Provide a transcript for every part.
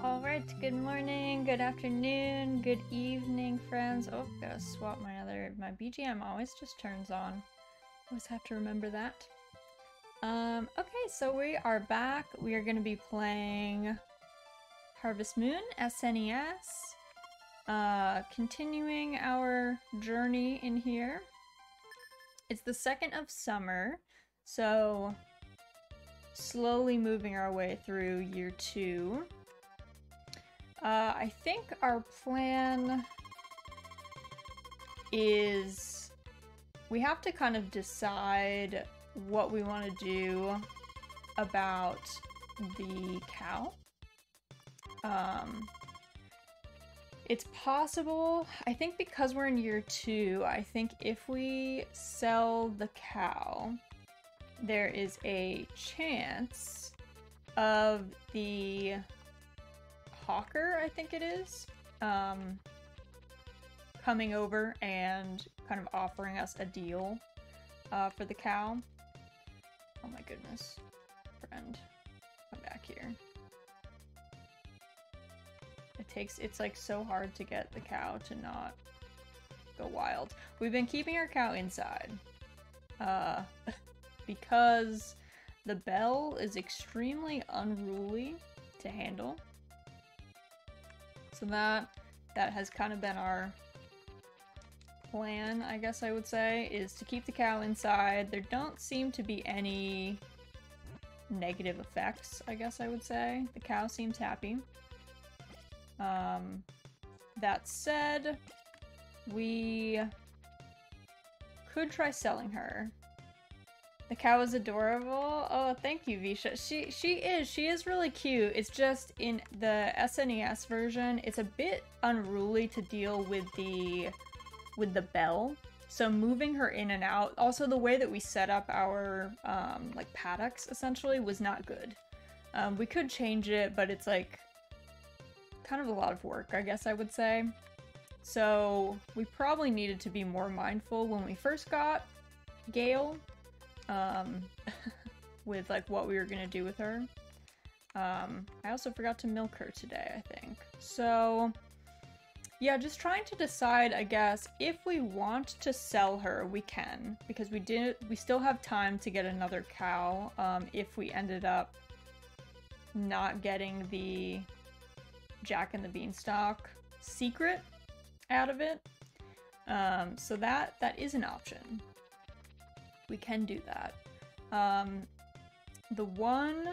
Alright, good morning, good afternoon, good evening, friends. Oh, gotta swap my BGM always just turns on. Always have to remember that. Okay, so we are back. We are gonna be playing Harvest Moon SNES. Continuing our journey in here. It's the 2nd of summer, so slowly moving our way through year 2. I think our plan is we have to kind of decide what we want to do about the cow. It's possible, I think because we're in year 2, I think if we sell the cow, there is a chance of the hawker, I think it is, coming over and kind of offering us a deal for the cow. Oh my goodness, friend, come back here. It's like so hard to get the cow to not go wild. We've been keeping our cow inside because the bell is extremely unruly to handle. So that has kind of been our plan, I guess I would say, is to keep the cow inside. There don't seem to be any negative effects, I guess I would say. The cow seems happy. That said, we could try selling her. The cow is adorable. Oh, thank you, Visha. She is really cute. It's just in the SNES version, it's a bit unruly to deal with the bell. So moving her in and out, also the way that we set up our like paddocks essentially was not good. We could change it, but it's like kind of a lot of work, I guess I would say. So we probably needed to be more mindful when we first got Gale. With like what we were gonna do with her. I also forgot to milk her today, I think. So yeah, just trying to decide, I guess, if we want to sell her, we can, because we still have time to get another cow, if we ended up not getting the Jack and the Beanstalk secret out of it. So that is an option. We can do that. The one,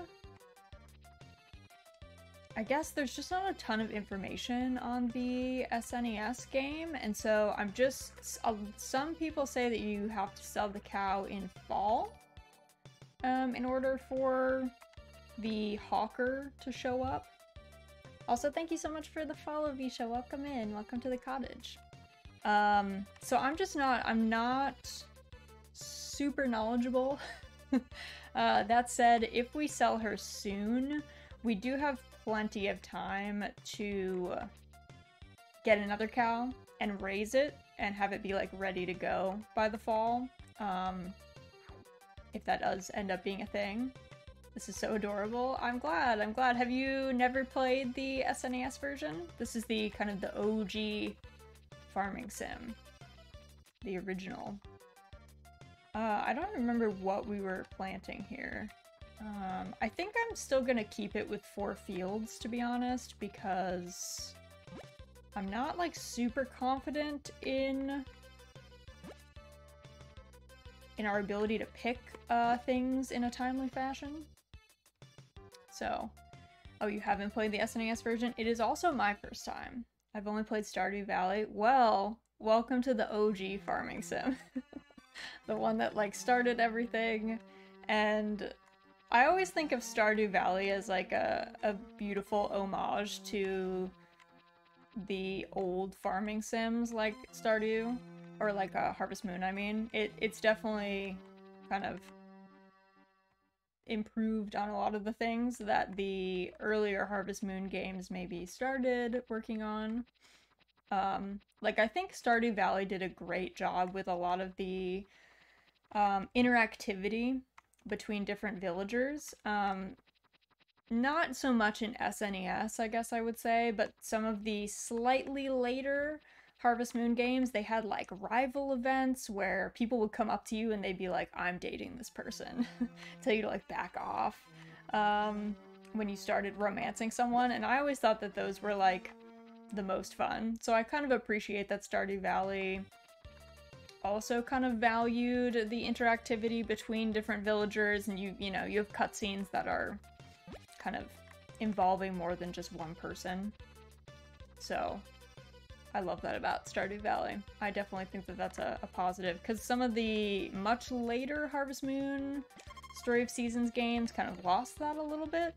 I guess there's just not a ton of information on the SNES game, and so I'm just, some people say that you have to sell the cow in fall, in order for the hawker to show up. Also, thank you so much for the follow, Visha. Welcome in. Welcome to the cottage. So I'm not super knowledgeable. That said, if we sell her soon, we do have plenty of time to get another cow and raise it and have it be like ready to go by the fall. If that does end up being a thing. This is so adorable. I'm glad. Have you never played the SNES version? This is the kind of the OG farming sim. The original. I don't remember what we were planting here. I think I'm still gonna keep it with 4 fields, to be honest, because I'm not like super confident in our ability to pick things in a timely fashion. So, oh, you haven't played the SNES version? It is also my first time. I've only played Stardew Valley. Well, welcome to the OG farming sim. The one that like started everything, and I always think of Stardew Valley as like a beautiful homage to the old farming sims like Stardew, or like Harvest Moon, I mean. It's definitely kind of improved on a lot of the things that the earlier Harvest Moon games maybe started working on. Like I think Stardew Valley did a great job with a lot of the interactivity between different villagers. not so much in SNES, I guess I would say, but some of the slightly later Harvest Moon games, they had like rival events where people would come up to you and they'd be like, I'm dating this person, tell you to like back off when you started romancing someone. And I always thought that those were like the most fun. So I kind of appreciate that Stardew Valley also kind of valued the interactivity between different villagers, and you know, you have cutscenes that are kind of involving more than just one person. So I love that about Stardew Valley. I definitely think that that's a positive, because some of the much later Harvest Moon Story of Seasons games kind of lost that a little bit.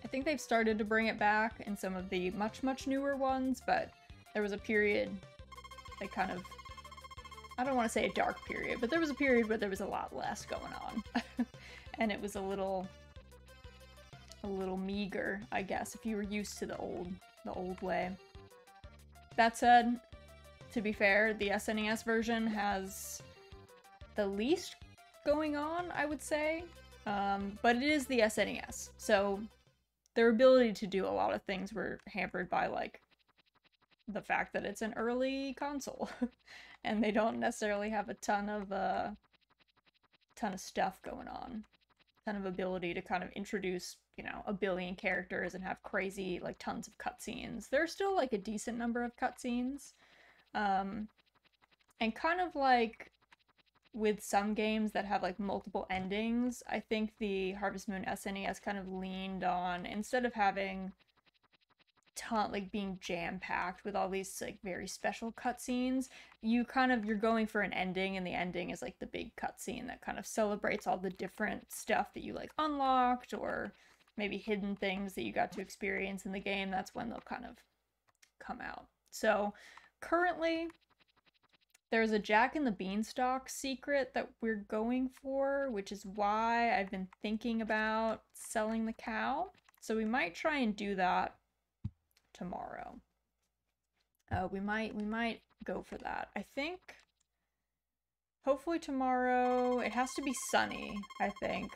I think they've started to bring it back in some of the much newer ones, but there was a period, like kind of, I don't want to say a dark period, but there was a period where there was a lot less going on. And it was a little meager, I guess, if you were used to the old way. That said, to be fair, the SNES version has the least going on, I would say. But it is the SNES, so their ability to do a lot of things were hampered by, like, the fact that it's an early console. And they don't necessarily have a ton of stuff going on. Ton of ability to kind of introduce, you know, a billion characters and have crazy, like, tons of cutscenes. There's still, like, a decent number of cutscenes. And kind of like with some games that have, like, multiple endings, I think the Harvest Moon SNES kind of leaned on, instead of having like being jam-packed with all these like very special cutscenes, you're going for an ending, and the ending is like the big cutscene that kind of celebrates all the different stuff that you like unlocked, or maybe hidden things that you got to experience in the game. That's when they'll kind of come out. So currently there's a Jack and the Beanstalk secret that we're going for, which is why I've been thinking about selling the cow. So we might try and do that tomorrow. We might go for that. I think hopefully tomorrow it has to be sunny, I think.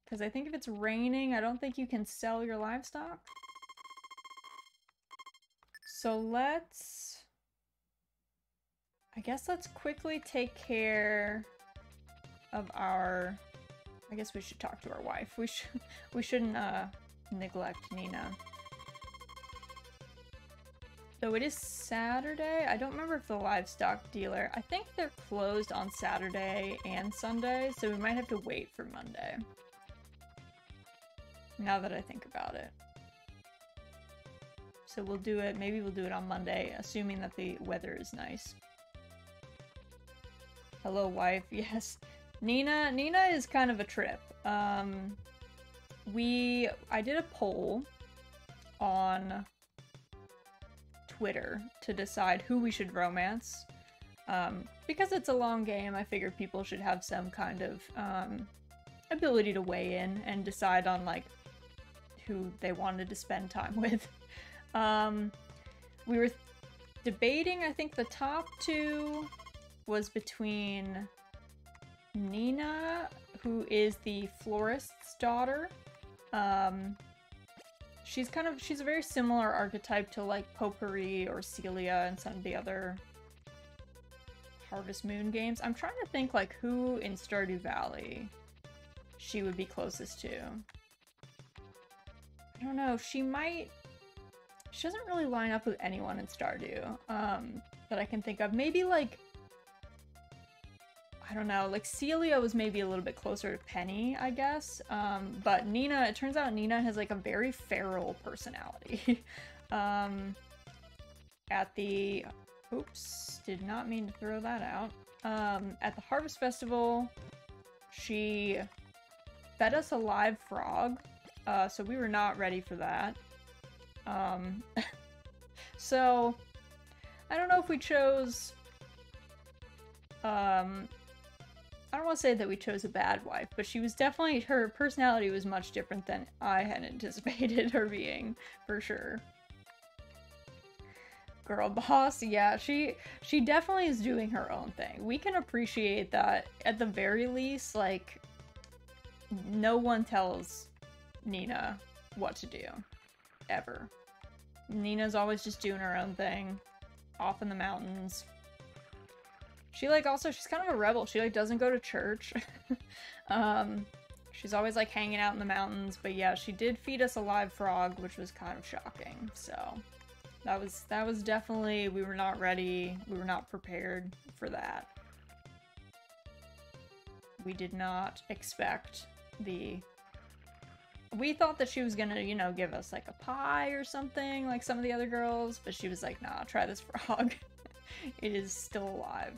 Because I think if it's raining, I don't think you can sell your livestock. So I guess let's quickly take care of our, I guess we should talk to our wife. We shouldn't neglect Nina. So it is Saturday. I don't remember if the livestock dealer, I think they're closed on Saturday and Sunday, so we might have to wait for Monday. Now that I think about it. So we'll do it, maybe we'll do it on Monday, assuming that the weather is nice. Hello, wife. Yes. Nina is kind of a trip. I did a poll on Twitter to decide who we should romance. Because it's a long game, I figured people should have some kind of ability to weigh in and decide on like who they wanted to spend time with. We were debating, I think the top two was between Nina, who is the florist's daughter. She's a very similar archetype to like Potpourri or Celia and some of the other Harvest Moon games. I'm trying to think like who in Stardew Valley she would be closest to. I don't know, she doesn't really line up with anyone in Stardew that I can think of. Maybe like, I don't know, like Celia was maybe a little bit closer to Penny, I guess. But Nina, it turns out Nina has like a very feral personality. Oops, did not mean to throw that out. At the Harvest Festival, she fed us a live frog, so we were not ready for that. So, I don't know if we chose, I don't want to say that we chose a bad wife, but she was definitely, her personality was much different than I had anticipated her being, for sure. Girl boss, yeah, she definitely is doing her own thing. We can appreciate that, at the very least, like, no one tells Nina what to do. Ever. Nina's always just doing her own thing. Off in the mountains. She, like, also, she's kind of a rebel. She, like, doesn't go to church. She's always, like, hanging out in the mountains. But yeah, she did feed us a live frog, which was kind of shocking. So, that was definitely, we were not ready. We were not prepared for that. We did not expect the... We thought that she was gonna, you know, give us, like, a pie or something, like some of the other girls. But she was like, nah, try this frog. It is still alive.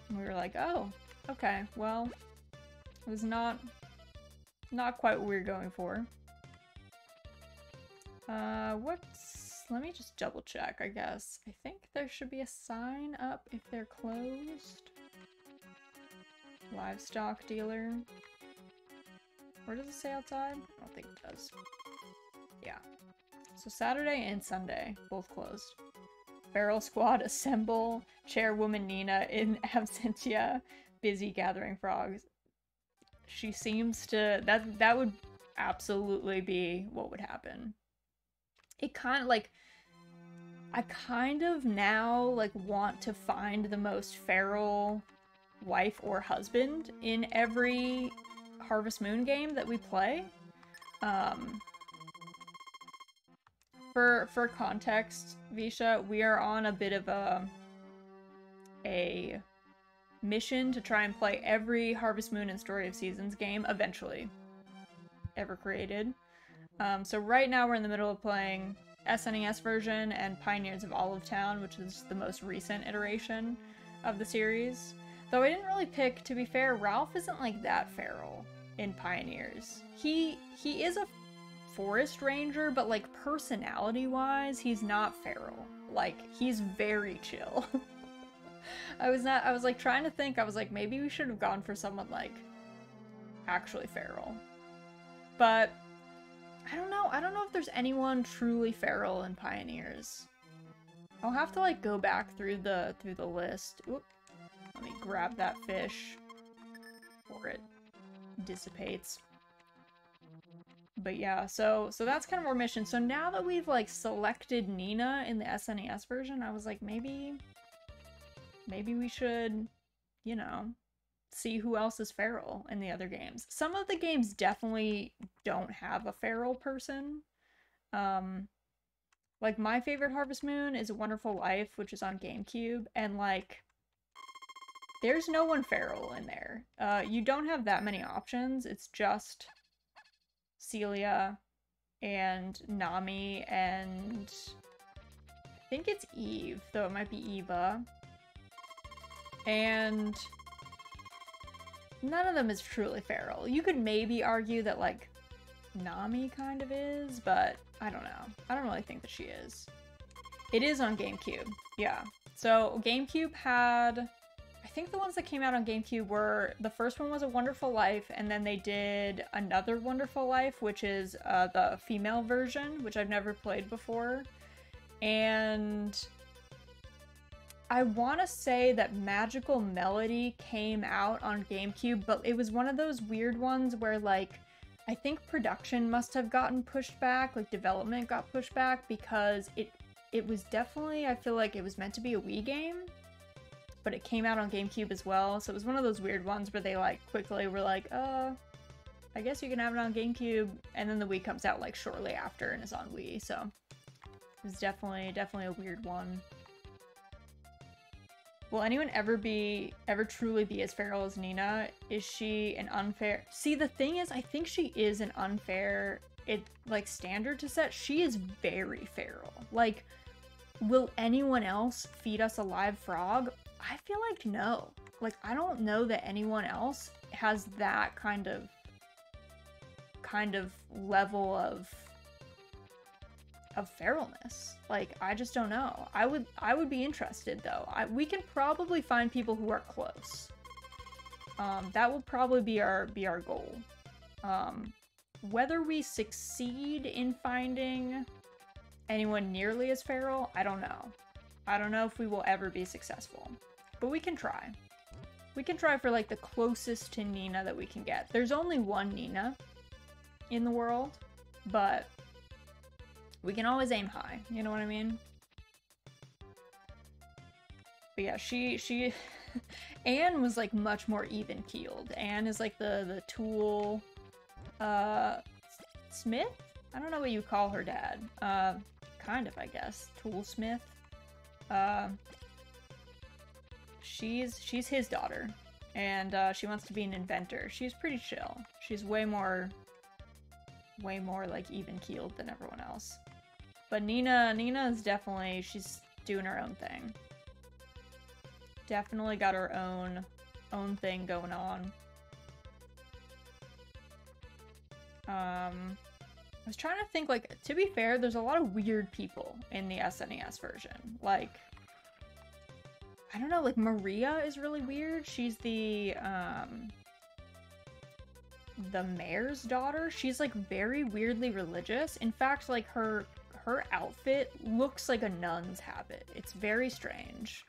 And we were like, oh, okay, well, it was not quite what we were going for. Let me just double check, I guess. I think there should be a sign up if they're closed. Livestock dealer. Where does it say outside? I don't think it does. Yeah. So Saturday and Sunday, both closed. Feral Squad assemble. Chairwoman Nina in absentia. Busy gathering frogs. She seems to... That would absolutely be what would happen. It kind of, like... I kind of now, like, want to find the most feral wife or husband in every Harvest Moon game that we play. For context, Visha, we are on a bit of a mission to try and play every Harvest Moon and Story of Seasons game eventually ever created. So right now we're in the middle of playing SNES version and Pioneers of Olive Town, which is the most recent iteration of the series. Though I didn't really pick, to be fair, Ralph isn't like that feral in Pioneers. He is a forest ranger, but like personality-wise, he's not feral. Like, he's very chill. I was like trying to think, I was like, maybe we should have gone for someone like actually feral. But I don't know if there's anyone truly feral in Pioneers. I'll have to like go back through the list. Oop. Let me grab that fish before it dissipates. But yeah, so that's kind of our mission. So now that we've like selected Nina in the SNES version, I was like, maybe we should, you know, see who else is feral in the other games. Some of the games definitely don't have a feral person. Like my favorite Harvest Moon is A Wonderful Life, which is on GameCube, and like there's no one feral in there. You don't have that many options. It's just Celia and Nami and I think it's Eve, though it might be Eva. And none of them is truly feral. You could maybe argue that like Nami kind of is, but I don't know. I don't really think that she is. It is on GameCube, yeah. So GameCube had, I think the ones that came out on GameCube were, the first one was A Wonderful Life, and then they did Another Wonderful Life, which is the female version, which I've never played before. And I want to say that Magical Melody came out on GameCube, but it was one of those weird ones where like, I think production must have gotten pushed back, like development got pushed back, because it was definitely, I feel like it was meant to be a Wii game, but it came out on GameCube as well, so it was one of those weird ones where they like quickly were like, I guess you can have it on GameCube, and then the Wii comes out like shortly after and is on Wii, so it was definitely a weird one. Will anyone ever truly be as feral as Nina? Is she an unfair... See, the thing is, I think she is an unfair, standard to set. She is very feral. Like, will anyone else feed us a live frog? I feel like no. Like, I don't know that anyone else has that kind of level of feralness. Like, I just don't know. I would be interested though. We can probably find people who are close. That will probably be our goal. Whether we succeed in finding anyone nearly as feral, I don't know. I don't know if we will ever be successful, but we can try. We can try for like the closest to Nina that we can get. There's only one Nina in the world. but we can always aim high, you know what I mean? But yeah, she Anne was like much more even-keeled. Anne is like the tool smith? I don't know what you call her dad. Kind of, I guess. Toolsmith. She's his daughter, and she wants to be an inventor. She's pretty chill. She's way more like even-keeled than everyone else. But Nina is definitely, she's doing her own thing. Definitely got her own thing going on. I was trying to think, like, to be fair, there's a lot of weird people in the SNES version. Like, I don't know, like, Maria is really weird. She's the mayor's daughter. She's, like, very weirdly religious. In fact, like, her outfit looks like a nun's habit. It's very strange.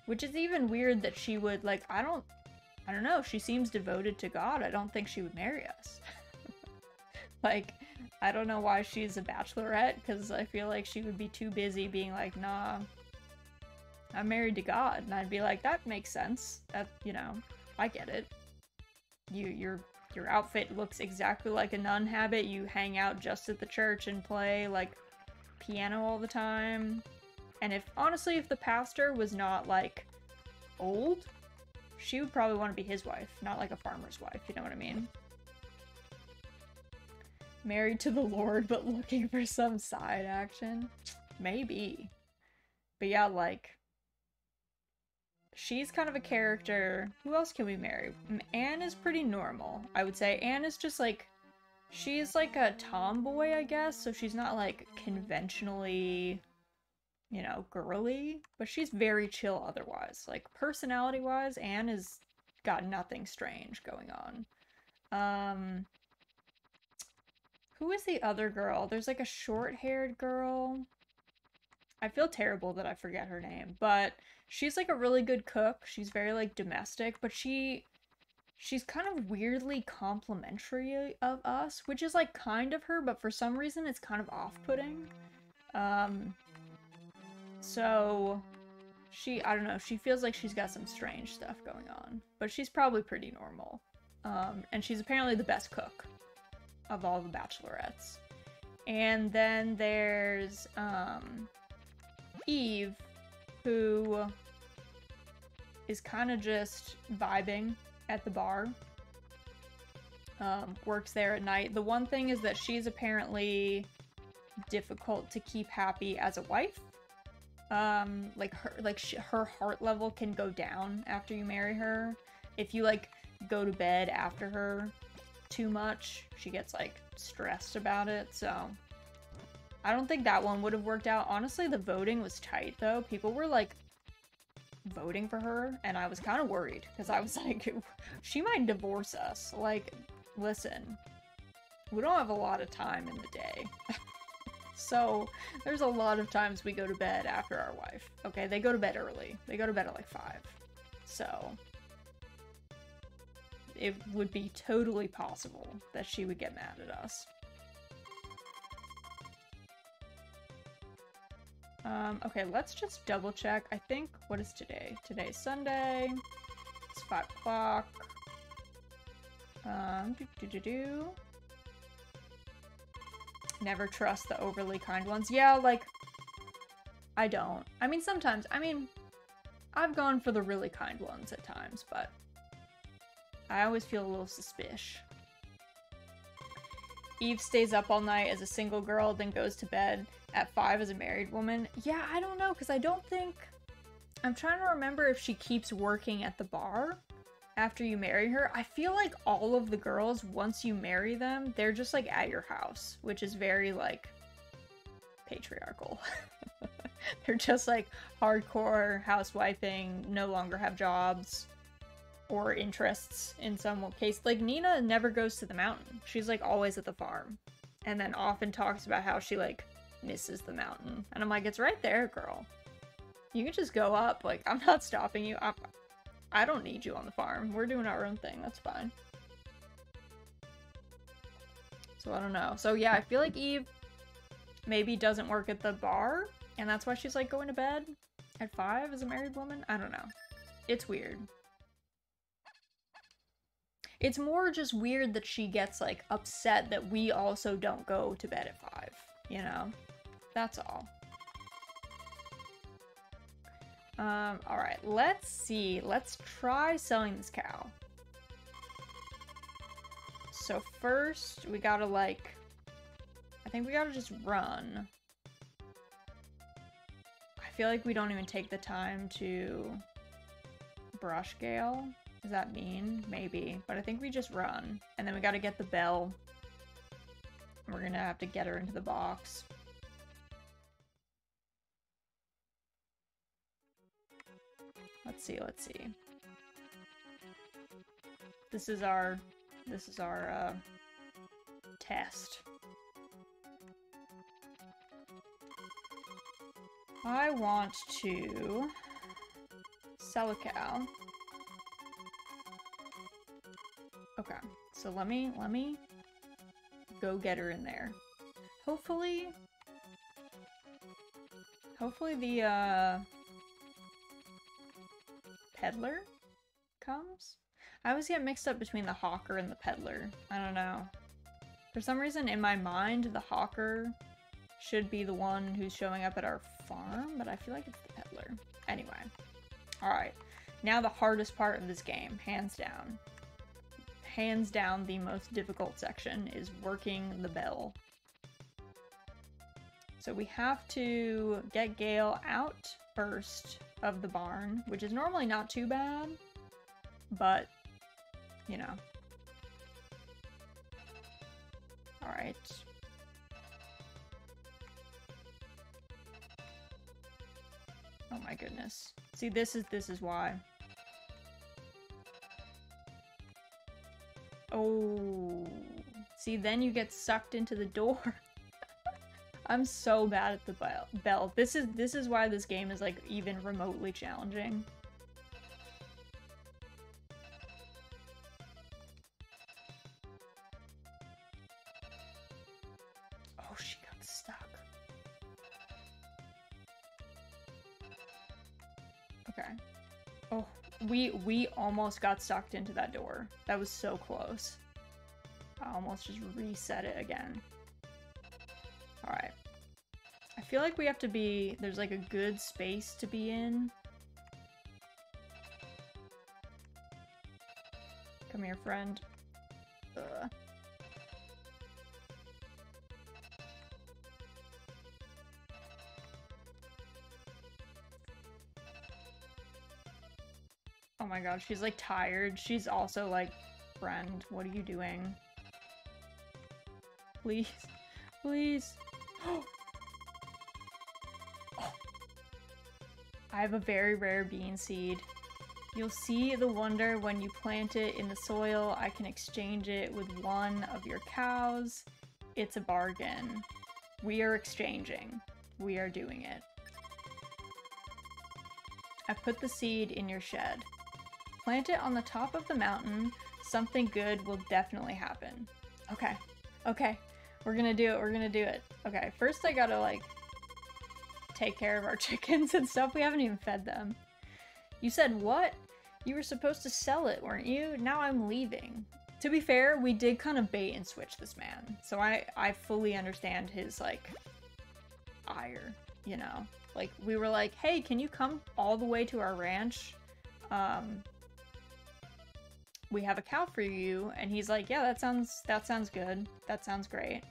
Which is even weird that she would, like, I don't know, she seems devoted to God. I don't think she would marry us. Like, I don't know why she's a bachelorette, because I feel like she would be too busy being like, nah, I'm married to God. And I'd be like, that makes sense. That, you know, I get it. Your outfit looks exactly like a nun habit. You hang out just at the church and play, like, piano all the time. And honestly, if the pastor was not, like, old, she would probably want to be his wife, not like a farmer's wife, you know what I mean? Married to the Lord, but looking for some side action? Maybe. But yeah, like, she's kind of a character. Who else can we marry? Anne is pretty normal, I would say. Anne is just, like, she's like a tomboy, I guess, so she's not, like, conventionally, you know, girly, but she's very chill otherwise. Like, personality-wise, Anne has got nothing strange going on. Who is the other girl? There's, like, a short-haired girl. I feel terrible that I forget her name, but she's, like, a really good cook. She's very, like, domestic, but she's kind of weirdly complimentary of us, which is, like, kind of her, but for some reason it's kind of off-putting. So, I don't know, she feels like she's got some strange stuff going on, but she's probably pretty normal. And she's apparently the best cook of all the bachelorettes. And then there's, Eve, who is kind of just vibing at the bar. Works there at night. The one thing is that she's apparently difficult to keep happy as a wife. Her heart level can go down after you marry her. If you, like, go to bed after her too much, she gets, like, stressed about it, so I don't think that one would have worked out. Honestly, the voting was tight, though. People were, like, voting for her, and I was kind of worried, because I was like, she might divorce us. Like, listen, we don't have a lot of time in the day. So, there's a lot of times we go to bed after our wife. Okay, they go to bed early. They go to bed at like 5. So, it would be totally possible that she would get mad at us. Okay, let's just double check. I think, what is today? Today's Sunday. It's 5 o'clock. Never trust the overly kind ones. Yeah, like, I don't. I mean, sometimes, I've gone for the really kind ones at times, but I always feel a little suspicious. Eve stays up all night as a single girl, then goes to bed at 5 as a married woman. Yeah, I don't know, because I don't think... I'm trying to remember if she keeps working at the bar after you marry her. I feel like all of the girls, once you marry them, they're just, like, at your house, which is very, like, patriarchal. They're just, like, hardcore housewifing, no longer have jobs or interests in some case. Like, Nina never goes to the mountain. She's, like, always at the farm. And then often talks about how she, like, misses the mountain. And I'm like, it's right there, girl. You can just go up. Like, I'm not stopping you. I don't need you on the farm. We're doing our own thing. That's fine. So I don't know. So yeah, I feel like Eve maybe doesn't work at the bar, and that's why she's like going to bed at 5 as a married woman. I don't know. It's weird. It's more just weird that she gets like upset that we also don't go to bed at 5, you know? That's all. Alright, let's see. Let's try selling this cow. So first, we gotta like... I think we gotta just run. I feel like we don't even take the time to brush Gale. Does that mean? Maybe. But I think we just run. And then we gotta get the bell. We're gonna have to get her into the box. Let's see, let's see. This is our test. I want to sell a cow. Okay, so let me go get her in there. Hopefully the peddler comes? I always get mixed up between the hawker and the peddler. I don't know. For some reason in my mind, the hawker should be the one who's showing up at our farm, but I feel like it's the peddler. Anyway. Alright. Now the hardest part of this game, hands down. Hands down, the most difficult section is working the bell. So we have to get Gale out first of the barn, which is normally not too bad, but, you know. Alright. Oh my goodness. See, this is why. Oh. See, then you get sucked into the door. I'm so bad at the bell. This is why this game is like even remotely challenging. Oh, she got stuck. Okay. Oh, we almost got sucked into that door. That was so close. I almost just reset it again. Alright. I feel like we have to be... There's like a good space to be in. Come here, friend. Ugh. Oh my god, she's like tired. She's also like, friend, what are you doing? Please. Please. Oh. I have a very rare bean seed. You'll see the wonder when you plant it in the soil. I can exchange it with one of your cows. It's a bargain. We are exchanging. We are doing it. I put the seed in your shed. Plant it on the top of the mountain. Something good will definitely happen. Okay. Okay. We're gonna do it. We're gonna do it. Okay. First I gotta like take care of our chickens and stuff. We haven't even fed them. You said what? You were supposed to sell it, weren't you? Now I'm leaving. To be fair, we did kind of bait and switch this man. So I fully understand his like ire, you know? Like we were like, hey, can you come all the way to our ranch? We have a cow for you. And he's like, yeah, that sounds good. That sounds great.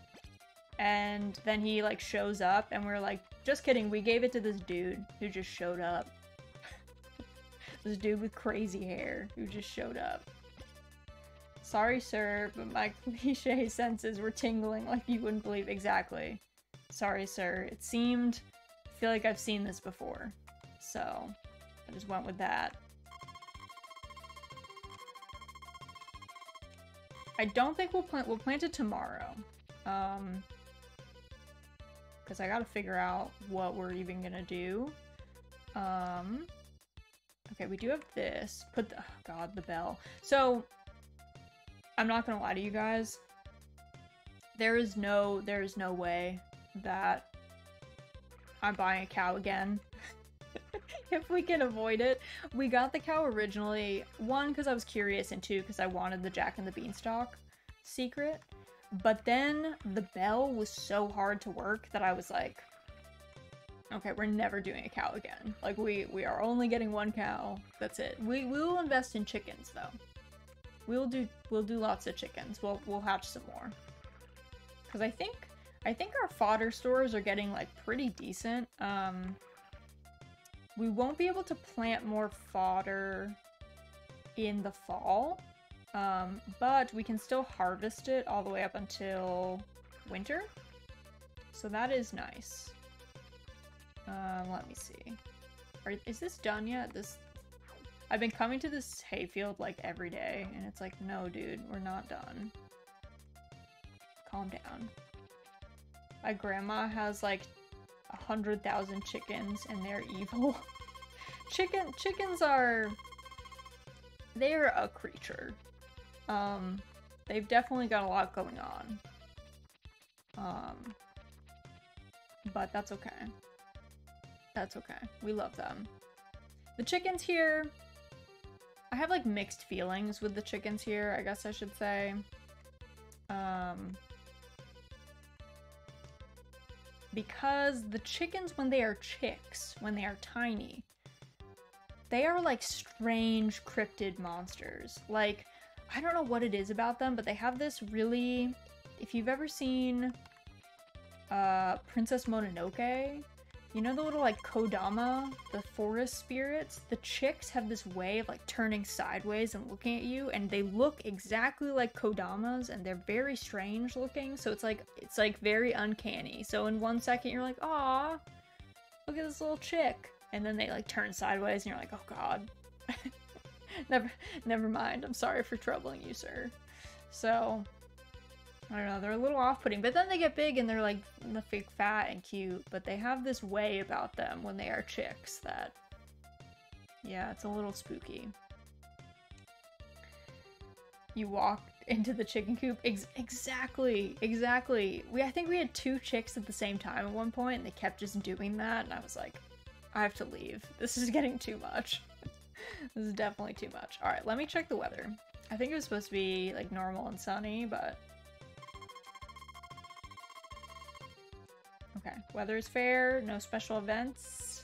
And then he like shows up and we're like, just kidding, we gave it to this dude who just showed up. This dude with crazy hair who just showed up. Sorry, sir, but my cliche senses were tingling like you wouldn't believe. Exactly. Sorry, sir. It seemed... I feel like I've seen this before. So, I just went with that. I don't think we'll plant it tomorrow. Because I gotta figure out what we're even gonna do. Okay, we do have this. Put the... Oh god, the bell. So, I'm not gonna lie to you guys. There is no way that I'm buying a cow again. If we can avoid it. We got the cow originally, one, because I was curious, and two, because I wanted the Jack and the Beanstalk secret. But then the bell was so hard to work that I was like, okay, we're never doing a cow again. Like, we are only getting one cow. That's it. We will invest in chickens, though. We'll do lots of chickens. We'll hatch some more. Because I think our fodder stores are getting, like, pretty decent. We won't be able to plant more fodder in the fall, but we can still harvest it all the way up until winter. So that is nice. Let me see. Is this done yet? I've been coming to this hayfield like every day, and it's like, no, dude, we're not done. Calm down. My grandma has like 100,000 chickens, and they're evil. Chickens are... they're a creature. They've definitely got a lot going on. But that's okay. That's okay. We love them. The chickens here... I have, like, mixed feelings with the chickens here, I guess I should say. Because the chickens, when they are chicks, when they are tiny, they are, like, strange cryptid monsters. Like, I don't know what it is about them, but they have this really... If you've ever seen Princess Mononoke, you know the little, like, Kodama, the forest spirits? The chicks have this way of, like, turning sideways and looking at you, and they look exactly like Kodamas, and they're very strange looking, so it's like very uncanny. So in 1 second you're like, aw, look at this little chick. And then they, like, turn sideways, and you're like, oh god. Never mind, I'm sorry for troubling you, sir. So... I don't know, they're a little off-putting, but then they get big and they're like fake fat and cute, but they have this way about them when they are chicks that, yeah, it's a little spooky. You walk into the chicken coop, exactly. I think we had 2 chicks at the same time at one point, and they kept just doing that, and I was like, I have to leave. This is getting too much. This is definitely too much. Alright, let me check the weather. I think it was supposed to be, like, normal and sunny, but... Okay, weather is fair, no special events.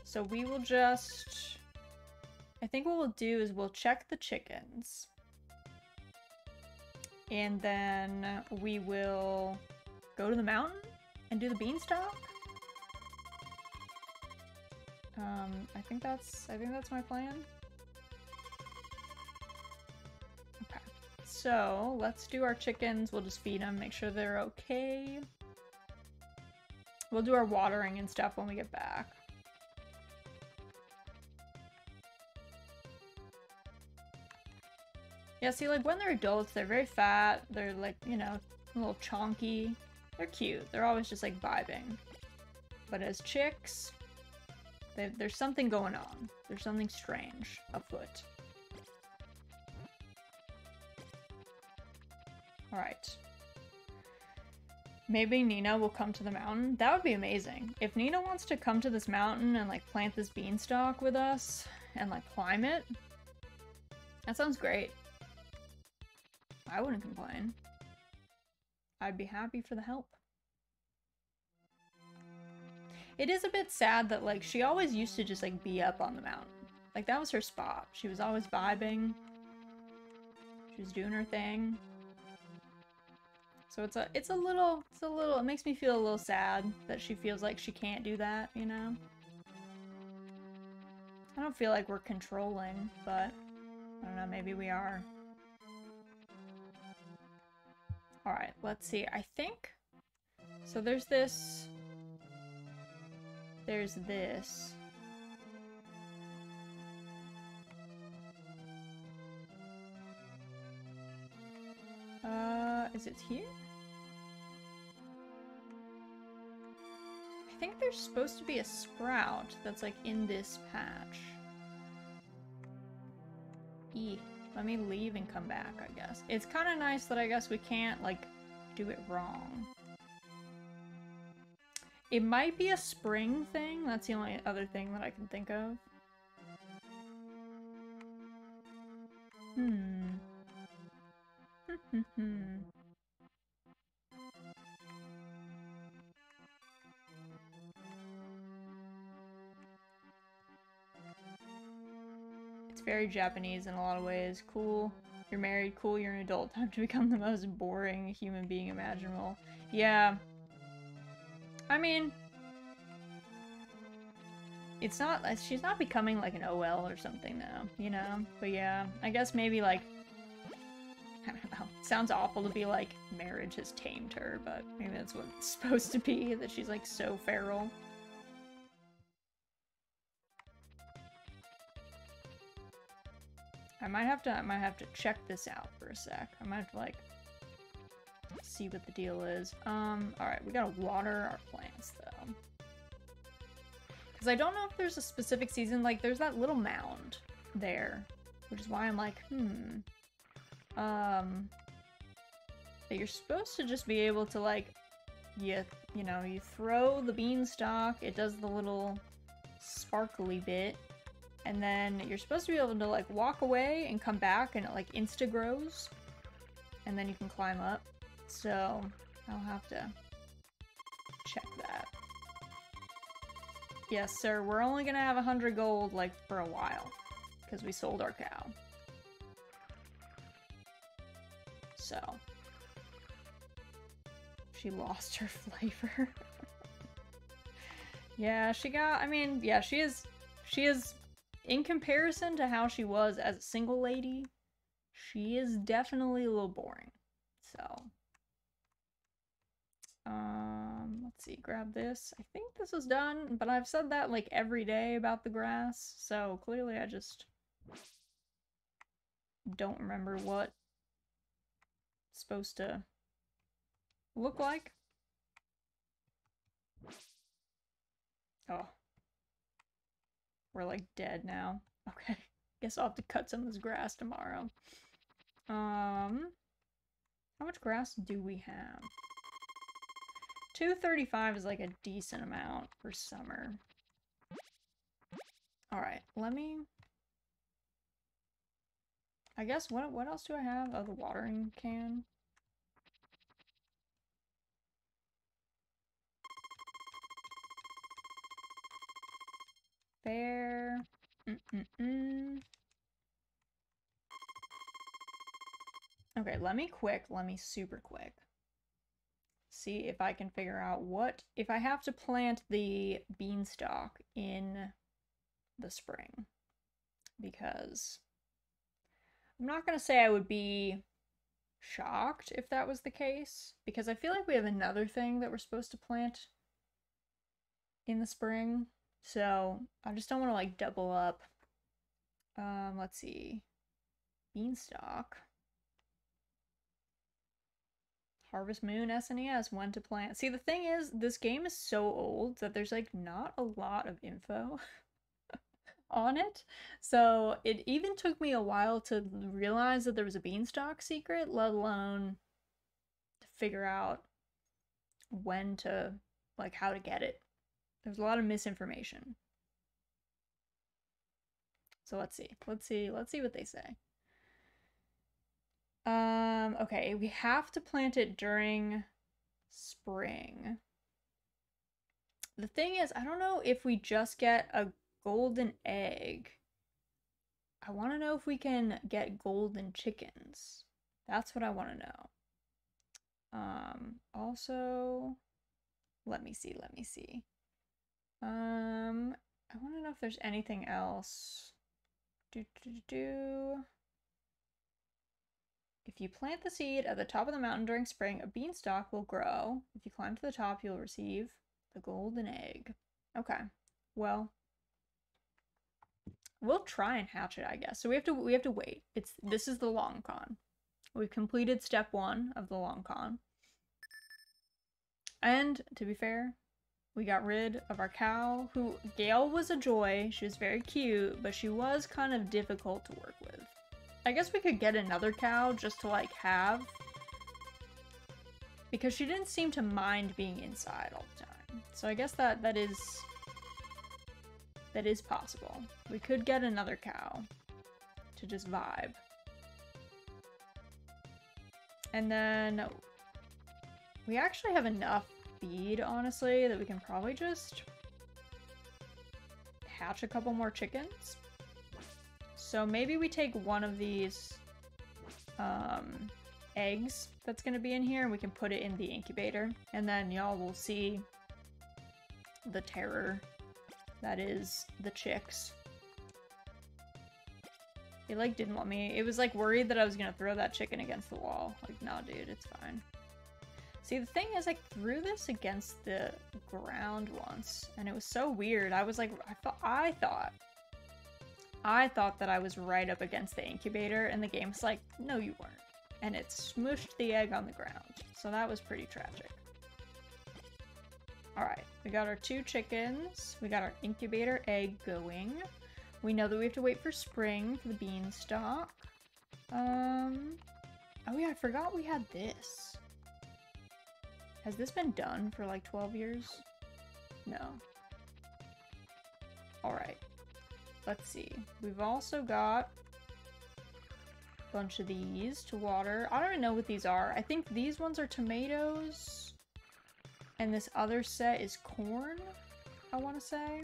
So we will just... I think what we'll do is we'll check the chickens. And then we will go to the mountain and do the beanstalk. I think that's my plan. Okay. So, let's do our chickens. We'll just feed them, make sure they're okay. We'll do our watering and stuff when we get back. Yeah, see, like, when they're adults, they're very fat. They're, like, you know, a little chonky. They're cute. They're always just, like, vibing. But as chicks, there's something going on. There's something strange afoot. Alright. Maybe Nina will come to the mountain. That would be amazing. If Nina wants to come to this mountain and, like, plant this beanstalk with us and, like, climb it, that sounds great. I wouldn't complain. I'd be happy for the help. It is a bit sad that, like, she always used to just, like, be up on the mountain. Like, that was her spot. She was always vibing. She was doing her thing. So it's a little, it makes me feel a little sad that she feels like she can't do that, you know? I don't feel like we're controlling, but I don't know, maybe we are. Alright, let's see. I think... So there's this... There's this. Is it here? I think there's supposed to be a sprout that's, like, in this patch. Let me leave and come back, I guess. It's kind of nice that I guess we can't, like, do it wrong. It might be a spring thing. That's the only other thing that I can think of. It's very Japanese in a lot of ways. Cool. You're married. Cool. You're an adult. Time to become the most boring human being imaginable. Yeah. I mean, it's not, she's not becoming like an OL or something though, you know? But yeah, I guess maybe like, I don't know, it sounds awful to be like, marriage has tamed her, but maybe that's what it's supposed to be, that she's like so feral. I might have to check this out for a sec. I might have to like, see what the deal is. Alright, we gotta water our plants though. Because I don't know if there's a specific season, like there's that little mound there, which is why I'm like, but you're supposed to just be able to like, you know, you throw the beanstalk, it does the little sparkly bit, and then you're supposed to be able to like walk away and come back and it like insta-grows, and then you can climb up. So, I'll have to check that. Yes, sir, we're only gonna have 100 gold, like, for a while. Because we sold our cow. So. She lost her flavor. Yeah, she got, I mean, yeah, she is, in comparison to how she was as a single lady, she is definitely a little boring. So. Let's see, grab this. I think this is done, but I've said that like every day about the grass, so clearly I just don't remember what it's supposed to look like. Oh. We're like dead now. Okay. Guess I'll have to cut some of this grass tomorrow. How much grass do we have? 235 is like a decent amount for summer. Alright, let me... I guess, what else do I have? Oh, the watering can. There. Okay, let me super quick. See if I can figure out what, if I have to plant the beanstalk in the spring. Because I'm not gonna say I would be shocked if that was the case, because I feel like we have another thing that we're supposed to plant in the spring. So I just don't want to like double up. Let's see. Beanstalk. Harvest Moon SNES, when to plant. See, the thing is, this game is so old that there's like not a lot of info on it. So it even took me a while to realize that there was a beanstalk secret, let alone to figure out when to, like, how to get it. There's a lot of misinformation. So let's see what they say. Okay, we have to plant it during spring. The thing is, I don't know if we just get a golden egg. I want to know if we can get golden chickens. That's what I want to know. Also, let me see. I want to know if there's anything else. If you plant the seed at the top of the mountain during spring, a beanstalk will grow. If you climb to the top, you'll receive the golden egg. Okay, well, we'll try and hatch it, I guess. So we have to wait. This is the long con. We've completed step 1 of the long con. And to be fair, we got rid of our cow, who, Gail was a joy. She was very cute, but she was kind of difficult to work with. I guess we could get another cow just to, like, have. Because she didn't seem to mind being inside all the time. So I guess that is possible. We could get another cow to just vibe. And then we actually have enough feed, honestly, that we can probably just hatch a couple more chickens. So maybe we take one of these eggs that's gonna be in here and we can put it in the incubator. And then y'all will see the terror that is the chicks. It like didn't want me. It was like worried that I was gonna throw that chicken against the wall. Like, nah, dude, it's fine. See, the thing is, I threw this against the ground once, and it was so weird. I was like, I thought that I was right up against the incubator, and the game's like, no, you weren't. And it smushed the egg on the ground. So that was pretty tragic. Alright, we got our 2 chickens. We got our incubator egg going. We know that we have to wait for spring for the beanstalk. Oh yeah, I forgot we had this. Has this been done for like 12 years? No. Alright. Let's see. We've also got a bunch of these to water. I don't even know what these are. I think these ones are tomatoes. And this other set is corn, I want to say.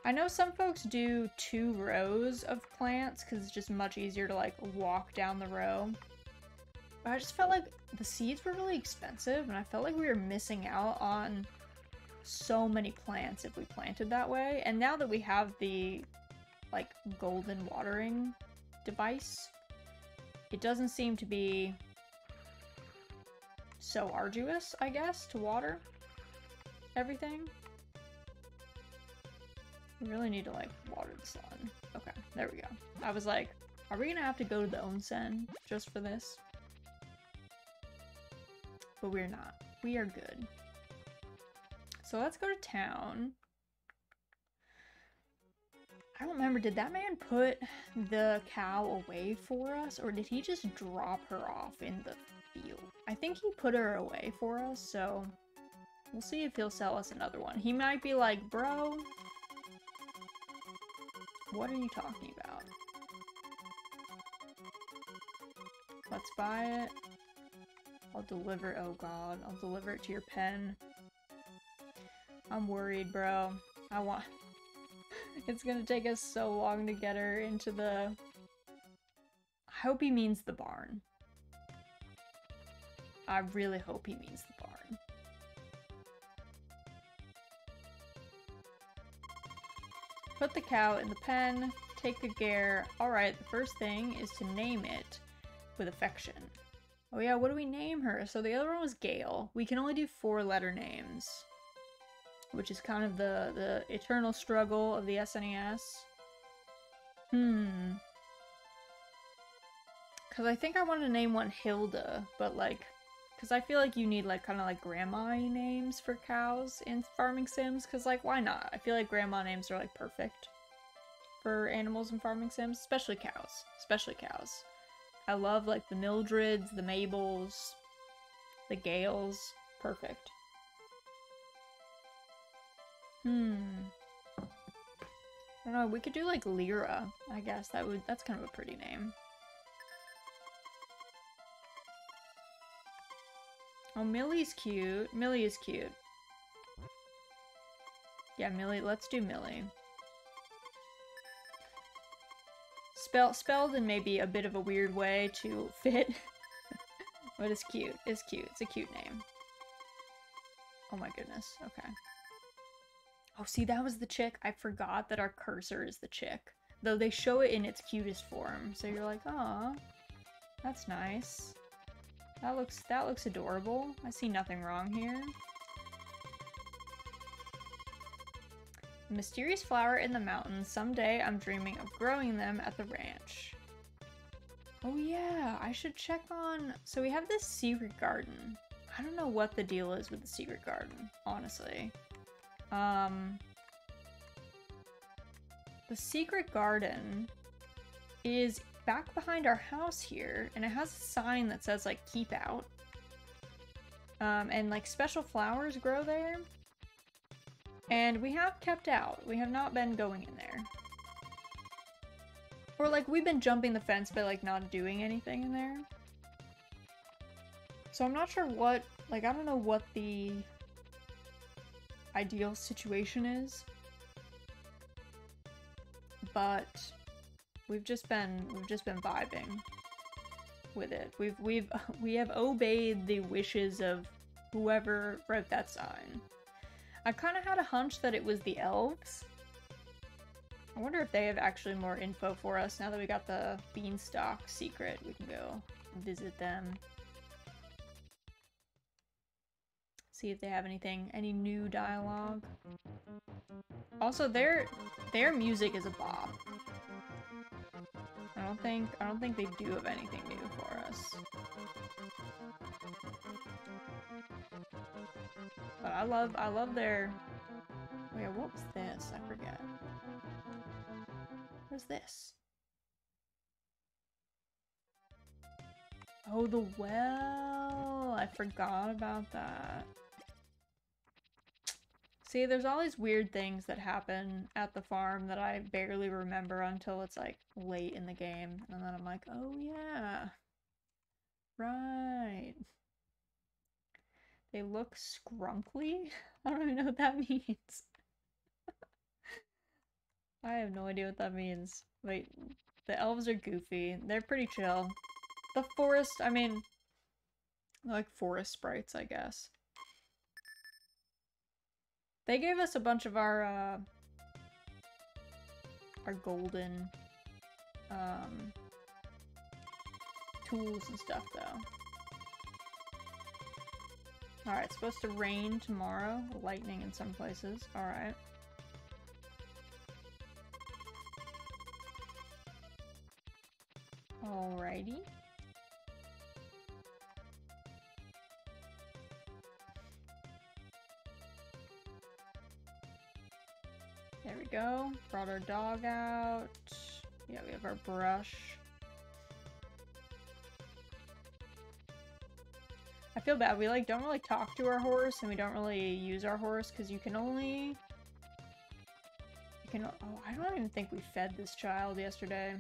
I know some folks do 2 rows of plants because it's just much easier to like walk down the row. But I just felt like the seeds were really expensive and I felt like we were missing out on so many plants if we planted that way. And now that we have the like golden watering device, it doesn't seem to be so arduous, I guess, to water everything. We really need to like water the sun. Okay, there we go. I was like, are we gonna have to go to the onsen just for this? But we're not. We are good. So let's go to town. I don't remember, did that man put the cow away for us, or did he just drop her off in the field? I think he put her away for us, so we'll see if he'll sell us another one. He might be like, bro, what are you talking about? Let's buy it. I'll deliver, oh god, I'll deliver it to your pen. I'm worried, bro. It's gonna take us so long to get her into the... I hope he means the barn. I really hope he means the barn. Put the cow in the pen, take the gear. Alright, the first thing is to name it with affection. Oh yeah, what do we name her? So the other one was Gale. We can only do 4-letter names, which is kind of the eternal struggle of the SNES. Because I think I wanted to name one Hilda, but like, because I feel like you need like kind of like grandma-y names for cows in farming sims, because like, why not? I feel like grandma names are like perfect for animals in farming sims, especially cows. Especially cows. I love like the Mildreds, the Mabels, the Gales. Perfect. I don't know, we could do like Lyra, I guess. That's kind of a pretty name. Oh, Millie's cute. Millie is cute. Yeah, Millie, let's do Millie. Spelled in maybe a bit of a weird way to fit. But it's cute. It's cute. It's a cute name. Oh my goodness. Okay. Oh, see, that was the chick. I forgot that our cursor is the chick. Though they show it in its cutest form. So you're like, aw, that's nice. That looks adorable. I see nothing wrong here. Mysterious flower in the mountains. Someday I'm dreaming of growing them at the ranch. Oh yeah, I should check on... So we have this secret garden. I don't know what the deal is with the secret garden, honestly. The secret garden is back behind our house here, and it has a sign that says, like, keep out. And, like, special flowers grow there. And we have kept out. We have not been going in there. Or, like, we've been jumping the fence, but, like, not doing anything in there. So I'm not sure what, like, I don't know what the ideal situation is. But we've just been vibing with it. We have obeyed the wishes of whoever wrote that sign. I kind of had a hunch that it was the elves. I wonder if they have actually more info for us now that we got the beanstalk secret. We can go visit them. See if they have anything, any new dialogue. Also, their music is a bop. I don't think they do have anything new for us. But I love their... Oh yeah, what was this? I forget. What's this? Oh, the well! I forgot about that. See, there's all these weird things that happen at the farm that I barely remember until it's, like, late in the game. And then I'm like, oh yeah. Right. They look scrunkly? I don't even know what that means. I have no idea what that means. Wait, the elves are goofy. They're pretty chill. The forest, I mean, they're like forest sprites, I guess. They gave us a bunch of our golden, tools and stuff, though. Alright, it's supposed to rain tomorrow. Lightning in some places. Alright. Alrighty. There we go. Brought our dog out. Yeah, we have our brush. I feel bad. We, like, don't really talk to our horse, and we don't really use our horse, because you can only... Oh, I don't even think we fed this child yesterday.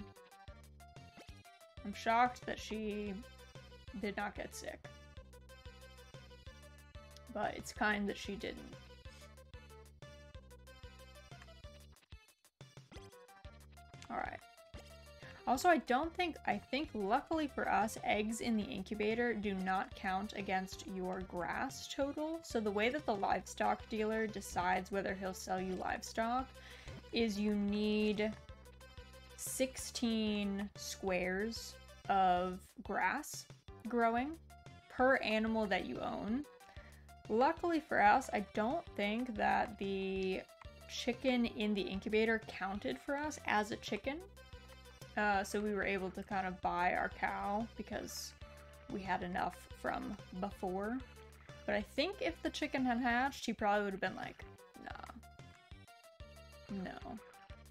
I'm shocked that she did not get sick. But it's kind that she didn't. Alright. Also, I think luckily for us, eggs in the incubator do not count against your grass total. So the way that the livestock dealer decides whether he'll sell you livestock is you need 16 squares of grass growing per animal that you own. Luckily for us, I don't think that the chicken in the incubator counted for us as a chicken. So we were able to kind of buy our cow because we had enough from before. But I think if the chicken had hatched, he probably would have been like, nah. No.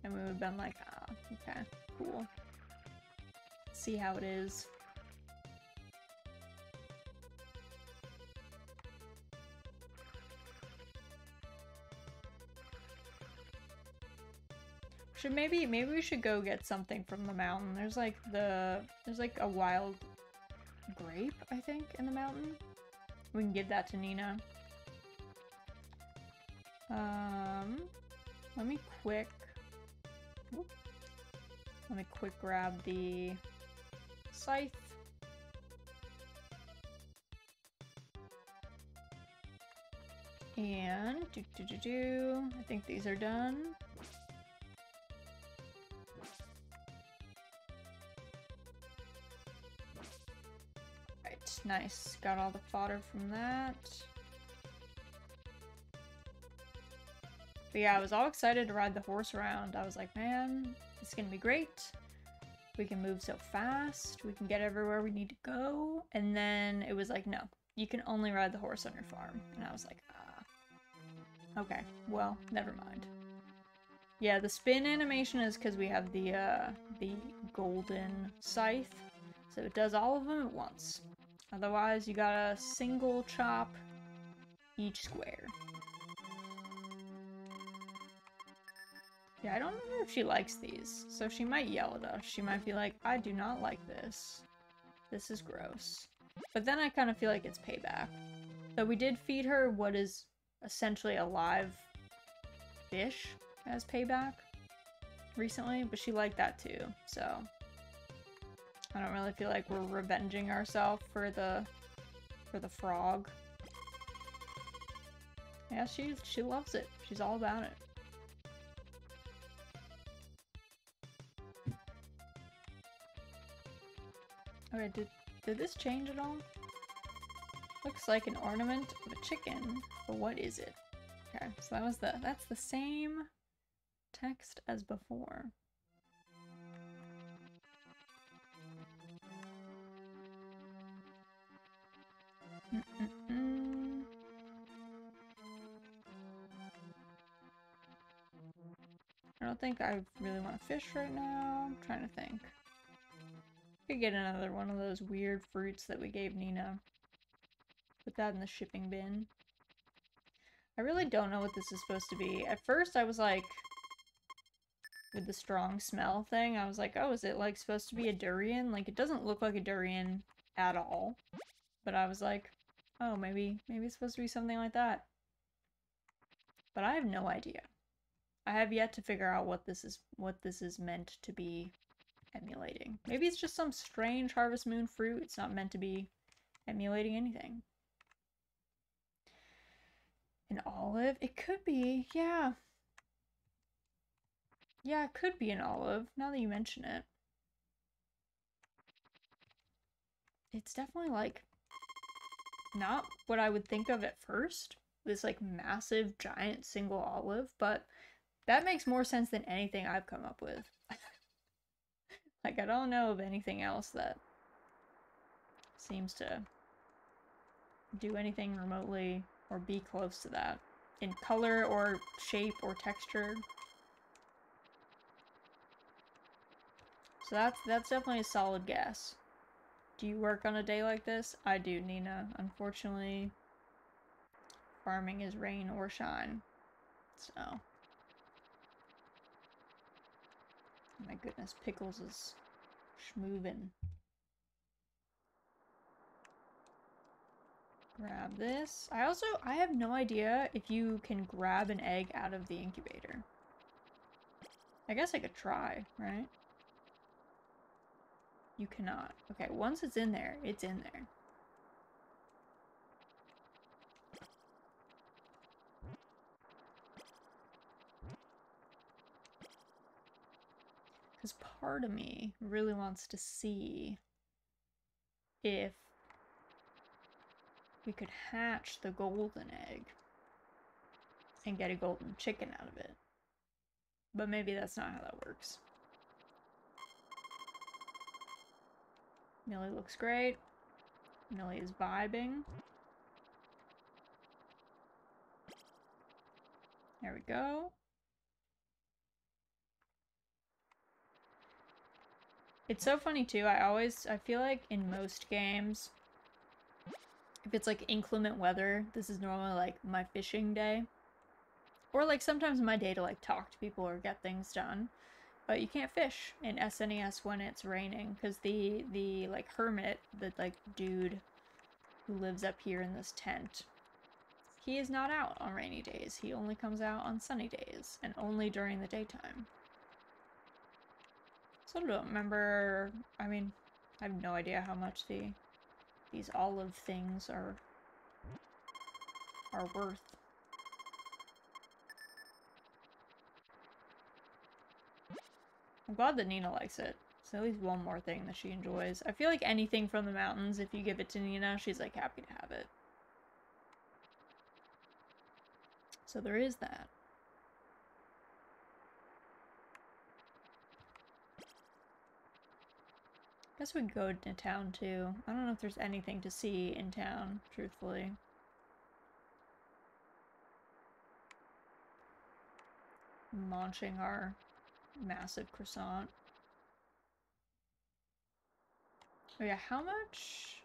And we would have been like, ah, okay, cool. See how it is. Maybe we should go get something from the mountain. There's like a wild grape, I think, in the mountain. We can give that to Nina. Let me quick grab the scythe. And I think these are done. Nice. Got all the fodder from that. But yeah, I was all excited to ride the horse around. I was like, man, this is gonna be great. We can move so fast. We can get everywhere we need to go. And then it was like, no, you can only ride the horse on your farm. And I was like, ah. Okay, well, never mind. Yeah, the spin animation is because we have the golden scythe, so it does all of them at once. Otherwise, you gotta single chop each square. Yeah, I don't know if she likes these, so she might yell at us. She might be like, I do not like this. This is gross. But then I kind of feel like it's payback. Though we did feed her what is essentially a live fish as payback recently, but she liked that too, so I don't really feel like we're revenging ourselves for the frog. Yeah, she loves it. She's all about it. Okay, did this change at all? Looks like an ornament of a chicken, but what is it? Okay, so that's the same text as before. I don't think I really want to fish right now. I'm trying to think. Could get another one of those weird fruits that we gave Nina. Put that in the shipping bin. I really don't know what this is supposed to be. At first I was like, with the strong smell thing, I was like, oh, is it like supposed to be a durian? Like, it doesn't look like a durian at all. But I was like, oh, maybe it's supposed to be something like that. But I have no idea. I have yet to figure out what this is meant to be emulating. Maybe it's just some strange Harvest Moon fruit. It's not meant to be emulating anything. An olive? It could be, yeah. Yeah, it could be an olive, now that you mention it. It's definitely, like, not what I would think of at first. This, like, massive, giant, single olive, but that makes more sense than anything I've come up with. Like, I don't know of anything else that seems to do anything remotely or be close to that in color or shape or texture. So that's definitely a solid guess. Do you work on a day like this? I do, Nina. Unfortunately, farming is rain or shine. So. My goodness, Pickles is schmoovin'. Grab this. I have no idea if you can grab an egg out of the incubator. I guess I could try, right? You cannot. Okay, once it's in there, it's in there. Because part of me really wants to see if we could hatch the golden egg and get a golden chicken out of it. But maybe that's not how that works. Millie looks great. Millie is vibing. There we go. It's so funny too, I feel like in most games, if it's like inclement weather, this is normally like my fishing day. Or like sometimes my day to like talk to people or get things done. But you can't fish in SNES when it's raining, because the like hermit, the like dude who lives up here in this tent, he is not out on rainy days. He only comes out on sunny days, and only during the daytime. So I don't remember, I mean, I have no idea how much these olive things are worth. I'm glad that Nina likes it. It's at least one more thing that she enjoys. I feel like anything from the mountains, if you give it to Nina, she's like happy to have it. So there is that. Guess we could go to town too. I don't know if there's anything to see in town, truthfully. munching our massive croissant. Oh yeah, how much?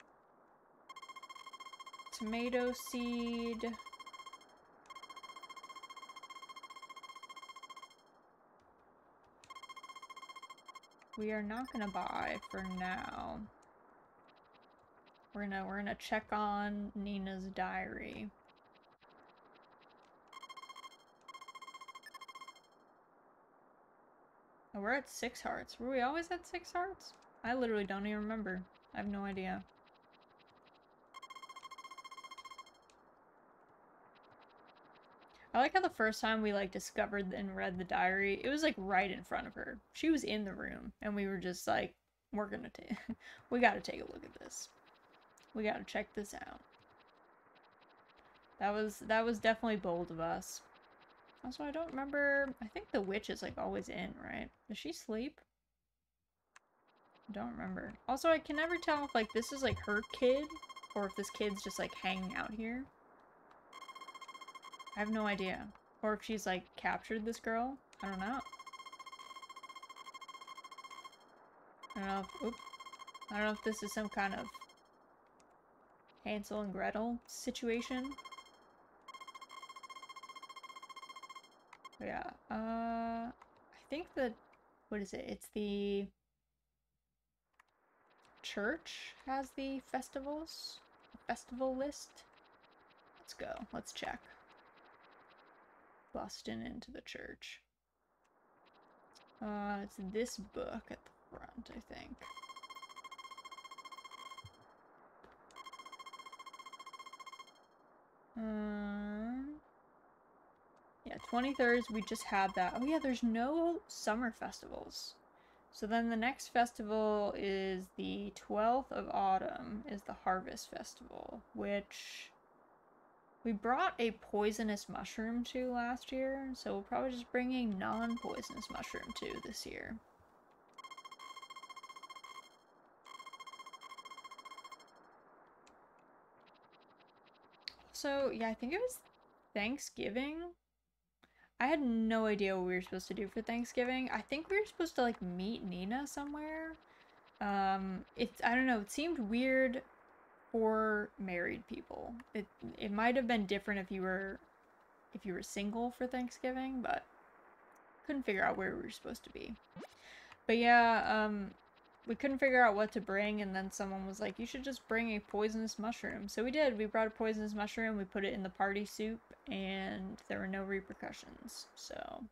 Tomato seed. We are not gonna buy for now. We're gonna check on Nina's diary. Oh, we're at 6 hearts. Were we always at 6 hearts? I literally don't even remember. I have no idea. I like how the first time we like discovered and read the diary, it was like right in front of her. She was in the room and we were just like, we're gonna take, we gotta take a look at this. We gotta check this out. That was definitely bold of us. Also, I don't remember, I think the witch is like always in, right? Does she sleep? I don't remember. Also, I can never tell if like this is like her kid or if this kid's just like hanging out here. I have no idea. Or if she's like captured this girl. I don't know. I don't know if, oops. I don't know if this is some kind of Hansel and Gretel situation. But yeah, I think that, what is it? It's the church has the festivals, festival list. Let's go, let's check. Busting into the church. It's this book at the front, I think. Yeah, 23rd, we just had that. Oh yeah, there's no summer festivals. So then the next festival is the 12th of autumn, is the Harvest Festival, which we brought a poisonous mushroom to last year, so we'll probably just bring a non-poisonous mushroom to this year. So, yeah, I think it was Thanksgiving. I had no idea what we were supposed to do for Thanksgiving. I think we were supposed to, like, meet Nina somewhere. I don't know, it seemed weird for married people. It might have been different if you were single for Thanksgiving, but couldn't figure out where we were supposed to be. But yeah, we couldn't figure out what to bring, and then someone was like, you should just bring a poisonous mushroom. So we did. We brought a poisonous mushroom, we put it in the party soup, and there were no repercussions. So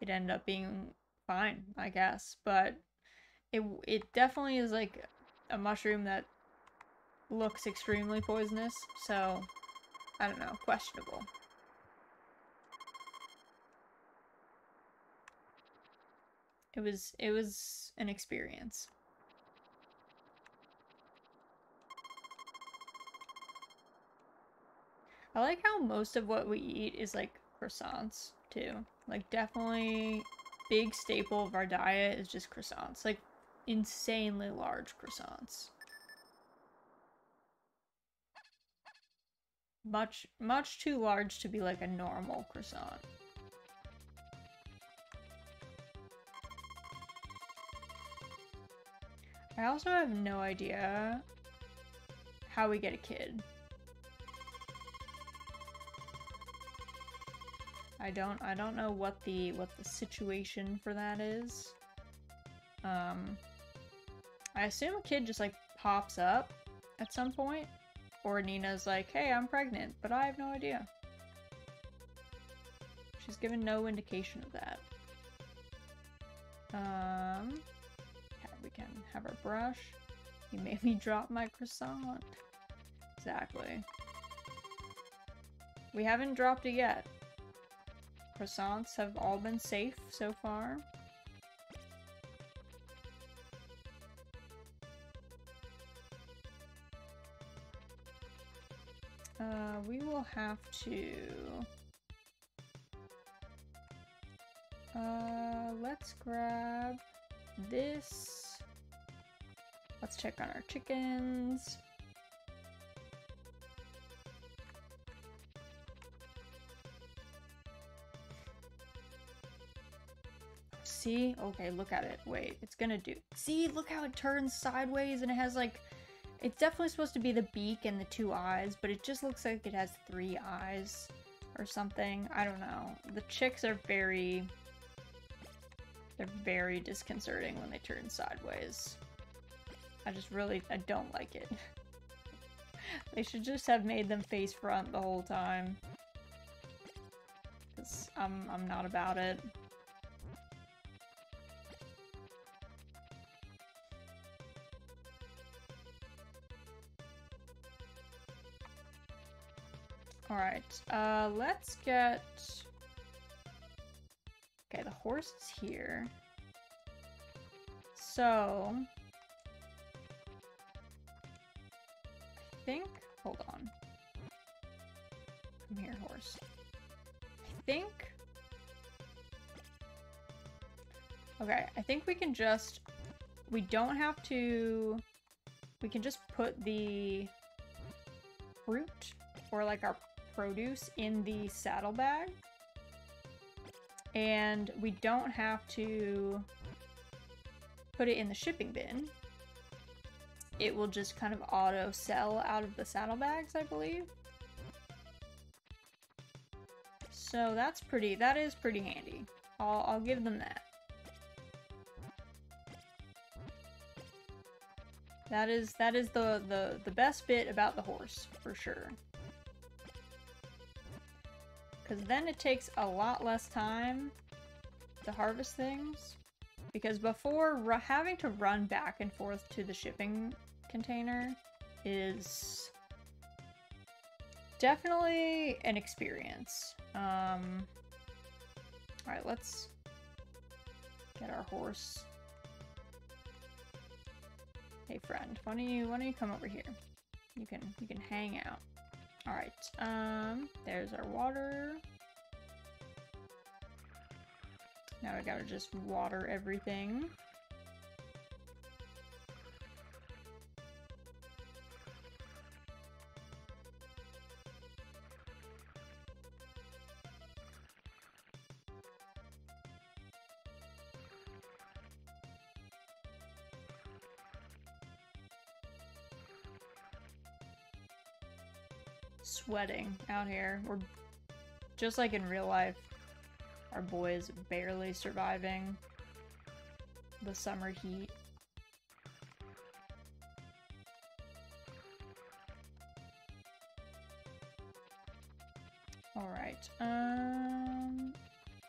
it ended up being fine, I guess. But it definitely is like a mushroom that looks extremely poisonous, so I don't know, questionable. It was an experience. I like how most of what we eat is like croissants too. Like definitely big staple of our diet is just croissants. Like insanely large croissants. Much too large to be like a normal croissant. I also have no idea how we get a kid. I don't know what the situation for that is. I assume a kid just like pops up at some point, or Nina's like, "Hey, I'm pregnant," but I have no idea. She's given no indication of that. We can have our brush. You made me drop my croissant. Exactly. We haven't dropped it yet. Croissants have all been safe so far. We will have to... let's grab this. Let's check on our chickens. see? Okay, look at it. Wait, it's gonna do... See, look how it turns sideways and it has like... It's definitely supposed to be the beak and the 2 eyes, but it just looks like it has 3 eyes or something. I don't know. The chicks are very... They're very disconcerting when they turn sideways. I don't like it. They should just have made them face front the whole time. Because I'm not about it. Alright, let's get... Okay, the horse is here. So... I think... Hold on. Come here, horse. I think... Okay, I think we can just... We don't have to... We can just put the fruit, or like our produce, in the saddlebag. And we don't have to put it in the shipping bin. It will just kind of auto sell out of the saddlebags, I believe. So that is pretty handy. I'll give them that. That is the best bit about the horse, for sure. Because then it takes a lot less time to harvest things. Because before, having to run back and forth to the shipping container is definitely an experience. Alright, let's get our horse. Hey friend, why don't you come over here? You can hang out. Alright, there's our water. Now we gotta just water everything. Sweating out here. We're just like in real life. Our boy is barely surviving the summer heat. Alright,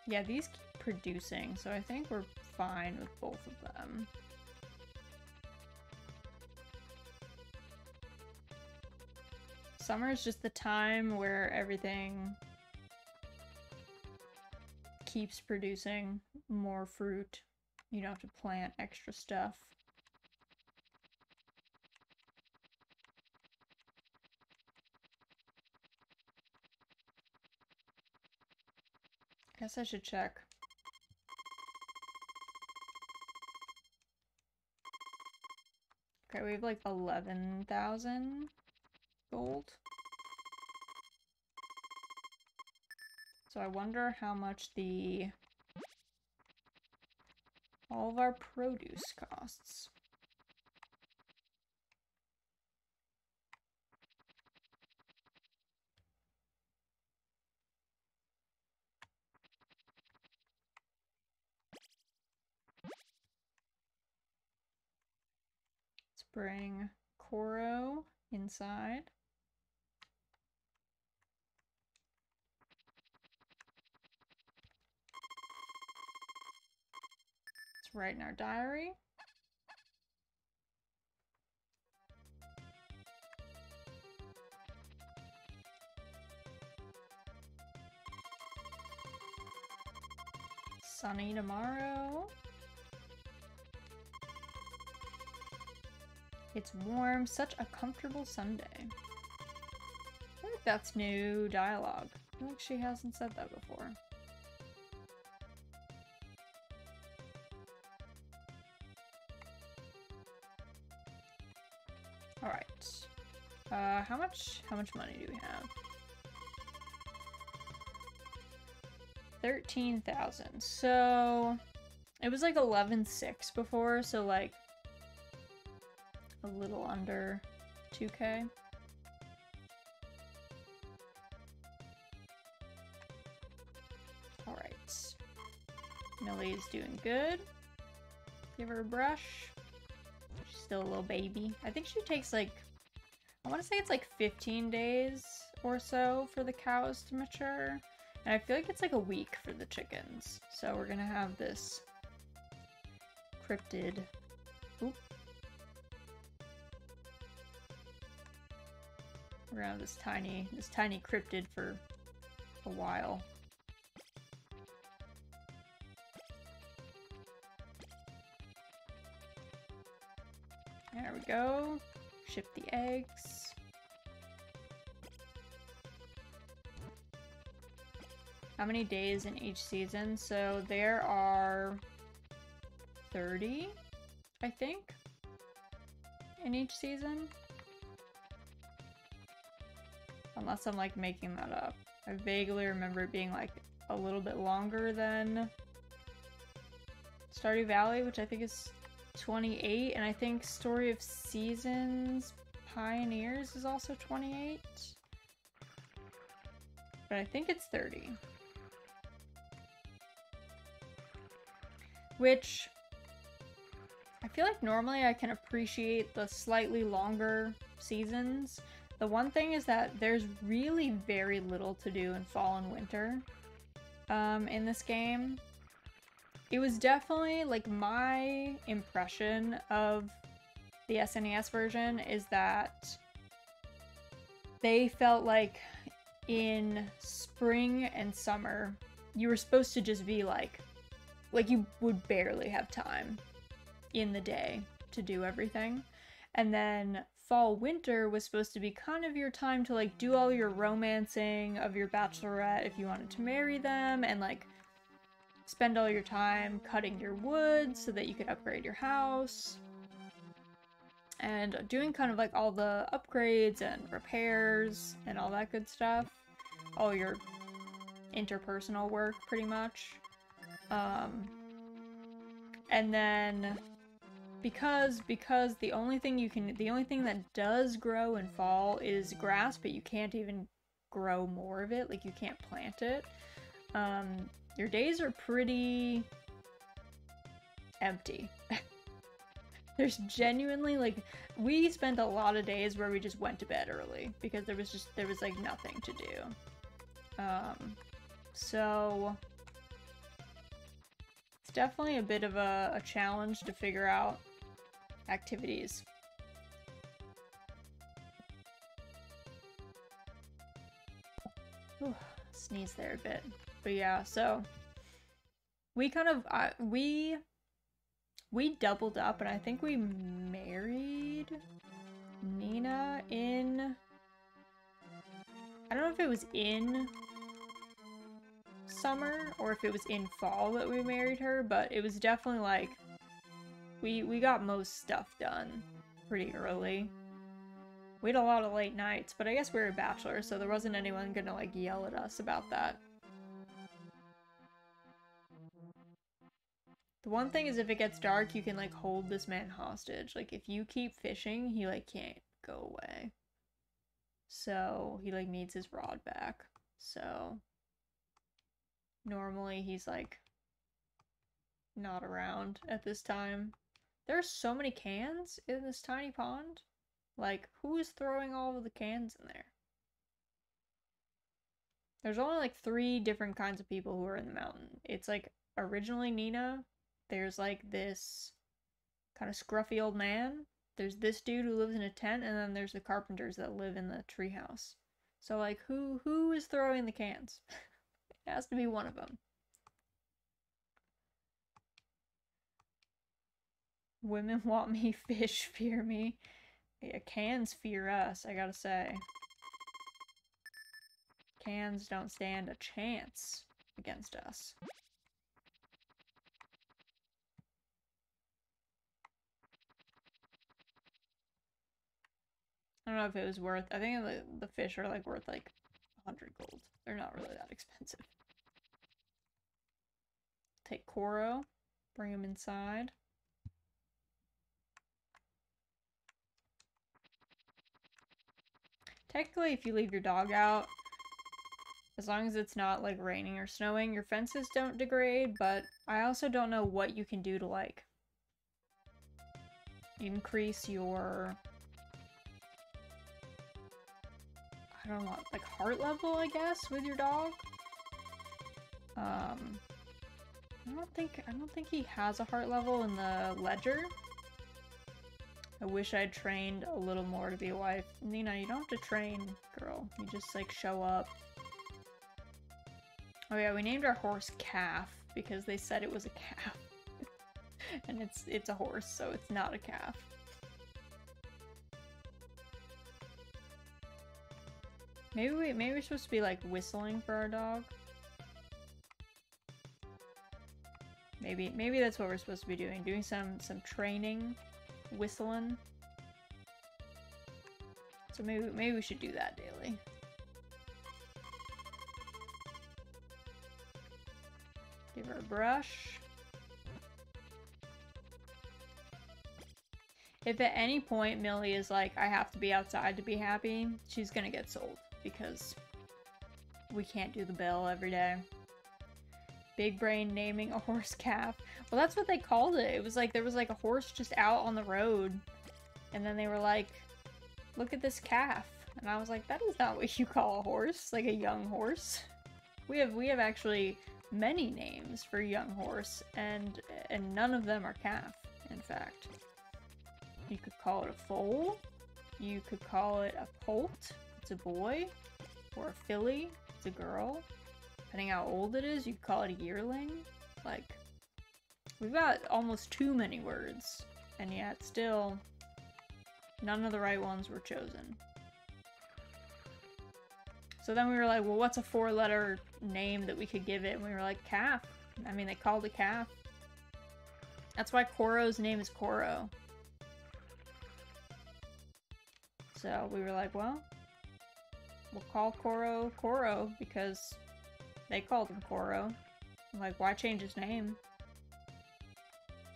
yeah, these keep producing, so I think we're fine with both of them. Summer is just the time where everything keeps producing more fruit. You don't have to plant extra stuff. Guess I should check. Okay, we have like 11,000 gold. So I wonder how much all of our produce costs. Let's bring Koro inside. Write in our diary. Sunny tomorrow. It's warm, such a comfortable Sunday. I think that's new dialogue. I feel like she hasn't said that before. Alright. How much money do we have? 13,000. So It was like 11.6 before, so like a little under 2K. Alright. Millie's doing good. Give her a brush. She's still a little baby. I think she takes like, I want to say it's like 15 days or so for the cows to mature. And I feel like it's like a week for the chickens. So we're gonna have this cryptid. Oop. We're gonna have this tiny cryptid for a while. There we go. Ship the eggs. How many days in each season? So there are 30, I think, in each season. Unless I'm like making that up. I vaguely remember it being like a little bit longer than Stardew Valley, which I think is 28, and I think Story of Seasons Pioneers is also 28. But I think it's 30. Which I feel like normally I can appreciate the slightly longer seasons. The one thing is that there's really very little to do in fall and winter in this game. It was definitely, like, my impression of the SNES version is that they felt like in spring and summer, you were supposed to just be like you would barely have time in the day to do everything. And then fall winter was supposed to be kind of your time to like do all your romancing of your bachelorette if you wanted to marry them, and like spend all your time cutting your wood so that you could upgrade your house, and doing kind of like all the upgrades and repairs and all that good stuff. All your interpersonal work, pretty much. And then because the only thing that does grow in fall is grass, but you can't even grow more of it, like you can't plant it. Your days are pretty empty. There's genuinely, like, we spent a lot of days where we just went to bed early because there was like nothing to do. So it's definitely a bit of a challenge to figure out activities. Ooh, sneeze there a bit. But yeah, so we kind of, we doubled up, and I think we married Nina in, I don't know if it was in summer or if it was in fall that we married her, but it was definitely like, we got most stuff done pretty early. We had a lot of late nights, but I guess we were bachelors, so there wasn't anyone gonna like yell at us about that. The one thing is, if it gets dark, you can like hold this man hostage. Like if you keep fishing, he like can't go away. So he like needs his rod back. So normally he's like not around at this time. There's so many cans in this tiny pond. Like, who is throwing all of the cans in there? There's only like 3 different kinds of people who are in the mountain. It's like originally Nina. There's like this kind of scruffy old man. There's this dude who lives in a tent, and then there's the carpenters that live in the treehouse. So like, who is throwing the cans? It has to be one of them. Women want me, fish fear me. Yeah, cans fear us, I gotta say. Cans don't stand a chance against us. I don't know if it was worth, I think the fish are like worth like 100 gold. They're not really that expensive. Take Koro. Bring him inside. Technically, if you leave your dog out, as long as it's not like raining or snowing, your fences don't degrade, but I also don't know what you can do to like increase your, I don't know, like heart level, I guess, with your dog. I don't think he has a heart level in the ledger. I wish I'd trained a little more to be a wife. Nina, you don't have to train, girl. You just like show up. Oh yeah, we named our horse Calf because they said it was a calf. And it's a horse, so it's not a calf. Maybe we're supposed to be like whistling for our dog. Maybe that's what we're supposed to be doing. Doing some training, whistling. So maybe we should do that daily. Give her a brush. If at any point Millie is like, I have to be outside to be happy, she's gonna get sold because we can't do the bell every day. Big brain naming a horse Calf. Well, that's what they called it. It was like, there was like a horse just out on the road. And then they were like, look at this calf. And I was like, that is not what you call a horse, like a young horse. We have actually many names for young horse, and none of them are calf, in fact. You could call it a foal. You could call it a colt. It's a boy. Or a filly. It's a girl. Depending how old it is, you could call it a yearling. Like, we've got almost too many words, and yet still none of the right ones were chosen. So then we were like, well, what's a 4-letter name that we could give it? And we were like, Calf. I mean, they called it Calf. That's why Koro's name is Koro. So we were like, well, we'll call Koro Koro because they called him Koro. I'm like, why change his name?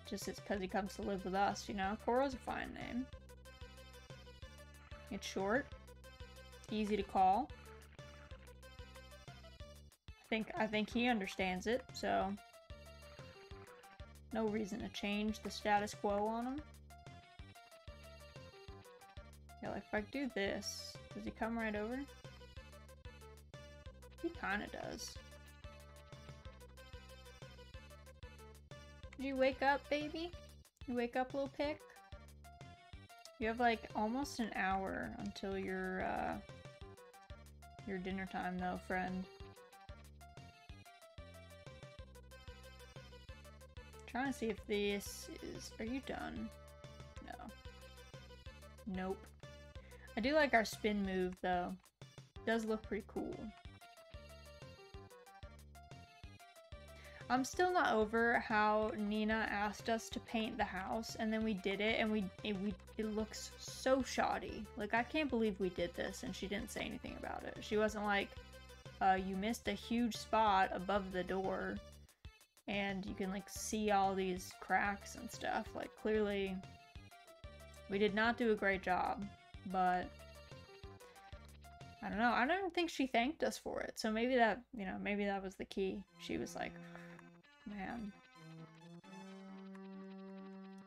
Just it's because he comes to live with us, you know? Koro's a fine name. It's short. Easy to call. I think he understands it, so no reason to change the status quo on him. Yeah, like if I do this, does he come right over? He kinda does. Did you wake up, baby? You wake up, little pick? You have like almost an hour until your dinner time though, friend. Trying to see if this is... Are you done? No. Nope. I do like our spin move though. It does look pretty cool. I'm still not over how Nina asked us to paint the house and then we did it and it looks so shoddy. Like, I can't believe we did this and she didn't say anything about it. She wasn't like, you missed a huge spot above the door and you can like see all these cracks and stuff. Like, clearly we did not do a great job, but I don't know. I don't think she thanked us for it. So maybe that, you know, maybe that was the key. She was like, man,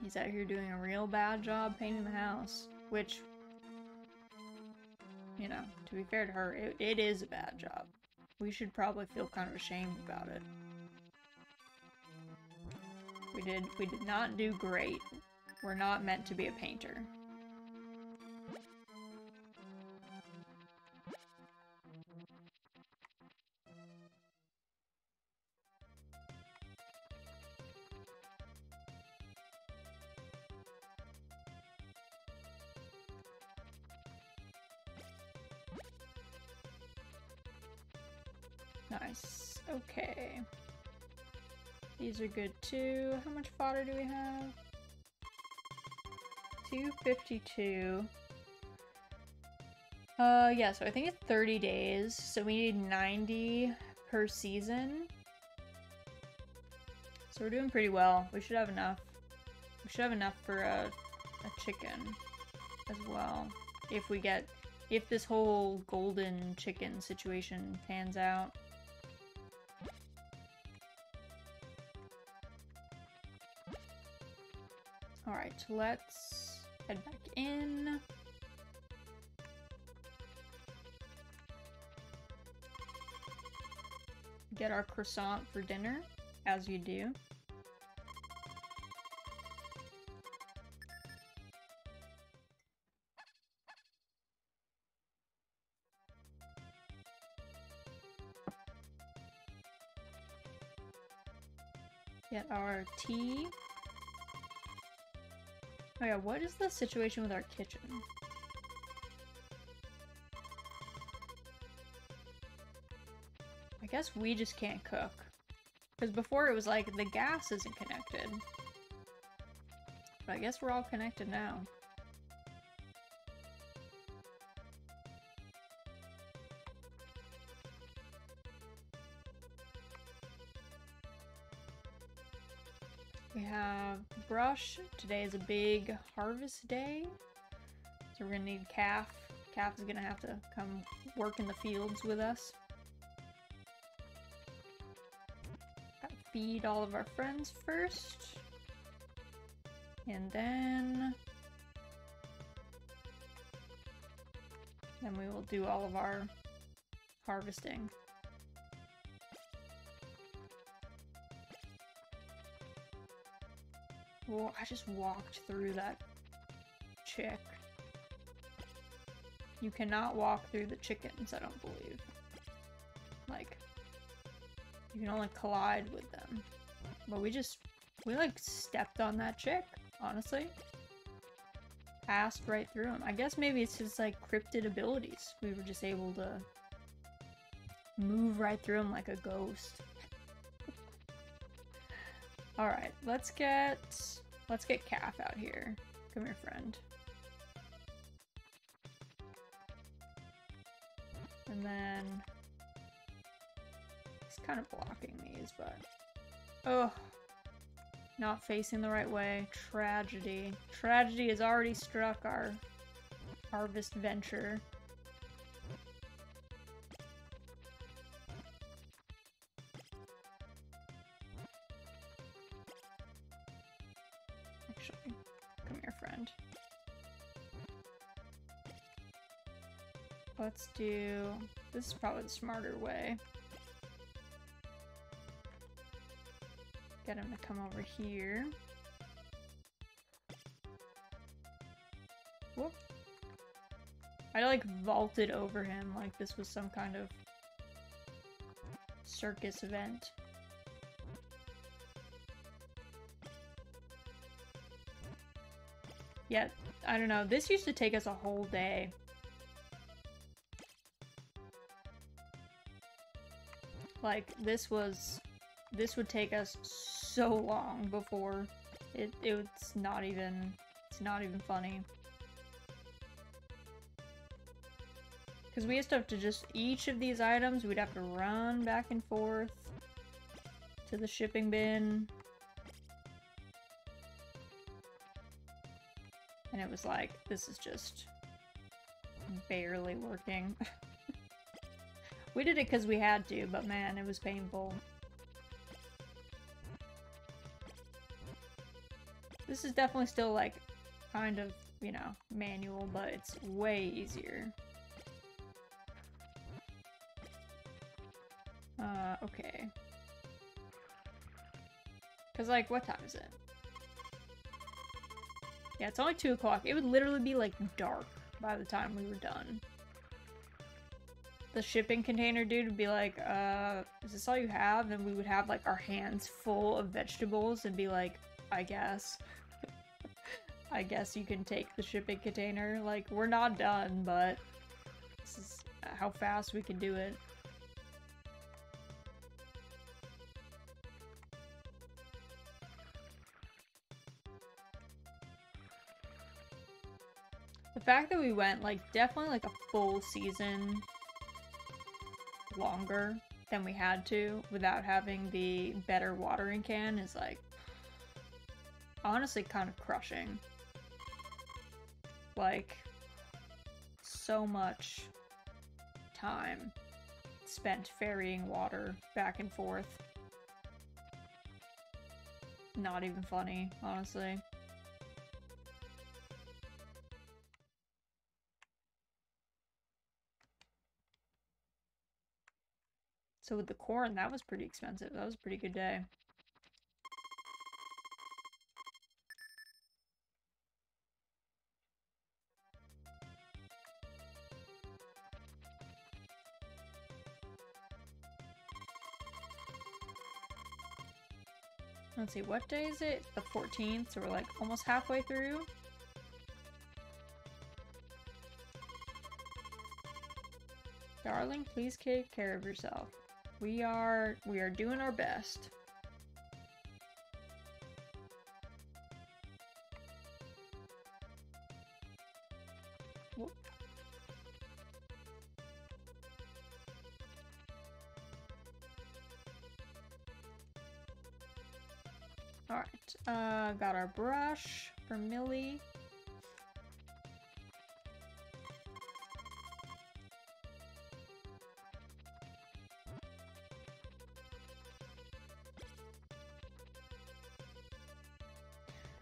he's out here doing a real bad job painting the house. Which, you know, to be fair to her, it is a bad job. We should probably feel kind of ashamed about it. We did not do great. We're not meant to be a painter. Nice. Okay. These are good too. How much fodder do we have? 252. Yeah, so I think it's 30 days. So we need 90 per season. So so we're doing pretty well. We should have enough. We should have enough for a chicken as well. If this whole golden chicken situation pans out. Alright, let's head back in. Get our croissant for dinner, as you do. Get our tea. Oh yeah, what is the situation with our kitchen? I guess we just can't cook. Because before it was like, the gas isn't connected. But I guess we're all connected now. We have brush. Today is a big harvest day. So we're gonna need Calf. Calf is gonna have to come work in the fields with us. Gotta feed all of our friends first. And then we will do all of our harvesting. Well, I just walked through that chick. You cannot walk through the chickens, I don't believe. Like, you can only collide with them. But we like stepped on that chick, honestly. Passed right through him. I guess maybe it's just like cryptid abilities. We were just able to move right through him like a ghost. Alright, let's get Calf out here. Come here, friend. And then he's kind of blocking these, but oh, not facing the right way. Tragedy. Tragedy has already struck our harvest venture. Actually, come here, friend. Let's do... This is probably the smarter way. Get him to come over here. Whoop. I like vaulted over him like this was some kind of circus event. Yeah, I don't know. This used to take us a whole day. Like, this would take us so long before it's not even funny. Because we used to have to just, each of these items, we'd have to run back and forth to the shipping bin. And it was like, this is just barely working. We did it because we had to, but man, it was painful. This is definitely still like, kind of, you know, manual, but it's way easier. Okay. Because, like, what time is it? Yeah, it's only 2 o'clock. It would literally be, like, dark by the time we were done. The shipping container dude would be like, is this all you have? And we would have, like, our hands full of vegetables and be like, I guess. I guess you can take the shipping container. Like, we're not done, but this is how fast we can do it. The fact that we went, like, definitely, like, a full season longer than we had to without having the better watering can is like honestly kind of crushing. Like, so much time spent ferrying water back and forth. Not even funny, honestly. So with the corn, that was pretty expensive. That was a pretty good day. Let's see, what day is it? The 14th, so we're like almost halfway through. Darling, please take care of yourself. We are doing our best. Whoop. Alright, got our brush for Millie.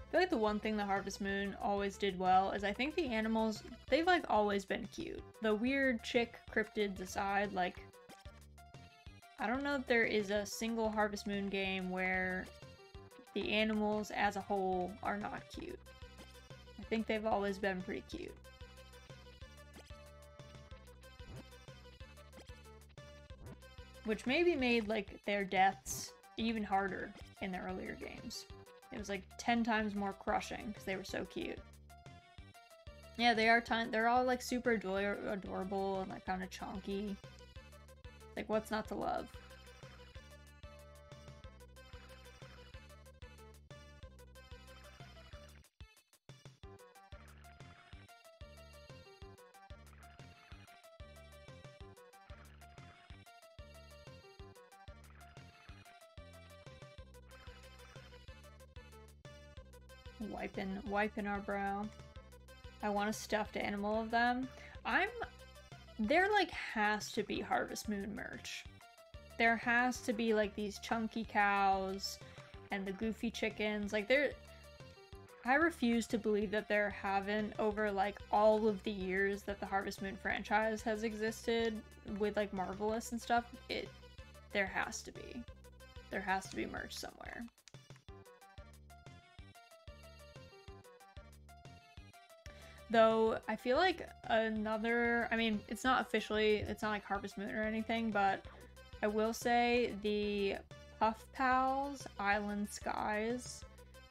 I feel like the one thing the Harvest Moon always did well is I think the animals, they've like always been cute. The weird chick cryptids aside, like, I don't know if there is a single Harvest Moon game where the animals as a whole are not cute. I think they've always been pretty cute. Which maybe made like their deaths even harder in the earlier games. It was like 10 times more crushing because they were so cute. Yeah, they're all like super adorable and like kind of chonky. Like, what's not to love? Wiping our brow. I want a stuffed animal of them. There like has to be Harvest Moon merch. There has to be like these chunky cows and the goofy chickens. Like I refuse to believe that there haven't, over like all of the years that the Harvest Moon franchise has existed with like Marvelous and stuff, there has to be. There has to be merch somewhere. Though, I feel like another, I mean, it's not like Harvest Moon or anything, but I will say the Puff Pals Island Skies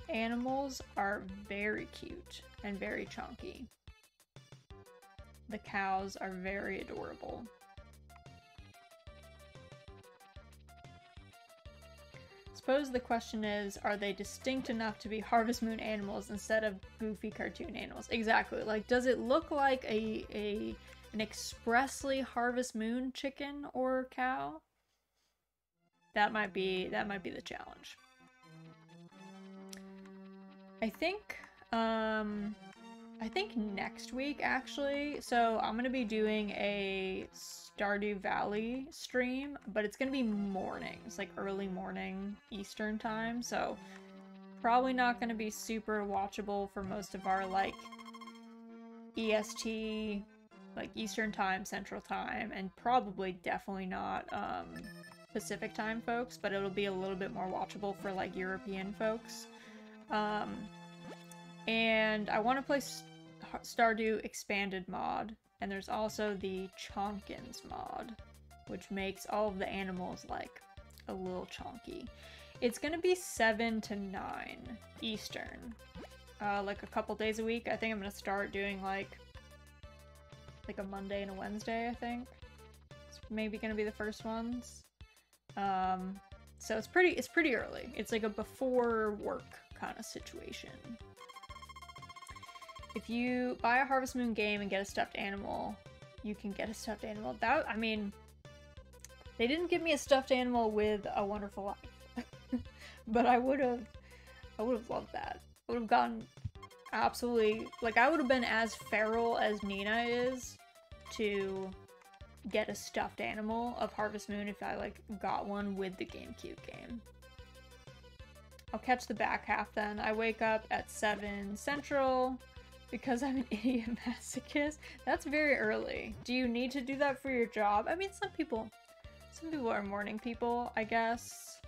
animals are very cute and very chunky. The cows are very adorable. Suppose the question is, are they distinct enough to be Harvest Moon animals instead of goofy cartoon animals? Exactly. Like, does it look like an expressly Harvest Moon chicken or cow? That might be the challenge. I think next week, actually, so I'm gonna be doing a Stardew Valley stream, but it's gonna be mornings, like early morning Eastern time, so probably not gonna be super watchable for most of our, like, EST, like, Eastern time, Central time, and probably definitely not, Pacific time folks, but it'll be a little bit more watchable for, like, European folks. And I want to play Stardew Expanded mod, and there's also the Chonkins mod, which makes all of the animals, like, a little chonky. It's gonna be 7 to 9 Eastern, like a couple days a week. I think I'm gonna start doing, like a Monday and a Wednesday, I think. It's maybe gonna be the first ones. So it's pretty early. It's like a before work kind of situation. If you buy a Harvest Moon game and get a stuffed animal, you can get a stuffed animal. That, I mean, They didn't give me a stuffed animal with a wonderful life. But I would have loved that. I would have gotten absolutely, like, I would have been as feral as Nina is to get a stuffed animal of Harvest Moon if I, like, got one with the GameCube game. I'll catch the back half then. I wake up at 7 Central because I'm an idiot masochist. That's very early. Do you need to do that for your job? I mean, some people are morning people, I guess.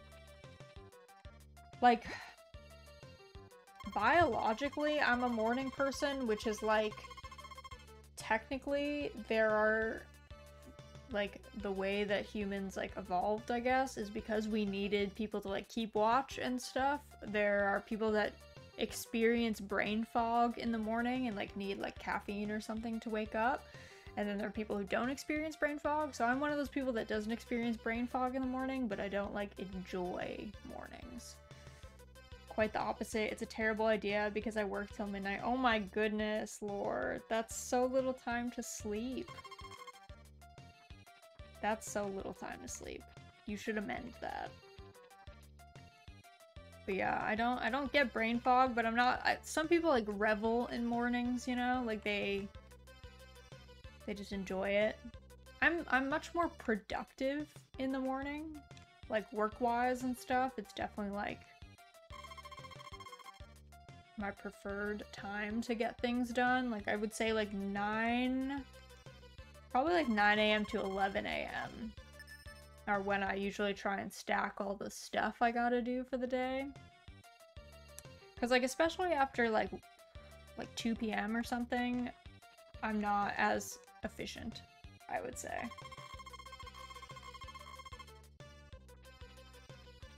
Like, biologically, I'm a morning person, which is like, technically, there are, like, the way that humans, like, evolved, I guess, is because we needed people to, like, keep watch and stuff. There are people that experience brain fog in the morning and, like, need, like, caffeine or something to wake up. And then there are people who don't experience brain fog, so I'm one of those people that doesn't experience brain fog in the morning, but I don't, like, enjoy mornings. Quite the opposite. It's a terrible idea because I work till midnight. Oh my goodness, Lord. That's so little time to sleep. That's so little time to sleep. You should amend that. But yeah, I don't get brain fog, but I'm not, some people like revel in mornings, you know? Like they just enjoy it. I'm much more productive in the morning, like work-wise and stuff. It's definitely like my preferred time to get things done. Like I would say like probably like 9 a.m. to 11 a.m. are when I usually try and stack all the stuff I gotta do for the day. Cause like especially after like 2 p.m. or something, I'm not as efficient, I would say.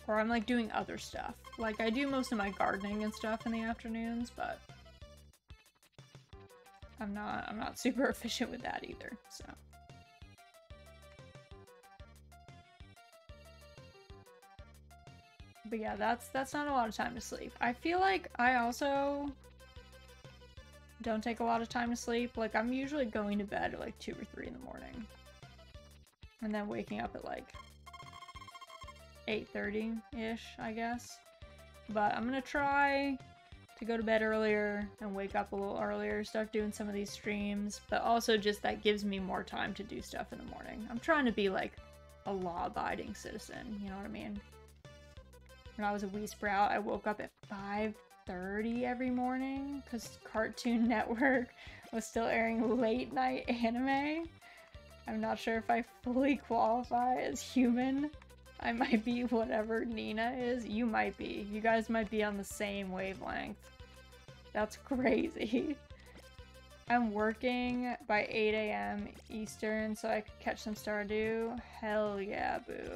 Or I'm like doing other stuff. Like I do most of my gardening and stuff in the afternoons, but I'm not super efficient with that either, so. But yeah, that's not a lot of time to sleep. I feel like I also don't take a lot of time to sleep. Like I'm usually going to bed at like 2 or 3 in the morning. And then waking up at like 8:30-ish, I guess. But I'm gonna try to go to bed earlier and wake up a little earlier, start doing some of these streams, but also just that gives me more time to do stuff in the morning. I'm trying to be like a law-abiding citizen, you know what I mean? When I was a wee sprout, I woke up at 5:30 every morning because Cartoon Network was still airing late night anime. I'm not sure if I fully qualify as human. I might be whatever Nina is. You might be. You guys might be on the same wavelength. That's crazy. I'm working by 8 a.m. Eastern so I could catch some Stardew. Hell yeah, boo.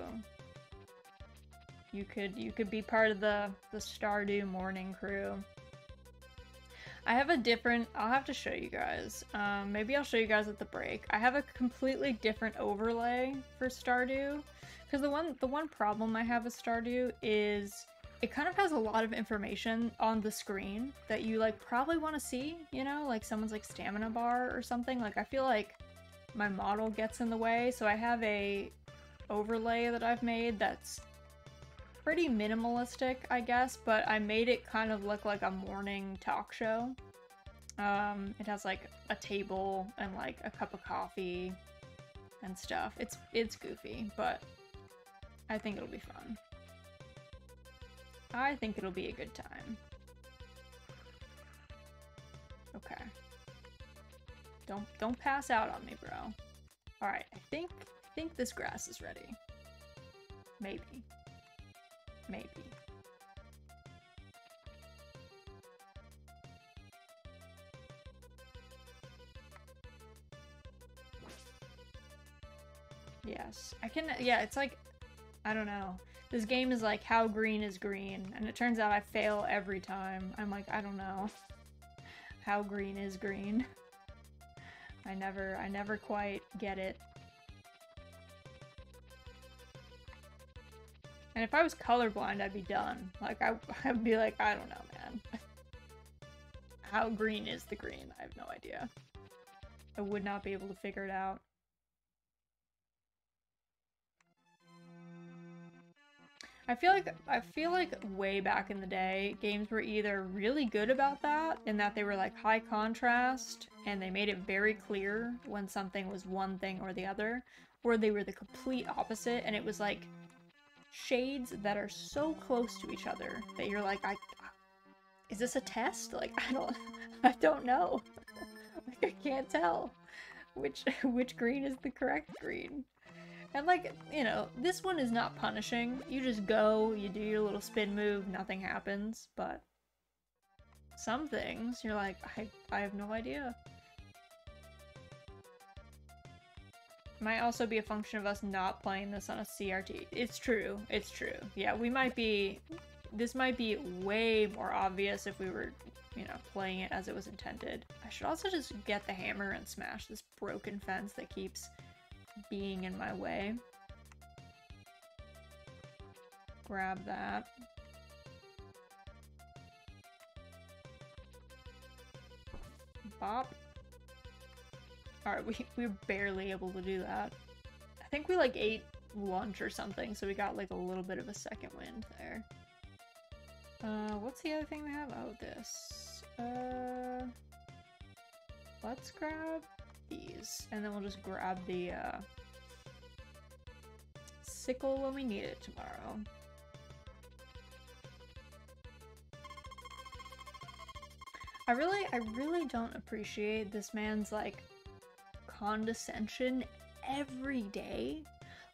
You could be part of the Stardew morning crew. I have a different, I'll have to show you guys. Maybe I'll show you guys at the break. I have a completely different overlay for Stardew. Because the one problem I have with Stardew is it kind of has a lot of information on the screen that you like probably want to see, you know, like someone's like stamina bar or something. Like I feel like my model gets in the way, so I have a overlay that I've made that's pretty minimalistic, I guess, but I made it kind of look like a morning talk show. It has like a table and like a cup of coffee and stuff. It's goofy, but I think it'll be fun. I think it'll be a good time. Okay. Don't pass out on me, bro. Alright, I think this grass is ready. Maybe. Maybe. Yes. I can, yeah, it's like, I don't know. This game is like, how green is green? And it turns out I fail every time. I'm like, I don't know. How green is green? I never quite get it. And if I was colorblind, I'd be done. Like, I'd be like, I don't know, man. How green is the green? I have no idea. I would not be able to figure it out. I feel like way back in the day, games were either really good about that, in that they were like high contrast, and they made it very clear when something was one thing or the other, or they were the complete opposite, and it was like shades that are so close to each other that you're like, is this a test? Like, I don't know. Like, I can't tell which green is the correct green. And like, you know, this one is not punishing. You just go, you do your little spin move, nothing happens, but some things, you're like, I have no idea. Might also be a function of us not playing this on a CRT. It's true, it's true. Yeah, this might be way more obvious if we were, you know, playing it as it was intended. I should also just get the hammer and smash this broken fence that keeps being in my way. Grab that. Bop. Alright, we were barely able to do that. I think we like ate lunch or something, so we got like a little bit of a second wind there. What's the other thing we have? Oh, this. Let's grab these, and then we'll just grab the sickle when we need it tomorrow. I really don't appreciate this man's like condescension every day.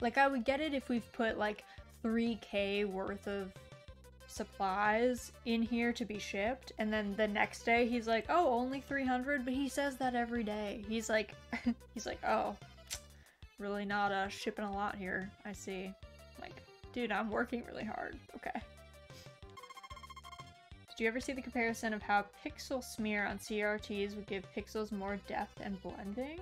Like, I would get it if we've put like 3K worth of supplies in here to be shipped, and then the next day he's like, oh, only 300, but he says that every day. He's like he's like, oh, really not shipping a lot here, I see. Like, dude, I'm working really hard. Okay. Did you ever see the comparison of how pixel smear on CRTs would give pixels more depth and blending?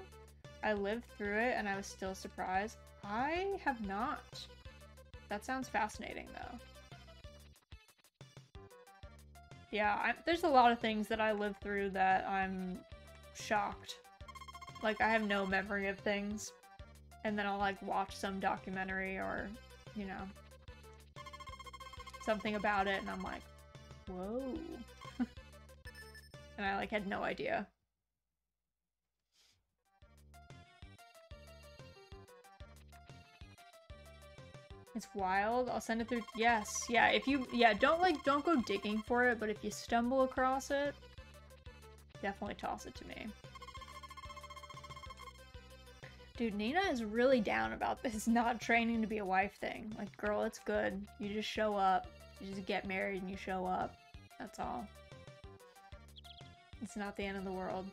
I lived through it and I was still surprised. I have not. That sounds fascinating though. Yeah, there's a lot of things that I lived through that I'm shocked. Like, I have no memory of things. And then I'll, like, watch some documentary or, you know, something about it, and I'm like, whoa. And I, like, had no idea. It's wild. I'll send it through. Yes. Yeah, if you, don't go digging for it, but if you stumble across it, definitely toss it to me. Dude, Nina is really down about this not training to be a wife thing. Like, girl, it's good. You just show up. You just get married and you show up. That's all. It's not the end of the world.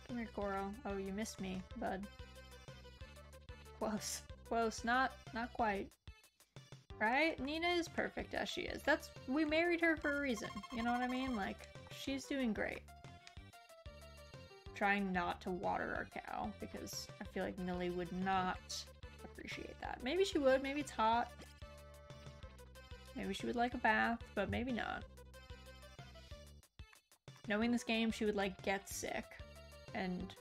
Come here, Coral. Oh, you missed me, bud. Close. Close. Not quite. Right? Nina is perfect as she is. We married her for a reason. You know what I mean? Like, she's doing great. Trying not to water our cow, because I feel like Millie would not appreciate that. Maybe she would. Maybe it's hot. Maybe she would like a bath, but maybe not. Knowing this game, she would, like, get sick. And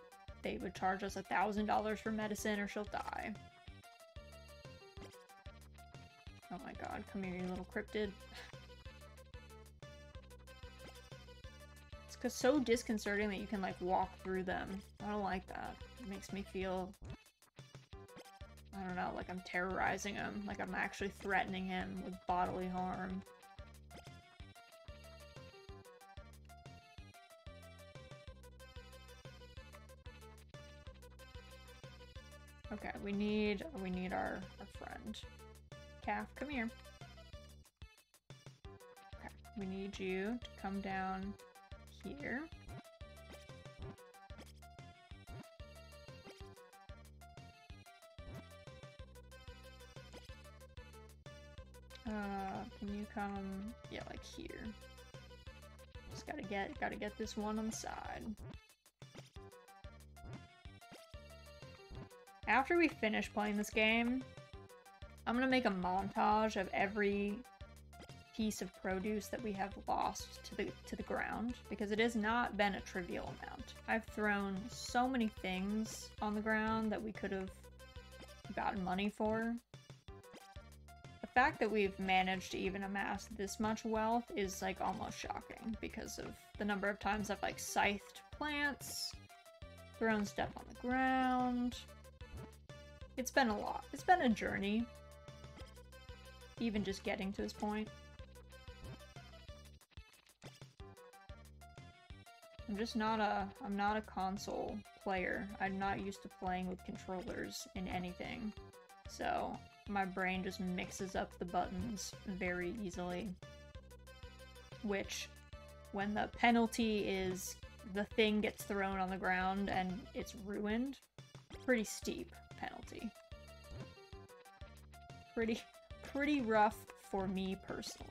they would charge us $1,000 for medicine or she'll die. Oh my god, come here, you little cryptid. It's so disconcerting that you can, like, walk through them. I don't like that. It makes me feel, I don't know, like I'm terrorizing him. Like I'm actually threatening him with bodily harm. Okay, we need our friend. Calf, come here. Okay, we need you to come down here. Can you come, yeah, like here. Just gotta get this one on the side. After we finish playing this game, I'm gonna make a montage of every piece of produce that we have lost to the ground, because it has not been a trivial amount. I've thrown so many things on the ground that we could have gotten money for. The fact that we've managed to even amass this much wealth is like almost shocking because of the number of times I've like scythed plants, thrown stuff on the ground. It's been a lot. It's been a journey. Even just getting to this point. I'm not a console player. I'm not used to playing with controllers in anything. So my brain just mixes up the buttons very easily. Which, when the penalty is the thing gets thrown on the ground and it's ruined, pretty steep penalty. Pretty rough for me personally.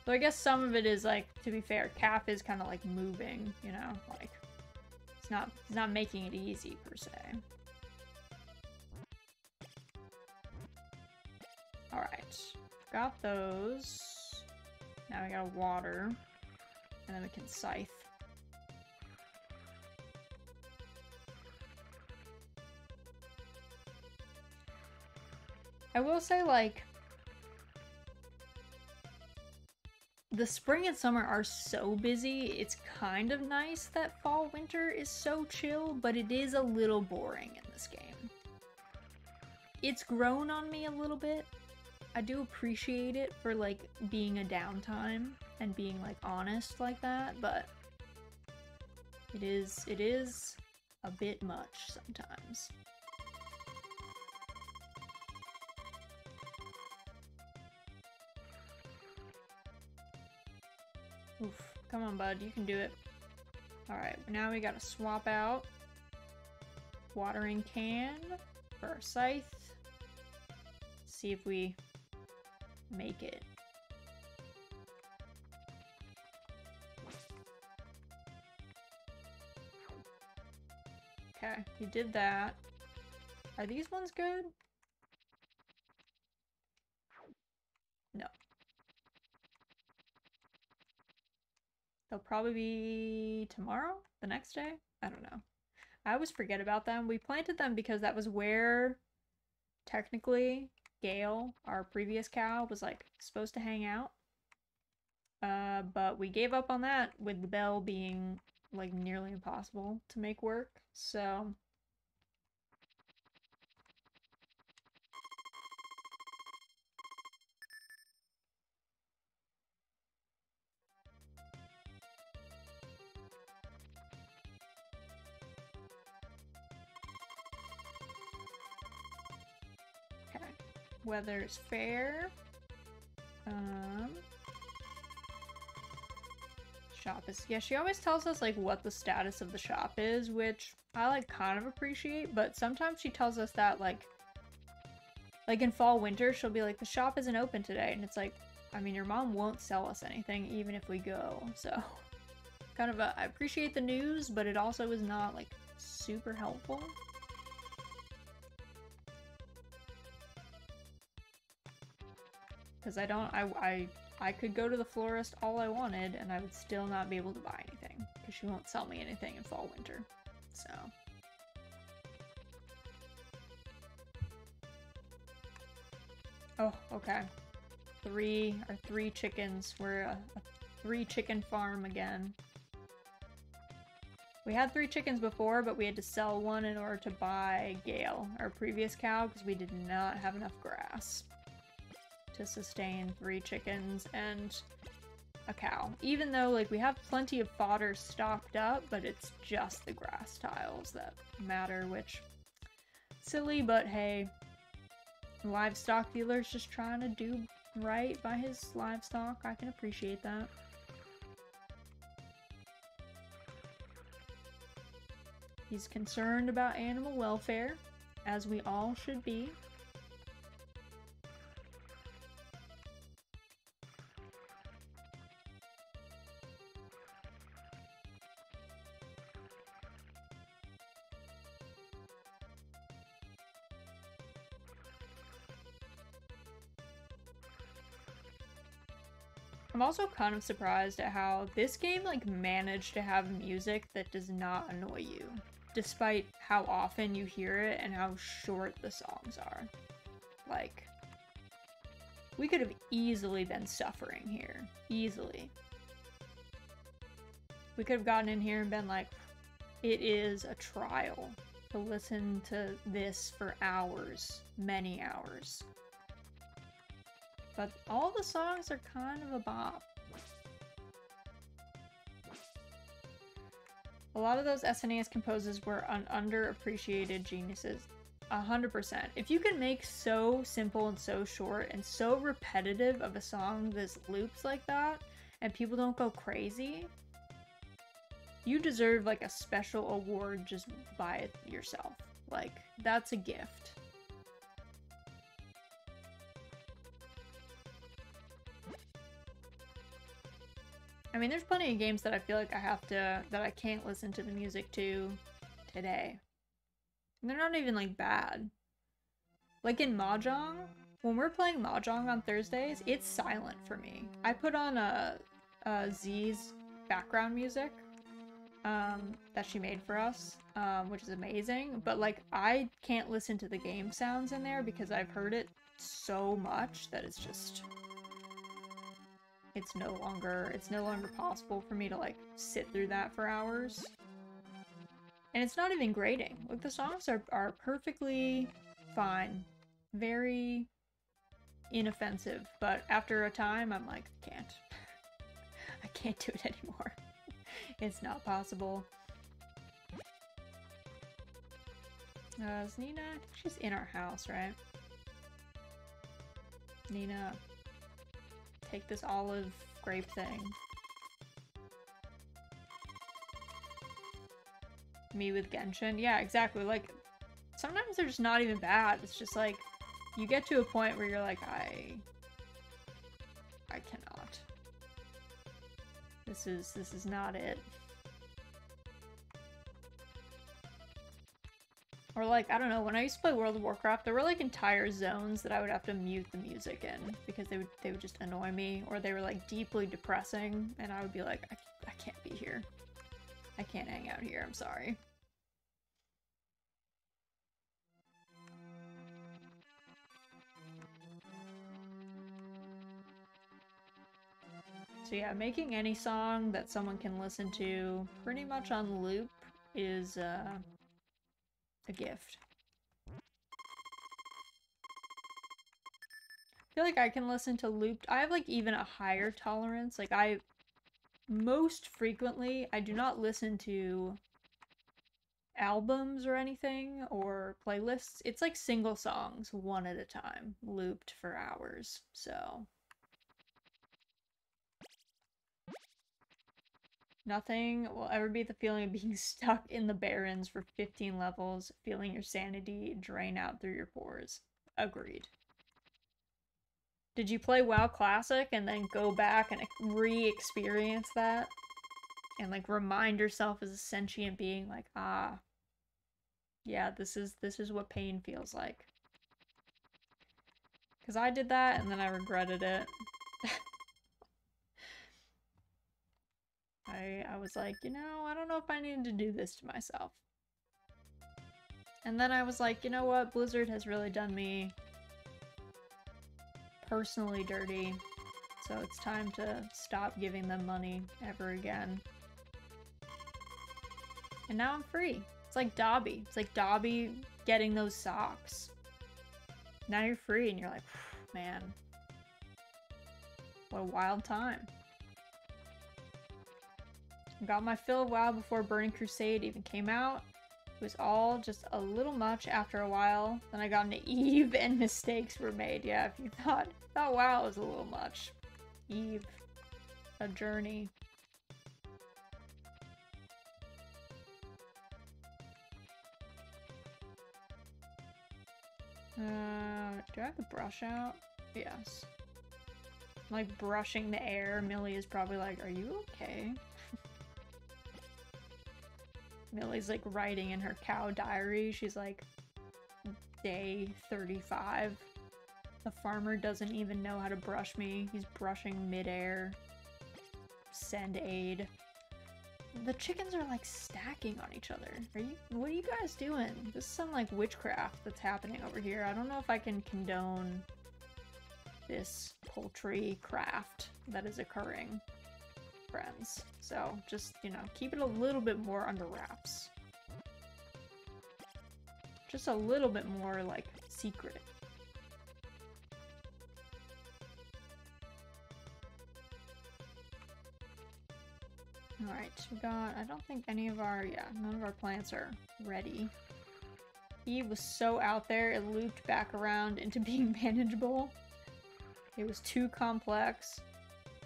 So I guess some of it is like, to be fair, Calf is kind of like moving, you know, like he's not making it easy per se. All right, got those. Now we gotta water, and then we can scythe. I will say, like, the spring and summer are so busy, it's kind of nice that fall winter is so chill, but it is a little boring in this game. It's grown on me a little bit. I do appreciate it for, like, being a downtime and being, like, honest like that, but it is a bit much sometimes. Oof. Come on, bud. You can do it. Alright, now we gotta swap out watering can for our scythe. See if we make it. Okay, you did that. Are these ones good? No. They'll probably be tomorrow? The next day? I don't know. I always forget about them. We planted them because that was where, technically, Gale, our previous cow, was, like, supposed to hang out. But we gave up on that with the bell being, like, nearly impossible to make work, so... Weather's fair. Shop is... Yeah, she always tells us, like, what the status of the shop is, which I, like, kind of appreciate, but sometimes she tells us that, like in fall, winter, she'll be like, the shop isn't open today, and it's like, I mean, your mom won't sell us anything, even if we go, so... Kind of a... I appreciate the news, but it also is not, like, super helpful. Because I could go to the florist all I wanted, and I would still not be able to buy anything. Because she won't sell me anything in fall, winter. So. Oh, okay. Our three chickens. We're a 3-chicken farm again. We had 3 chickens before, but we had to sell one in order to buy Gale, our previous cow, because we did not have enough grass to sustain 3 chickens and a cow. Even though, like, we have plenty of fodder stocked up, but it's just the grass tiles that matter, which... Silly, but hey. The livestock dealer's just trying to do right by his livestock. I can appreciate that. He's concerned about animal welfare, as we all should be. I'm also kind of surprised at how this game, like, managed to have music that does not annoy you, despite how often you hear it and how short the songs are. Like, we could have easily been suffering here. Easily. We could have gotten in here and been like, it is a trial to listen to this for hours, many hours. But all the songs are kind of a bop. A lot of those SNES composers were underappreciated geniuses. 100%. If you can make so simple and so short and so repetitive of a song that loops like that, and people don't go crazy, you deserve like a special award just by it yourself. Like, that's a gift. I mean, there's plenty of games that I feel like that I can't listen to the music to today. They're not even, like, bad. Like in Mahjong, when we're playing Mahjong on Thursdays, it's silent for me. I put on Z's background music that she made for us, which is amazing, but, like, I can't listen to the game sounds in there because I've heard it so much that it's just... It's no longer possible for me to, like, sit through that for hours. And it's not even grating. Like, the songs are perfectly fine. Very inoffensive. But after a time, I'm like, I can't. I can't do it anymore. It's not possible. Is Nina? I think she's in our house, right? Nina, take this olive grape thing. Me with Genshin? Yeah, exactly. Like, sometimes they're just not even bad. It's just like, you get to a point where you're like, I cannot. This is not it. Or like, I don't know, when I used to play World of Warcraft, there were like entire zones that I would have to mute the music in because they would just annoy me, or they were like deeply depressing, and I would be like, I can't be here. I can't hang out here, I'm sorry. So yeah, making any song that someone can listen to pretty much on loop is a gift. I feel like I can listen to looped. I have like even a higher tolerance. Like most frequently, I do not listen to albums or anything or playlists. It's like single songs, one at a time, looped for hours. So nothing will ever beat the feeling of being stuck in the Barrens for 15 levels, feeling your sanity drain out through your pores. Agreed. Did you play WoW Classic and then go back and re-experience that? And like remind yourself as a sentient being like, ah, yeah, this is what pain feels like. Because I did that and then I regretted it. I was like, you know, I don't know if I needed to do this to myself. And then I was like, you know what, Blizzard has really done me personally dirty, so it's time to stop giving them money ever again. And now I'm free. It's like Dobby. It's like Dobby getting those socks. Now you're free and you're like, man, what a wild time. Got my fill of WoW before Burning Crusade even came out. It was all just a little much after a while. Then I got into Eve and mistakes were made. Yeah, if you thought WoW was a little much. Eve. A journey. Do I have the brush out? Yes. I'm like brushing the air. Millie is probably like, are you okay? Millie's like writing in her cow diary. She's like, day 35. The farmer doesn't even know how to brush me. He's brushing midair. Send aid. The chickens are like stacking on each other. What are you guys doing? This is some like witchcraft that's happening over here. I don't know if I can condone this poultry craft that is occurring, friends. So just, you know, keep it a little bit more under wraps. Just a little bit more like secret. Alright, we got, I don't think any of our, yeah, none of our plants are ready. Eve was so out there, it looped back around into being manageable. It was too complex.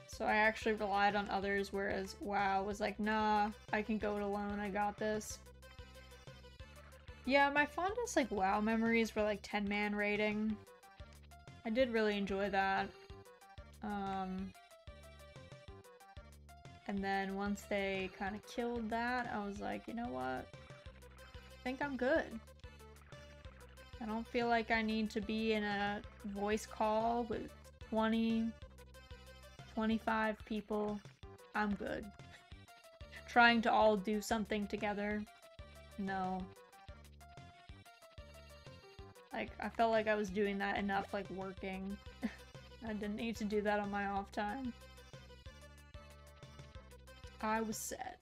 So I actually relied on others, whereas WoW was like, nah, I can go it alone, I got this. Yeah, my fondest like WoW memories were like 10-man raiding. I did really enjoy that. And then once they kind of killed that, I was like, you know what? I think I'm good. I don't feel like I need to be in a voice call with 20, 25 people. I'm good. Trying to all do something together. No. Like, I felt like I was doing that enough, like, working. I didn't need to do that on my off time. I was set.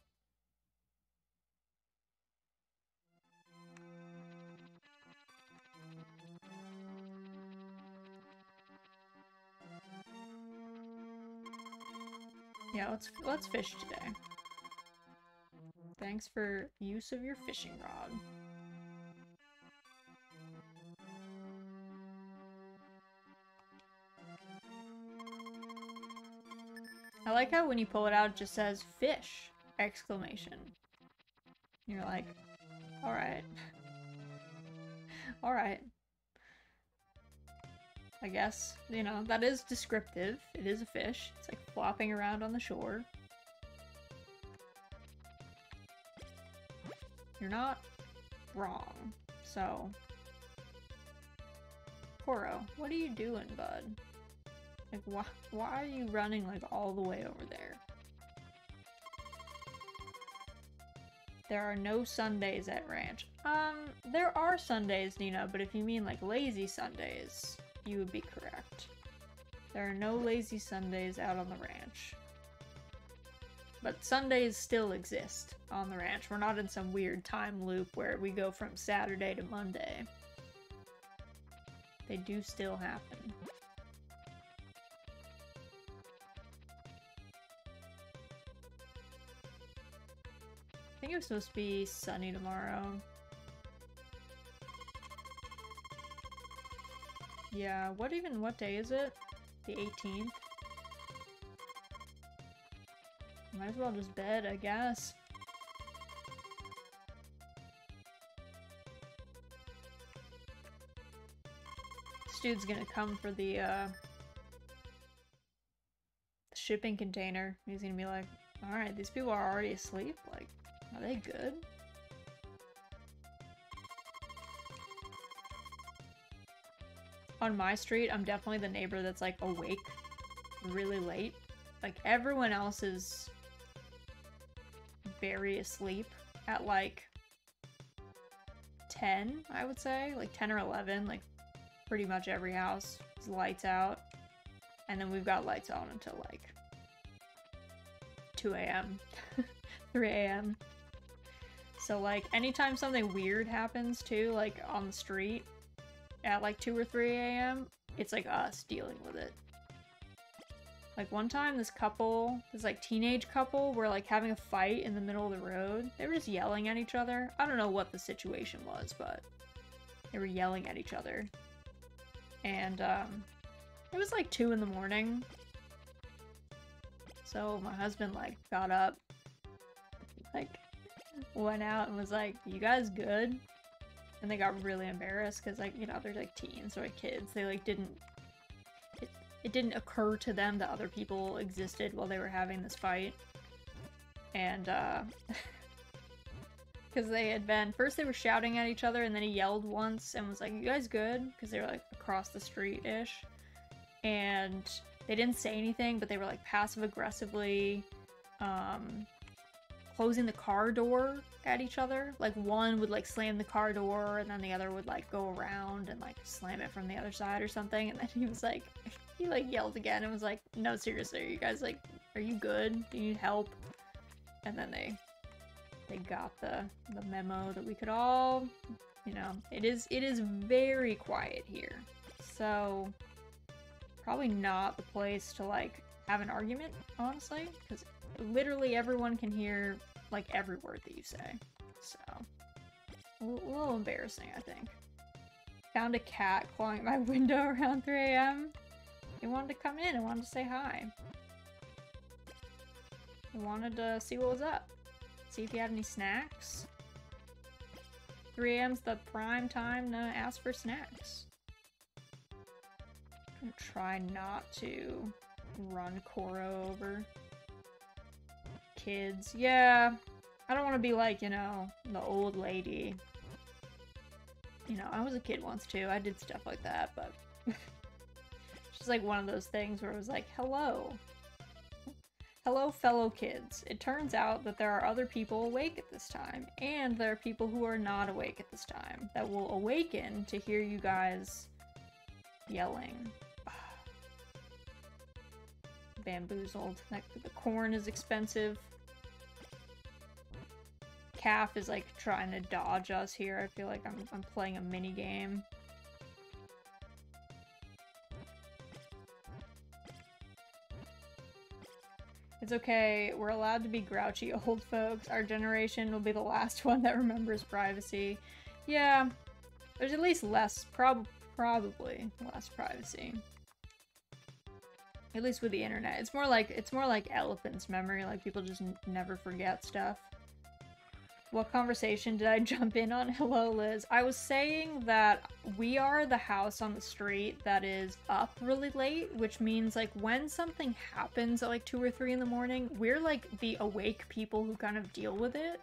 Yeah, let's fish today. Thanks for use of your fishing rod. I like how when you pull it out, it just says fish! Exclamation. You're like, alright. Alright. I guess, you know, that is descriptive. It is a fish. It's like flopping around on the shore. You're not wrong. So, Koro, what are you doing, bud? Like, why are you running, like, all the way over there? There are no Sundays at ranch. There are Sundays, Nina, but if you mean, like, lazy Sundays, you would be correct. There are no lazy Sundays out on the ranch. But Sundays still exist on the ranch. We're not in some weird time loop where we go from Saturday to Monday. They do still happen. I think it was supposed to be sunny tomorrow. Yeah, what day is it? The 18th? Might as well just bed, I guess. This dude's gonna come for the shipping container. He's gonna be like, alright, these people are already asleep? Like, are they good? On my street, I'm definitely the neighbor that's like awake really late. Like everyone else is very asleep at like 10, I would say. Like 10 or 11, like pretty much every house is lights out. And then we've got lights on until like 2 a.m. 3 a.m. So like anytime something weird happens too, like on the street at like 2 or 3 a.m., it's like us dealing with it. Like one time this like teenage couple were like having a fight in the middle of the road. They were just yelling at each other. I don't know what the situation was, but they were yelling at each other. And it was like 2 in the morning. So my husband like got up, like went out and was like, "You guys good?" And they got really embarrassed because, like, you know, they're like teens or like kids. They like it didn't occur to them that other people existed while they were having this fight. And because they had been, first they were shouting at each other and then he yelled once and was like, "You guys good?" Because they were like across the street-ish. And they didn't say anything, but they were like passive-aggressively closing the car door at each other. Like one would like slam the car door and then the other would like go around and like slam it from the other side or something. And then he was like, he like yelled again and was like, no, seriously, are you guys like, are you good? Do you need help? And then they got the memo that we could all, you know, it is very quiet here. So probably not the place to like have an argument, honestly, because literally everyone can hear like every word that you say. So a little embarrassing, I think. Found a cat clawing at my window around 3 a.m. He wanted to come in and wanted to say hi. He wanted to see what was up. See if he had any snacks. 3 a.m.'s the prime time to ask for snacks. I'm gonna try not to run Koro over. Kids. Yeah. I don't want to be like, you know, the old lady. You know, I was a kid once too. I did stuff like that, but it's just like one of those things where it was like, hello. Hello, fellow kids. It turns out that there are other people awake at this time, and there are people who are not awake at this time that will awaken to hear you guys yelling. Bamboozled. The corn is expensive. Calf is like trying to dodge us here. I feel like I'm playing a mini game. It's okay, we're allowed to be grouchy old folks. Our generation will be the last one that remembers privacy. Yeah, there's at least less, probably less privacy. At least with the internet. It's more like elephant's memory, like people just never forget stuff. What conversation did I jump in on? Hello, Liz. I was saying that we are the house on the street that is up really late, which means like when something happens at like 2 or 3 in the morning, we're like the awake people who kind of deal with it.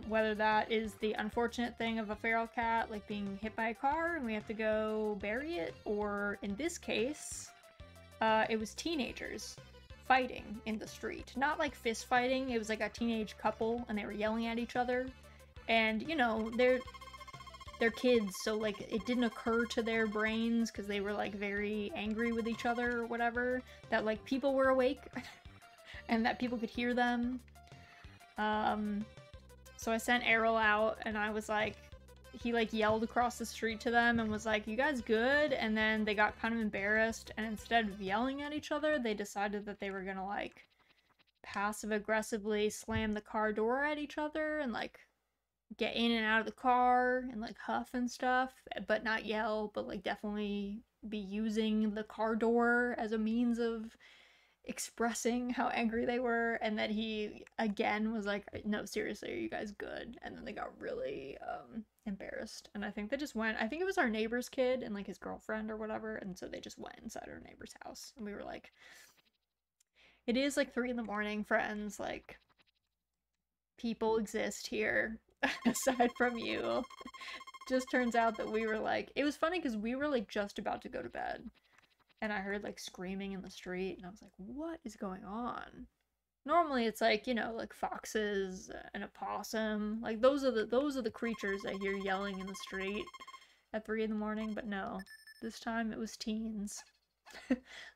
Whether that is the unfortunate thing of a feral cat like being hit by a car and we have to go bury it, or in this case, it was teenagers fighting in the street. Not like fist fighting, it was like a teenage couple and they were yelling at each other. And, you know, they're kids, so like it didn't occur to their brains because they were like very angry with each other or whatever, that like people were awake and that people could hear them. So I sent Errol out and I was like, he like yelled across the street to them and was like, you guys good? And then they got kind of embarrassed, and instead of yelling at each other, they decided that they were gonna like passive aggressively slam the car door at each other and like get in and out of the car and like huff and stuff, but not yell, but like definitely be using the car door as a means of expressing how angry they were. And then he again was like, no, seriously, are you guys good? And then they got really embarrassed, and I think they just went, I think it was our neighbor's kid and like his girlfriend or whatever, and so they just went inside our neighbor's house, and we were like, it is like 3 in the morning, friends, like people exist here aside from you. Just turns out that we were like, it was funny because we were like just about to go to bed and I heard like screaming in the street and I was like, what is going on? Normally it's like, you know, like foxes and a possum. Like those are the creatures I hear yelling in the street at 3 in the morning, but no. This time it was teens.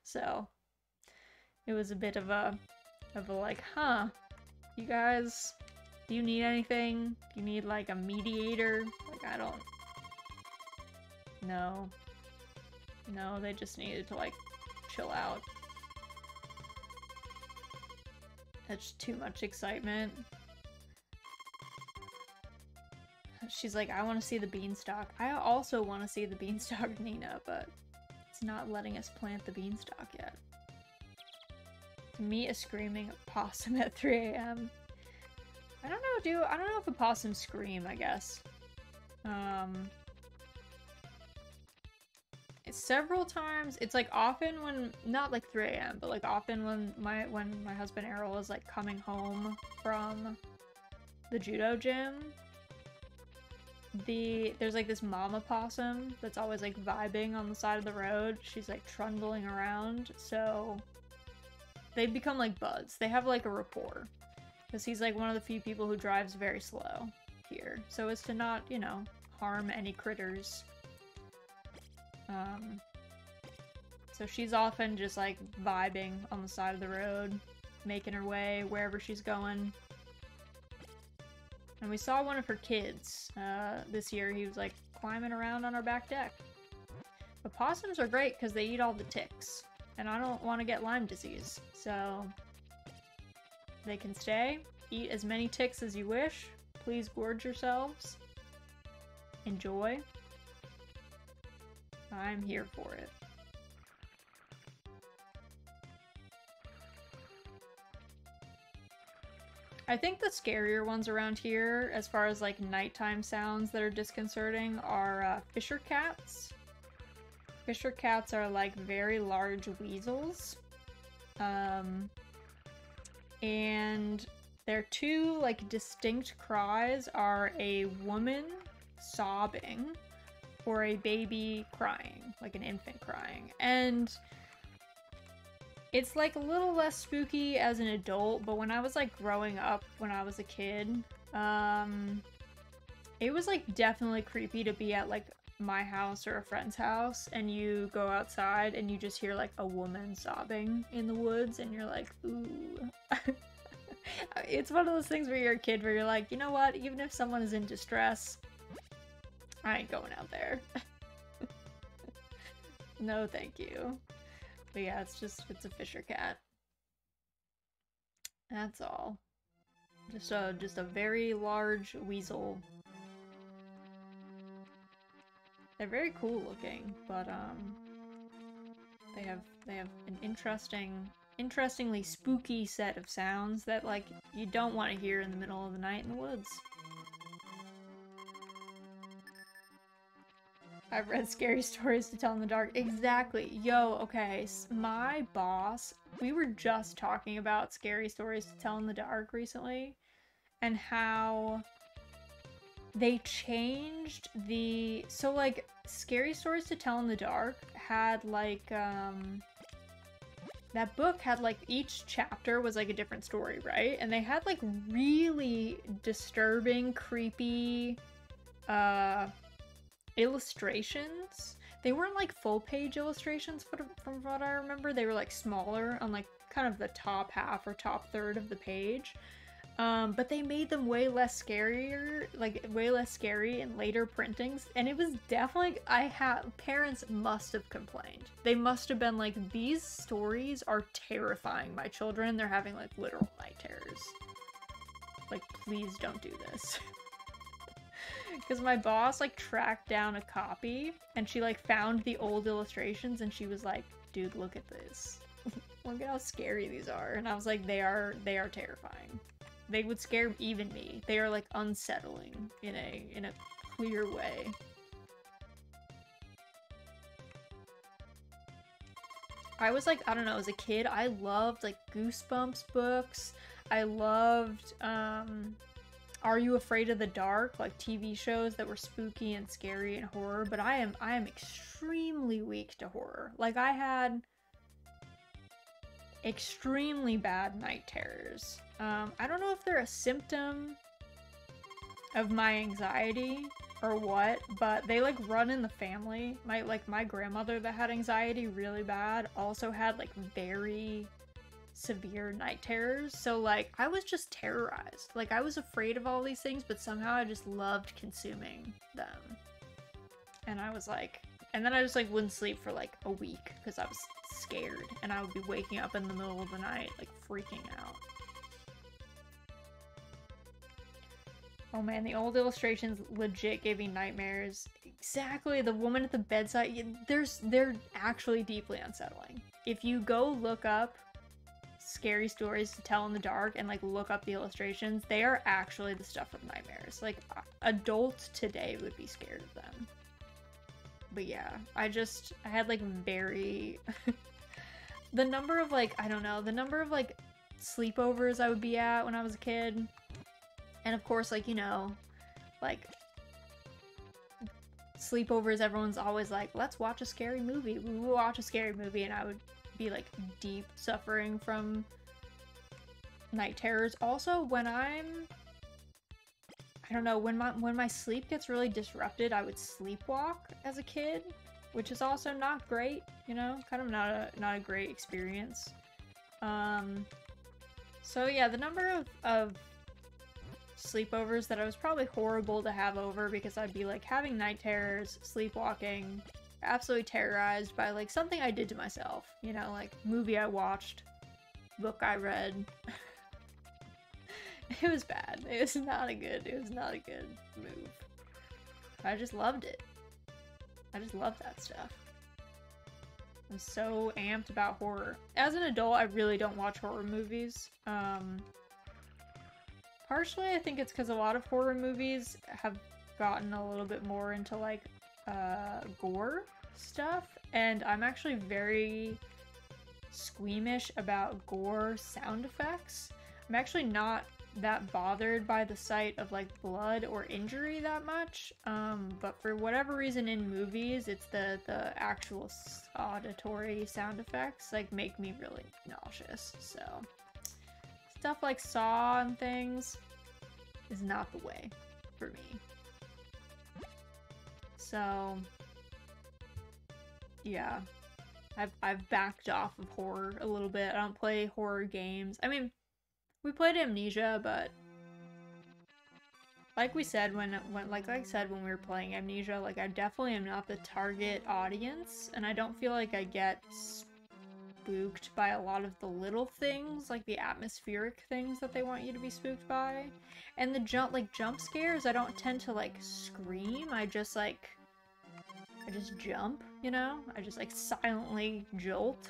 So it was a bit of a like, huh, you guys, do you need anything? Do you need like a mediator? Like I don't. No. No, they just needed to like chill out. That's too much excitement. She's like, I want to see the beanstalk. I also want to see the beanstalk, Nina, but it's not letting us plant the beanstalk yet. To meet a screaming possum at 3 a.m. I don't know if a possum scream, I guess. It's several times. It's like often when, not like 3 a.m., but like often when my husband Errol is like coming home from the judo gym, there's like this mama possum that's always like vibing on the side of the road. She's like trundling around, so they become like buds. They have like a rapport. Because he's like one of the few people who drives very slow here. So as to not, you know, harm any critters. So she's often just like vibing on the side of the road, making her way wherever she's going. And we saw one of her kids this year. He was like climbing around on our back deck. But possums are great because they eat all the ticks. And I don't want to get Lyme disease. So they can stay, eat as many ticks as you wish. Please gorge yourselves. Enjoy. I'm here for it. I think the scarier ones around here, as far as like nighttime sounds that are disconcerting, are fisher cats. Fisher cats are like very large weasels. And their two like distinct cries are a woman sobbing or a baby crying, like an infant crying. And it's like a little less spooky as an adult, but when I was like growing up, when I was a kid, it was like definitely creepy to be at like my house or a friend's house and you go outside and you just hear like a woman sobbing in the woods and you're like, ooh. It's one of those things where you're a kid where you're like, you know what, even if someone is in distress, I ain't going out there. No thank you. But yeah, it's a fisher cat. That's all. Just a very large weasel. They're very cool looking, but they have an interestingly spooky set of sounds that like you don't want to hear in the middle of the night in the woods. I've read scary stories to tell in the dark. Exactly. Yo, okay, my boss, we were just talking about scary stories to tell in the dark recently, and how they changed the... So, like, Scary Stories to Tell in the Dark had, like, that book had, like, each chapter was, like, a different story, right? And they had, like, really disturbing, creepy, illustrations. They weren't, like, full-page illustrations from what I remember. They were, like, smaller on, like, kind of the top half or top third of the page. But they made them way less scarier, like way less scary in later printings, and it was definitely, parents must have complained. They must have been like, these stories are terrifying my children, they're having like literal night terrors. Like, please don't do this. Because my boss like tracked down a copy, and she like found the old illustrations, and she was like, dude, look at this. Look at how scary these are. And I was like, they are terrifying. They would scare even me. They are like unsettling in a clear way. I was like, I don't know, as a kid, I loved like Goosebumps books. I loved Are You Afraid of the Dark? Like TV shows that were spooky and scary and horror, but I am extremely weak to horror. Like I had extremely bad night terrors. I don't know if they're a symptom of my anxiety or what, but they like run in the family. My grandmother that had anxiety really bad also had like very severe night terrors. So like I was just terrorized. Like I was afraid of all these things, but somehow I just loved consuming them. And I was like, and then I just like wouldn't sleep for like a week because I was scared, and I would be waking up in the middle of the night like freaking out. Oh man, the old illustrations legit gave me nightmares. Exactly, the woman at the bedside, they're actually deeply unsettling. If you go look up Scary Stories to Tell in the Dark and like look up the illustrations, they are actually the stuff of nightmares. Like adults today would be scared of them. But yeah, I had like very... the number of like, I don't know, the number of like sleepovers I would be at when I was a kid. And of course, like, you know, like sleepovers, everyone's always like, let's watch a scary movie. We will watch a scary movie, and I would be like deep suffering from night terrors. Also, when I don't know, when my sleep gets really disrupted, I would sleepwalk as a kid, which is also not great, you know, kind of not a great experience. So yeah, the number of sleepovers that I was probably horrible to have over because I'd be like having night terrors, sleepwalking, absolutely terrorized by like something I did to myself, you know, like movie I watched, book I read. It was bad. It was not a good move. I just loved it. I just love that stuff. I'm so amped about horror. As an adult, I really don't watch horror movies. Partially, I think it's because a lot of horror movies have gotten a little bit more into like gore stuff, and I'm actually very squeamish about gore sound effects. I'm actually not that bothered by the sight of like blood or injury that much, but for whatever reason in movies, it's the actual auditory sound effects like make me really nauseous. So stuff like Saw and things is not the way for me. So yeah, I've backed off of horror a little bit. I don't play horror games. I mean, we played Amnesia, but like we said when we were playing Amnesia, like I definitely am not the target audience, and I don't feel like I get spooked by a lot of the little things, like the atmospheric things that they want you to be spooked by. And the jump scares, I don't tend to like scream. I just jump, you know? I just like silently jolt.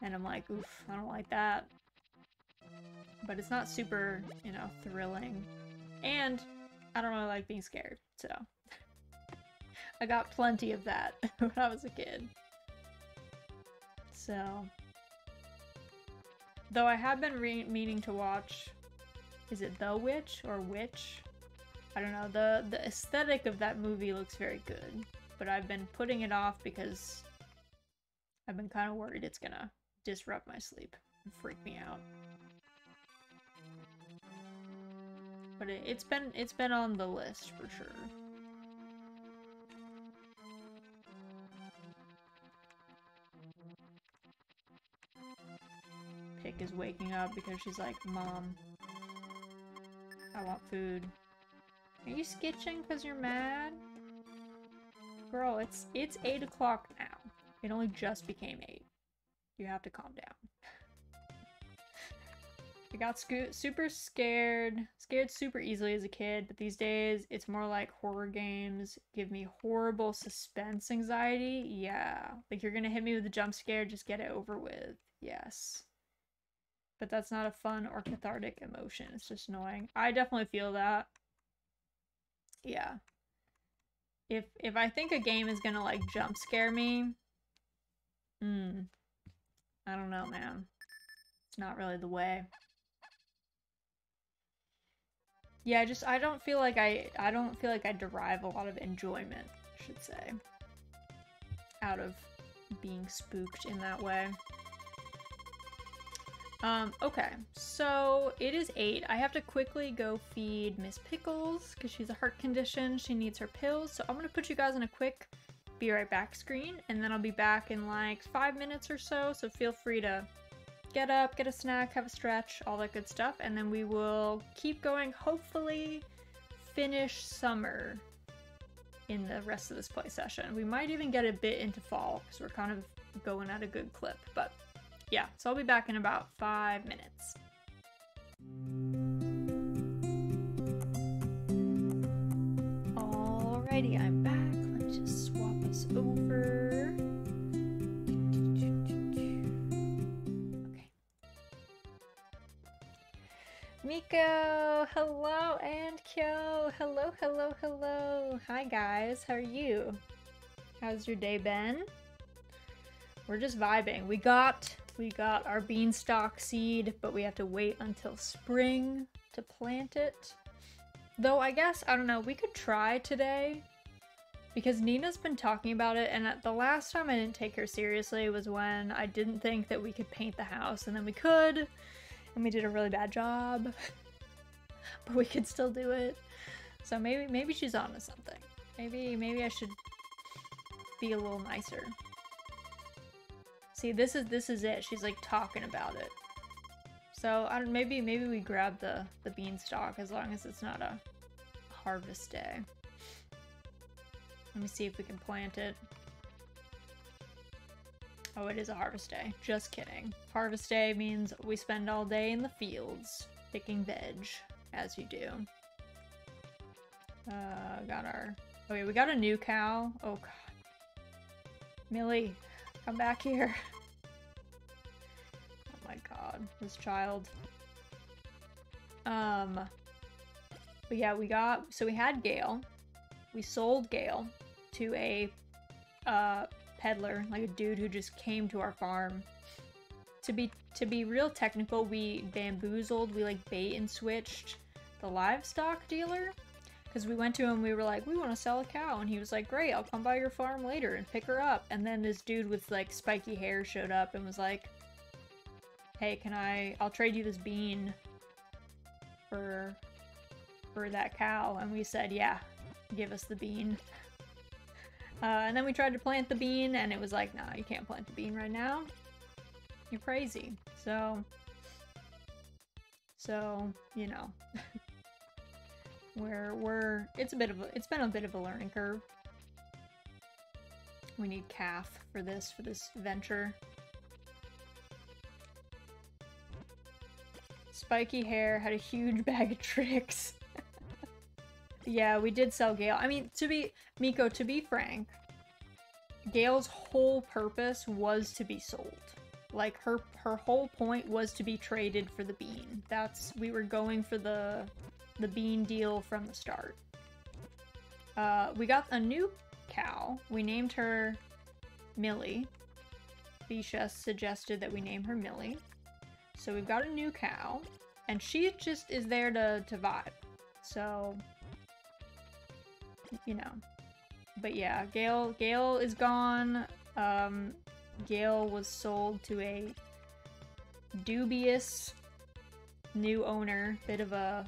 And I'm like, oof, I don't like that. But it's not super, you know, thrilling. And I don't really like being scared, so I got plenty of that when I was a kid. So, though I have been meaning to watch, is it The Witch or Witch? I don't know, the aesthetic of that movie looks very good, but I've been putting it off because I've been kind of worried it's gonna disrupt my sleep and freak me out. But it's been on the list for sure. Pick is waking up because she's like, Mom, I want food. Are you skitching because you're mad? Girl, it's 8 o'clock now. It only just became 8. You have to calm down. I got super scared super easily as a kid, but these days it's more like horror games give me horrible suspense anxiety. Yeah, like you're gonna hit me with a jump scare, just get it over with. Yes. But that's not a fun or cathartic emotion, it's just annoying. I definitely feel that. Yeah. If I think a game is gonna like jump scare me, I don't know, man. It's not really the way. Yeah, I don't feel like I derive a lot of enjoyment, I should say, out of being spooked in that way. Okay, so it is 8. I have to quickly go feed Miss Pickles because she's a heart condition. She needs her pills. So I'm gonna put you guys in a quick be right back screen, and then I'll be back in like 5 minutes or so. So feel free to get up, get a snack, have a stretch, all that good stuff, and then we will keep going, hopefully finish summer in the rest of this play session. We might even get a bit into fall because we're kind of going at a good clip, but yeah, so I'll be back in about 5 minutes. Alrighty, I'm back. Let me just swap us over. Miko, hello, and Kyo, hello, hello, hello. Hi guys, how are you? How's your day been? We're just vibing. We got our beanstalk seed, but we have to wait until spring to plant it. Though I guess, I don't know, we could try today because Nina's been talking about it, and the last time I didn't take her seriously was when I didn't think that we could paint the house, and then we could, and we did a really bad job, but we could still do it. So maybe she's onto something. Maybe I should be a little nicer. See, this is it. She's like talking about it. So I don't. Maybe we grab the beanstalk as long as it's not a harvest day. Let me see if we can plant it. Oh, it is a harvest day. Just kidding. Harvest day means we spend all day in the fields picking veg, as you do. Got our... Okay, we got a new cow. Oh, God. Millie, come back here. Oh my God, this child. But yeah, we had Gale. We sold Gale to a peddler, like a dude who just came to our farm. To be real technical, we bamboozled, we like bait and switched the livestock dealer. Because we went to him, we were like, we want to sell a cow. And he was like, great, I'll come by your farm later and pick her up. And then this dude with like spiky hair showed up and was like, hey, I'll trade you this bean for that cow. And we said, yeah, give us the bean. And then we tried to plant the bean and it was like, nah, you can't plant the bean right now. You're crazy. So, you know. It's been a bit of a learning curve. We need calf for this venture. Spiky hair had a huge bag of tricks. Yeah, we did sell Gale. I mean, to be frank, Gale's whole purpose was to be sold. Like, her whole point was to be traded for the bean. We were going for the bean deal from the start. We got a new cow. We named her Millie. Bisha suggested that we name her Millie. So we've got a new cow, and she just is there to vibe. So, you know. But yeah, Gale is gone. Gale was sold to a dubious new owner. Bit of a,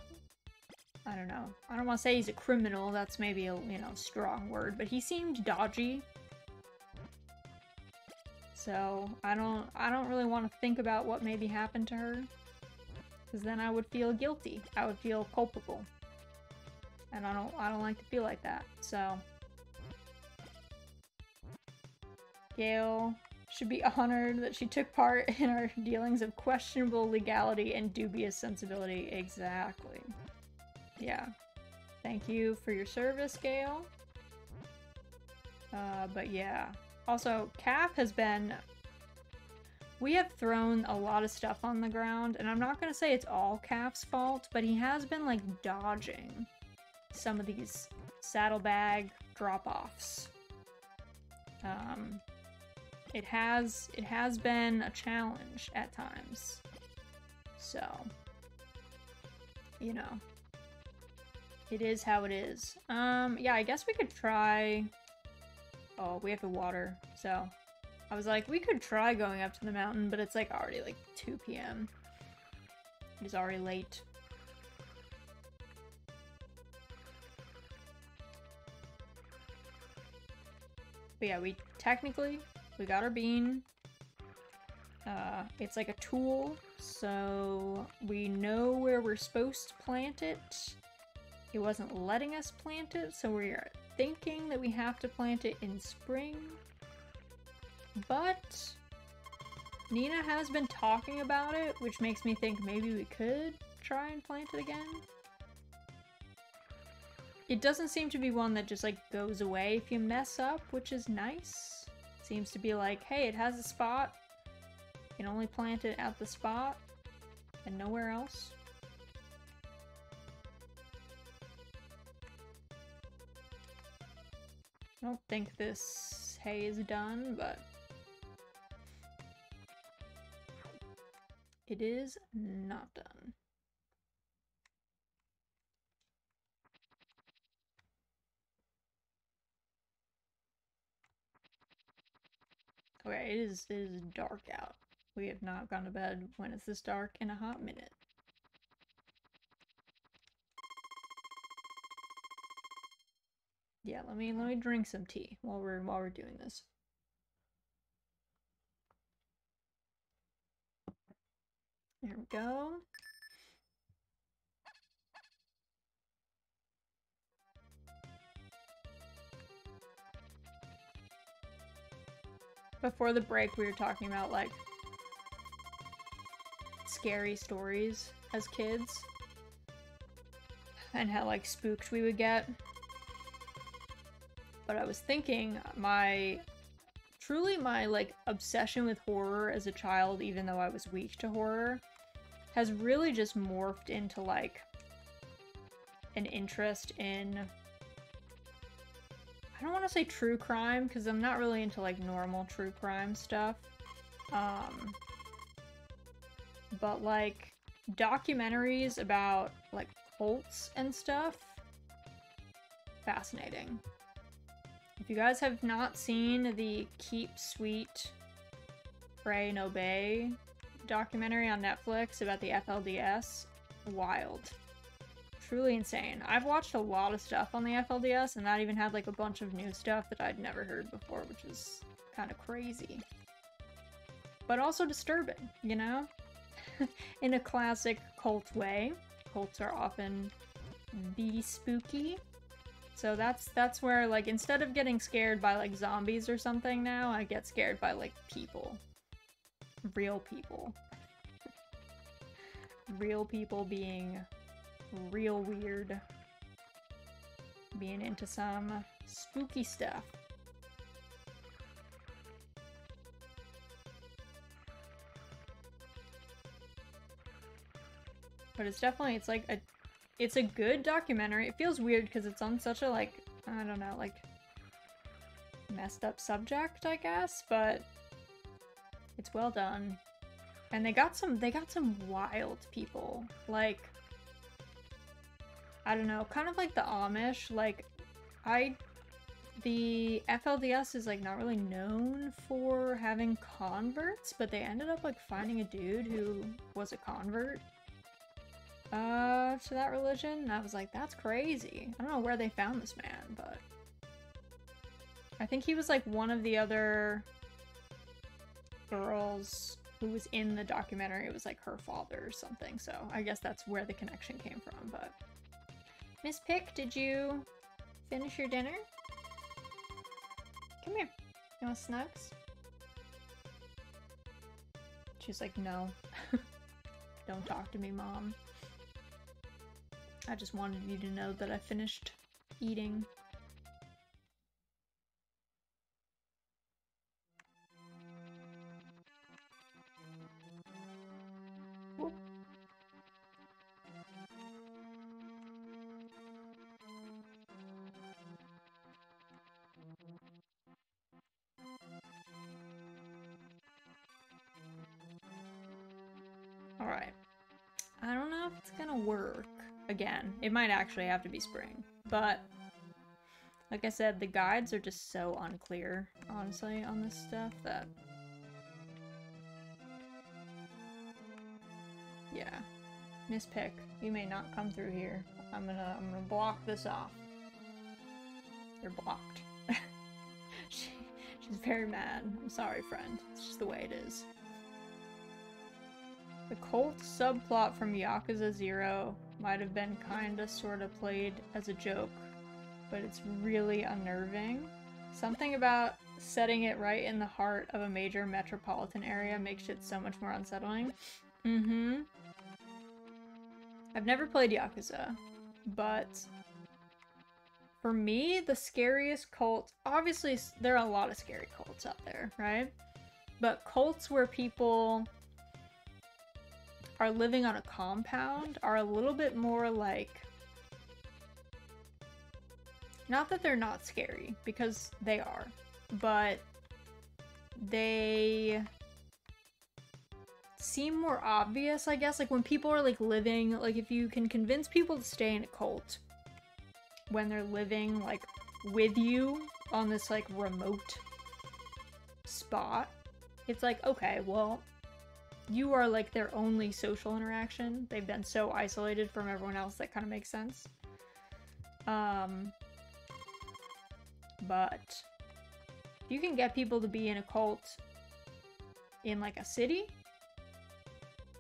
I don't know. I don't want to say he's a criminal. That's maybe a, strong word, but he seemed dodgy. So I don't really want to think about what maybe happened to her, because then I would feel guilty. I would feel culpable, and I don't like to feel like that. So Gale should be honored that she took part in our dealings of questionable legality and dubious sensibility. Exactly. Yeah. Thank you for your service, Gale. But yeah. Also, Calf has been... We have thrown a lot of stuff on the ground, and I'm not gonna say it's all Calf's fault, but he has been, like, dodging some of these saddlebag drop-offs. It has been a challenge at times. So, it is how it is. Yeah, I guess we could try... Oh, we have to water, so... I was like, we could try going up to the mountain, but it's like already like 2 p.m. It is already late. But yeah, we got our bean. It's like a tool, so we know where we're supposed to plant it. It wasn't letting us plant it, so we're thinking that we have to plant it in spring. But Nina has been talking about it, which makes me think maybe we could try and plant it again. It doesn't seem to be one that just like goes away if you mess up, which is nice. Seems to be like, hey, it has a spot. You can only plant it at the spot and nowhere else. I don't think this hay is done, but it is not done. Okay, it is dark out. We have not gone to bed when it's this dark in a hot minute. Yeah, let me drink some tea while we're doing this. There we go. Before the break, we were talking about, like, scary stories as kids. And how, like, spooked we would get. But I was thinking, truly my, like, obsession with horror as a child, even though I was weak to horror, has really just morphed into, like, an interest in... I don't want to say true crime, because I'm not really into, like, normal true crime stuff. But, like, documentaries about, like, cults and stuff. Fascinating. If you guys have not seen the Keep Sweet, Pray and Obey documentary on Netflix about the FLDS, wild. Truly insane. I've watched a lot of stuff on the FLDS, and that even had, like, a bunch of new stuff that I'd never heard before, which is kind of crazy. But also disturbing, you know? In a classic cult way. Cults are often be spooky. So that's where, like, instead of getting scared by, like, zombies or something now, I get scared by, like, people. Real people. Real people being real weird. Being into some spooky stuff. But it's definitely, it's a good documentary. It feels weird because it's on such a, like, I don't know, like, messed up subject, I guess, but it's well done. And they got some wild people. Like, I don't know, kind of like the Amish. Like, the FLDS is, like, not really known for having converts, but they ended up, like, finding a dude who was a convert to that religion, and I was like, that's crazy. I don't know where they found this man, but I think he was, like, one of the other girls who was in the documentary. It was, like, her father or something, so I guess that's where the connection came from. But Miss Pick, did you finish your dinner? Come here. You want snugs? She's like, no. Don't talk to me, Mom. I just wanted you to know that I finished eating. Whoop. Alright. I don't know if it's gonna work. Again, it might actually have to be spring, but like I said, the guides are just so unclear, honestly, on this stuff that... Yeah. Miss Pick, you may not come through here. I'm gonna block this off. You're blocked. She's very mad. I'm sorry, friend. It's just the way it is. The cult subplot from Yakuza 0 might have been kinda sorta played as a joke, but it's really unnerving. Something about setting it right in the heart of a major metropolitan area makes it so much more unsettling. Mm-hmm. I've never played Yakuza, but for me, the scariest cult, obviously there are a lot of scary cults out there, right? But cults where people are living on a compound are a little bit more like... Not that they're not scary, because they are, but they seem more obvious, I guess. Like, when people are, like, living... Like, if you can convince people to stay in a cult when they're living, like, with you on this, like, remote spot, it's like, okay, well, you are like their only social interaction. They've been so isolated from everyone else that kind of makes sense. But if you can get people to be in a cult in like a city,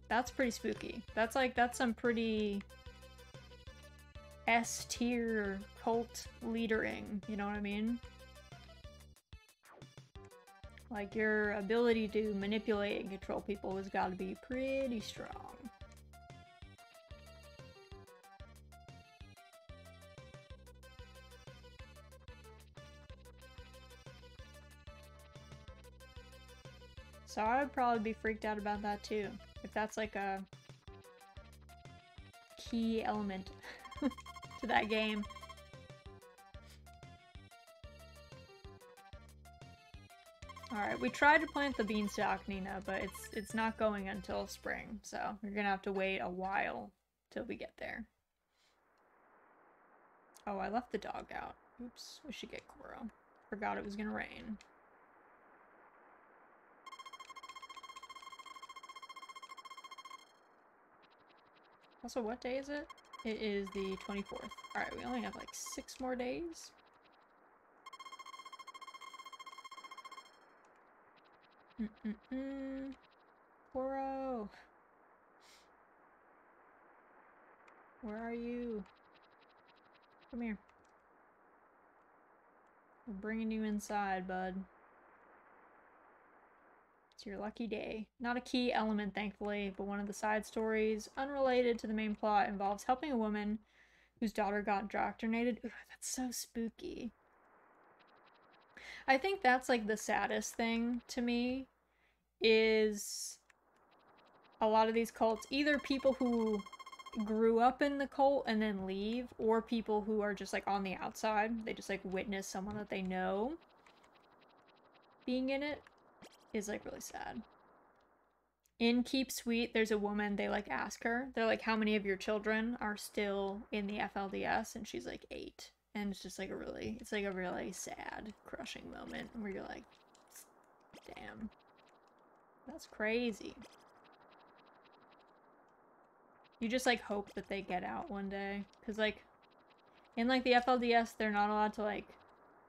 that's pretty spooky. That's some pretty S-tier cult leadering, you know what I mean? Like, your ability to manipulate and control people has got to be pretty strong. So I would probably be freaked out about that too, if that's like a key element to that game. Alright, we tried to plant the beanstalk, Nina, but it's not going until spring, so we're gonna have to wait a while till we get there. Oh, I left the dog out. Oops, we should get Koro. Forgot it was gonna rain. Also, what day is it? It is the 24th. Alright, we only have like 6 more days. Koro! Where are you? Come here. We're bringing you inside, bud. It's your lucky day. Not a key element, thankfully, but one of the side stories, unrelated to the main plot, involves helping a woman whose daughter got indoctrinated. Ooh, that's so spooky. I think that's like the saddest thing to me, is a lot of these cults, either people who grew up in the cult and then leave, or people who are just like on the outside. They just like witness someone that they know being in it, is like really sad. In Keep Sweet, there's a woman, they like ask her, they're like, how many of your children are still in the FLDS? And she's like 8. And it's just like it's like a really sad, crushing moment where you're like, damn, that's crazy. You just like hope that they get out one day, because like in like the FLDS, they're not allowed to like,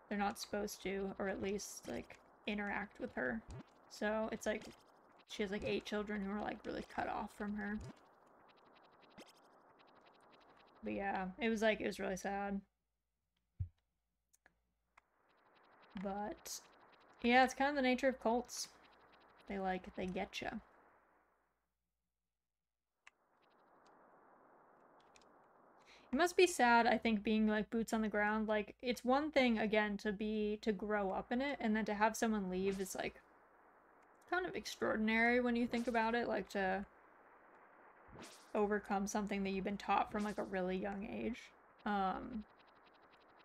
they're not supposed to, or at least like interact with her. So it's like she has like 8 children who are like really cut off from her. But yeah, it was really sad. But yeah, it's kind of the nature of cults. They get you. It must be sad, I think, being like boots on the ground. Like, it's one thing, again, to grow up in it, and then to have someone leave is like kind of extraordinary when you think about it, like to overcome something that you've been taught from like a really young age.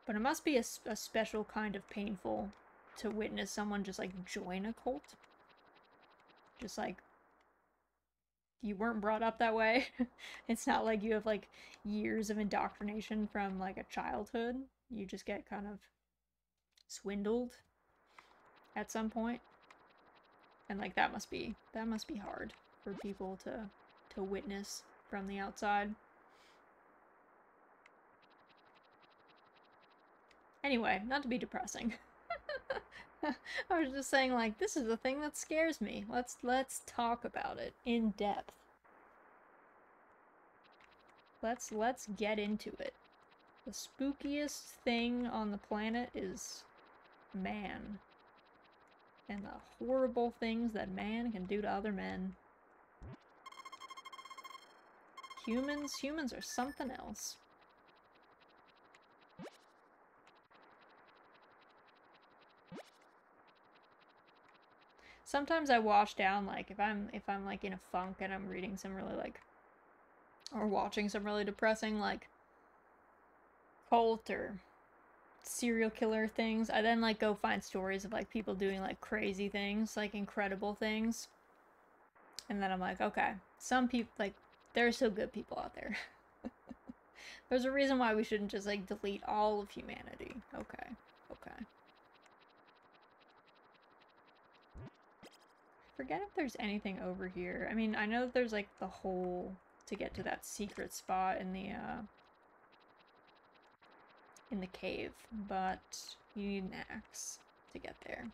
But it must be a special kind of painful to witness someone just like join a cult. Just like, you weren't brought up that way. It's not like you have like years of indoctrination from like a childhood. You just get kind of swindled at some point. And like that must be hard for people to witness from the outside. Anyway, not to be depressing. I was just saying, like, this is the thing that scares me. Let's talk about it in depth. Let's get into it. The spookiest thing on the planet is man. And the horrible things that man can do to other men. Humans are something else. Sometimes I wash down, like, if I'm like in a funk and I'm reading some really like, or watching some really depressing like cult or serial killer things, I then like go find stories of like people doing like crazy things, like incredible things. And then I'm like, okay, some people, like, there are still good people out there. There's a reason why we shouldn't just like delete all of humanity. Okay. forget if there's anything over here. I mean, I know that there's like the hole to get to that secret spot in the cave, but you need an axe to get there.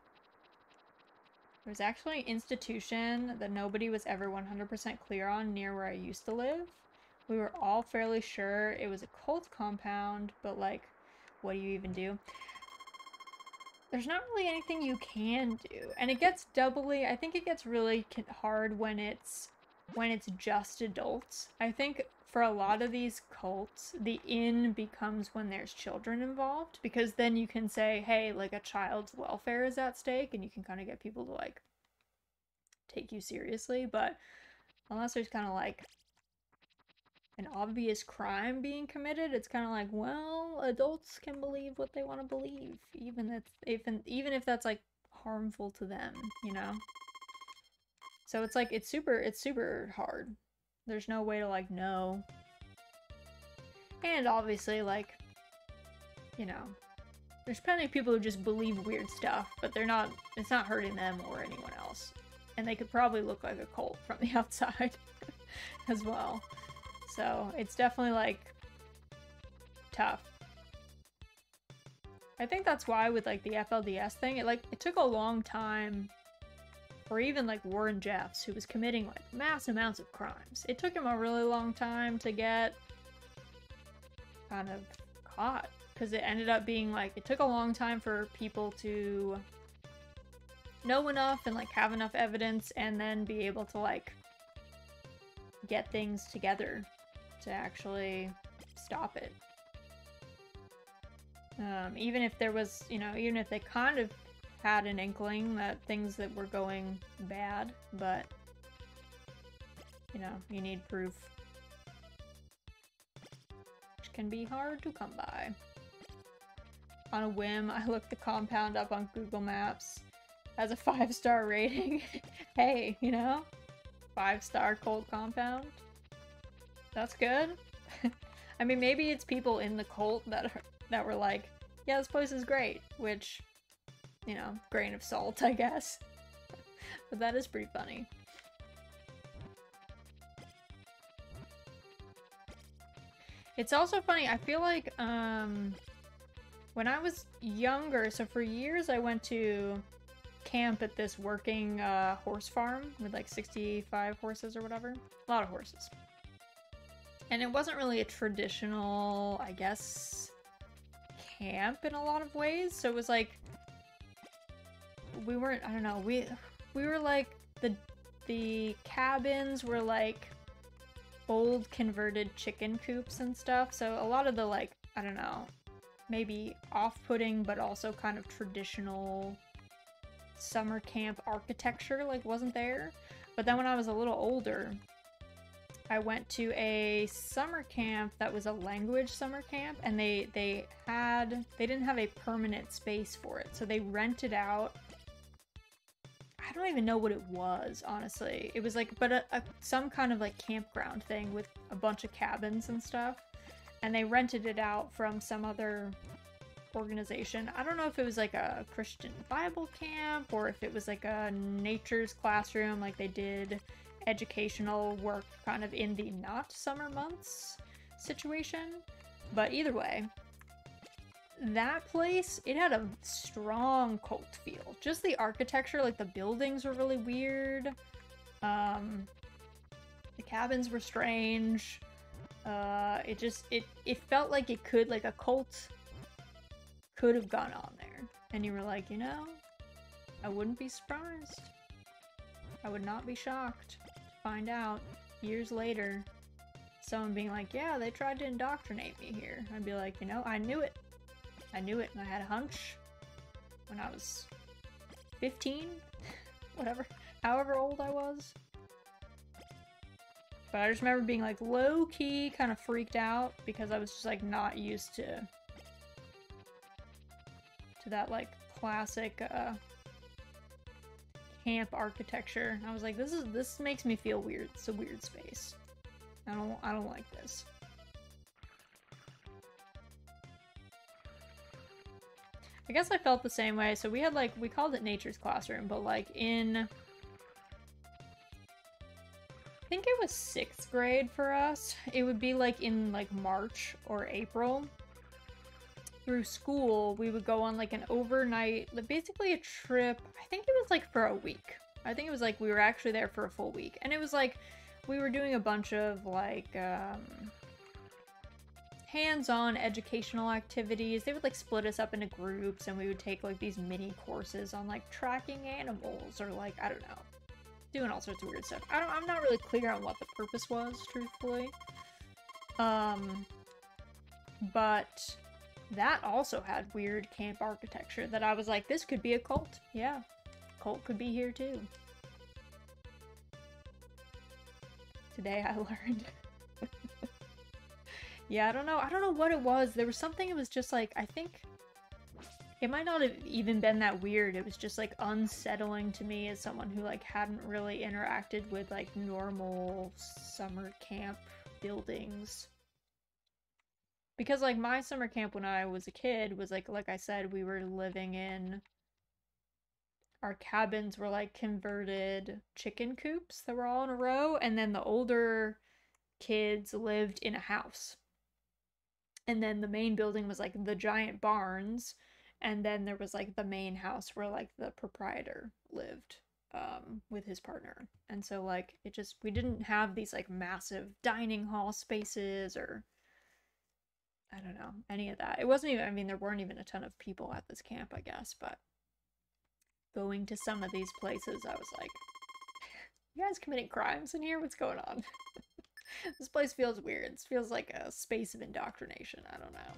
There's actually an institution that nobody was ever 100% clear on near where I used to live. We were all fairly sure it was a cult compound, but like, what do you even do? There's not really anything you can do. And it gets doubly, I think it gets really hard when it's just adults. I think for a lot of these cults, the in becomes when there's children involved, because then you can say, hey, like a child's welfare is at stake, and you can kind of get people to like take you seriously. But unless there's kind of like an obvious crime being committed, it's kind of like, well, adults can believe what they want to believe, even if that's like harmful to them, you know? So it's like, it's super hard. There's no way to like know. And obviously, like, you know, there's plenty of people who just believe weird stuff, but it's not hurting them or anyone else. And they could probably look like a cult from the outside as well. So it's definitely like tough. I think that's why with like the FLDS thing, it took a long time. Or even like Warren Jeffs, who was committing like mass amounts of crimes. It took him a really long time to get kind of caught, because it ended up being like, it took a long time for people to know enough and like have enough evidence and then be able to like get things together to actually stop it. Even if there was, you know, even if they kind of had an inkling that things that were going bad, but, you know, you need proof. Which can be hard to come by. On a whim, I looked the compound up on Google Maps. Has a 5-star rating. Hey, you know? 5-star cult compound. That's good. I mean, maybe it's people in the cult that were like, yeah, this place is great, which, you know, grain of salt, I guess. But that is pretty funny. It's also funny, I feel like, when I was younger, so for years I went to camp at this working horse farm with like 65 horses or whatever. A lot of horses. And it wasn't really a traditional, I guess, camp in a lot of ways. So it was like, we weren't, I don't know, we were like, the cabins were like old converted chicken coops and stuff. So a lot of the like, I don't know, maybe off-putting but also kind of traditional summer camp architecture like wasn't there. But then when I was a little older, I went to a summer camp that was a language summer camp, and they didn't have a permanent space for it, so they rented out, I don't even know what it was, honestly. It was like, but some kind of like campground thing with a bunch of cabins and stuff, and they rented it out from some other organization. I don't know if it was like a Christian Bible camp or if it was like a nature's classroom, like they did educational work kind of in the not summer months situation. But either way, that place, it had a strong cult feel. Just the architecture, like the buildings were really weird. The cabins were strange. It felt like it could, like a cult could have gone on there. And you were like, you know, I wouldn't be surprised. I would not be shocked to find out years later someone being like, yeah, they tried to indoctrinate me here. I'd be like, you know, I knew it. I knew it, and I had a hunch when I was 15, whatever, however old I was. But I just remember being like low-key kind of freaked out because I was just like not used to that like classic camp architecture. I was like, this makes me feel weird. It's a weird space. I don't like this. I guess I felt the same way. So we had like, we called it nature's classroom, but like in think it was 6th grade for us. It would be like in like March or April. Through school, we would go on like an overnight, basically a trip. I think it was like for a week. I think it was like we were actually there for a full week. And it was like we were doing a bunch of like hands-on educational activities. They would like split us up into groups and we would take like these mini courses on like tracking animals or like, I don't know, doing all sorts of weird stuff. I'm not really clear on what the purpose was, truthfully. But that also had weird camp architecture that I was like, this could be a cult. Yeah, cult could be here too. Today I learned. Yeah, I don't know what it was. There was something, it was just like, I think it might not have even been that weird. It was just like unsettling to me as someone who like hadn't really interacted with like normal summer camp buildings. Because like my summer camp when I was a kid was like I said, we were living in, our cabins were like converted chicken coops that were all in a row, and then the older kids lived in a house. And then the main building was like the giant barns, and then there was like the main house where like the proprietor lived with his partner. And so like it just, we didn't have these like massive dining hall spaces or I don't know, any of that. It wasn't even, I mean, there weren't even a ton of people at this camp, I guess, but going to some of these places, I was like, you guys committing crimes in here? What's going on? This place feels weird. It feels like a space of indoctrination. I don't know.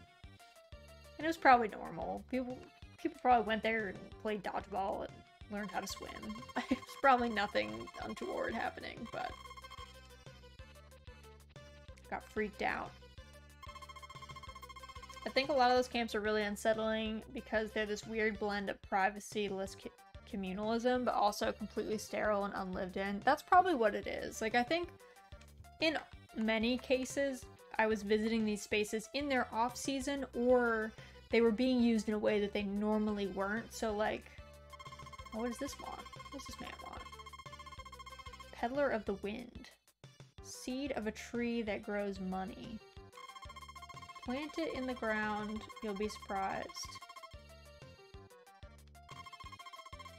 And it was probably normal. People probably went there and played dodgeball and learned how to swim. There's probably nothing untoward happening, but got freaked out. I think a lot of those camps are really unsettling because they're this weird blend of privacy-less communalism, but also completely sterile and unlived in. That's probably what it is. Like, I think in many cases, I was visiting these spaces in their off-season, or they were being used in a way that they normally weren't. So, like, oh, what does this want? What does this man want? Peddler of the Wind. Seed of a tree that grows money. Plant it in the ground, you'll be surprised.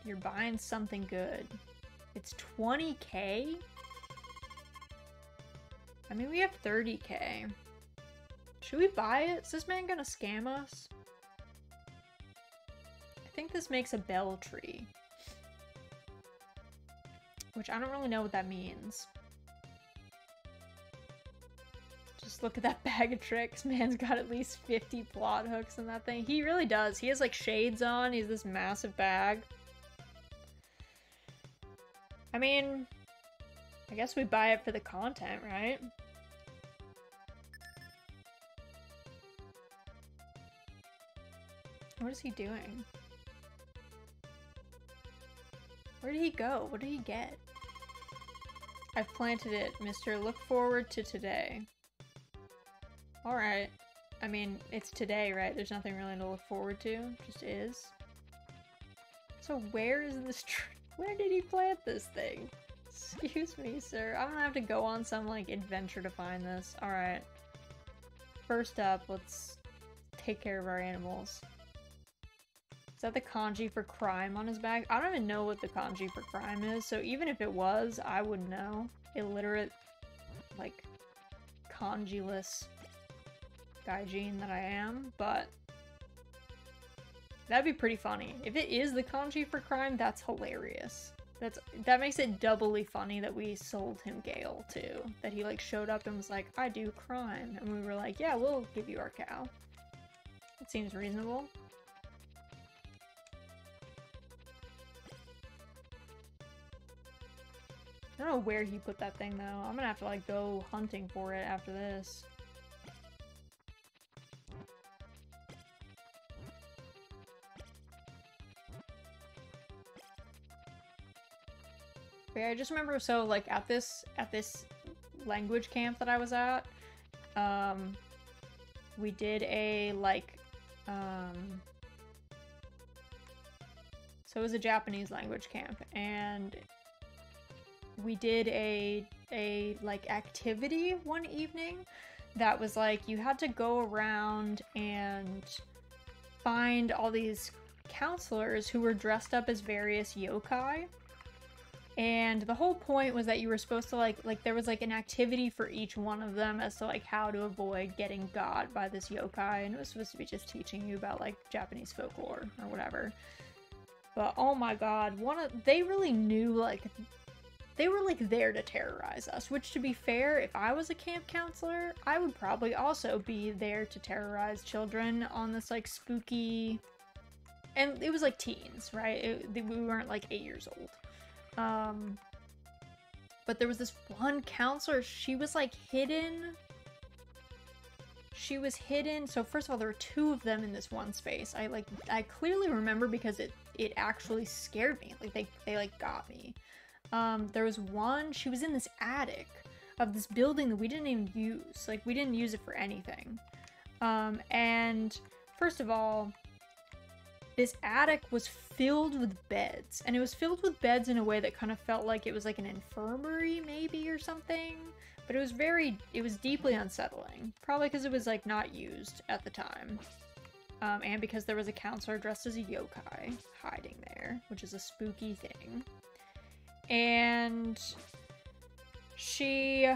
You're buying something good. It's 20k? I mean, we have 30k. Should we buy it? Is this man gonna scam us? I think this makes a bell tree. Which I don't really know what that means. Just look at that bag of tricks. Man's got at least 50 plot hooks in that thing. He really does. He has like shades on. He has this massive bag. I mean, I guess we buy it for the content, right? What is he doing? Where did he go? What did he get? I've planted it, mister. Look forward to today. Alright. I mean, it's today, right? There's nothing really to look forward to. It just is. So where is this tree? Where did he plant this thing? Excuse me, sir. I'm gonna have to go on some, like, adventure to find this. Alright. First up, let's take care of our animals. Is that the kanji for crime on his back? I don't even know what the kanji for crime is, so even if it was, I wouldn't know. Illiterate, like, kanji-less gaijin that I am, but that'd be pretty funny. If it is the kanji for crime, that's hilarious. That makes it doubly funny that we sold him Gale too. That he like showed up and was like, I do crime. And we were like, yeah, we'll give you our cow. It seems reasonable. I don't know where he put that thing though. I'm gonna have to like go hunting for it after this. Yeah, I just remember, so like at this language camp that I was at, we did a like so it was a Japanese language camp, and we did a like activity one evening that was like you had to go around and find all these counselors who were dressed up as various yokai. And the whole point was that you were supposed to like there was like an activity for each one of them as to like how to avoid getting got by this yokai, and it was supposed to be just teaching you about like Japanese folklore or whatever. But oh my god, they really knew, like they were like there to terrorize us, which to be fair, if I was a camp counselor, I would probably also be there to terrorize children on this like spooky, and it was like teens, right? We weren't like 8 years old. But there was this one counselor, she was like hidden. She was hidden. So first of all, there were 2 of them in this one space. I clearly remember because it actually scared me. Like they like got me. There was one, she was in this attic of this building that we didn't even use. Like we didn't use it for anything. And first of all, this attic was filled with beds, and it was filled with beds in a way that kind of felt like it was like an infirmary maybe or something, but it was deeply unsettling, probably because it was like not used at the time, and because there was a counselor dressed as a yokai hiding there, which is a spooky thing. And she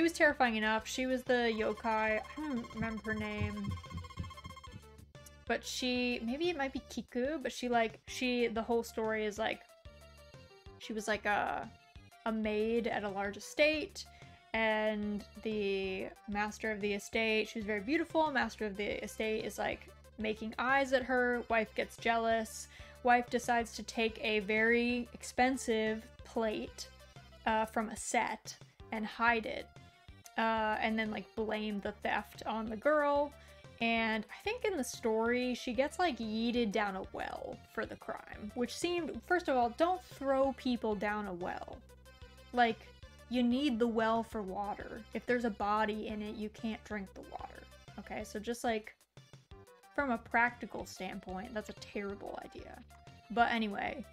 was terrifying enough. She was the yokai, I don't remember her name, but maybe it might be Kiku, but the whole story is like, she was like a maid at a large estate, and the master of the estate, she was very beautiful, master of the estate is like making eyes at her, wife gets jealous, wife decides to take a very expensive plate from a set and hide it, and then like blame the theft on the girl. And I think in the story, she gets like yeeted down a well for the crime, which seemed, first of all, don't throw people down a well. Like, you need the well for water. If there's a body in it, you can't drink the water. Okay, so just like, from a practical standpoint, that's a terrible idea. But anyway,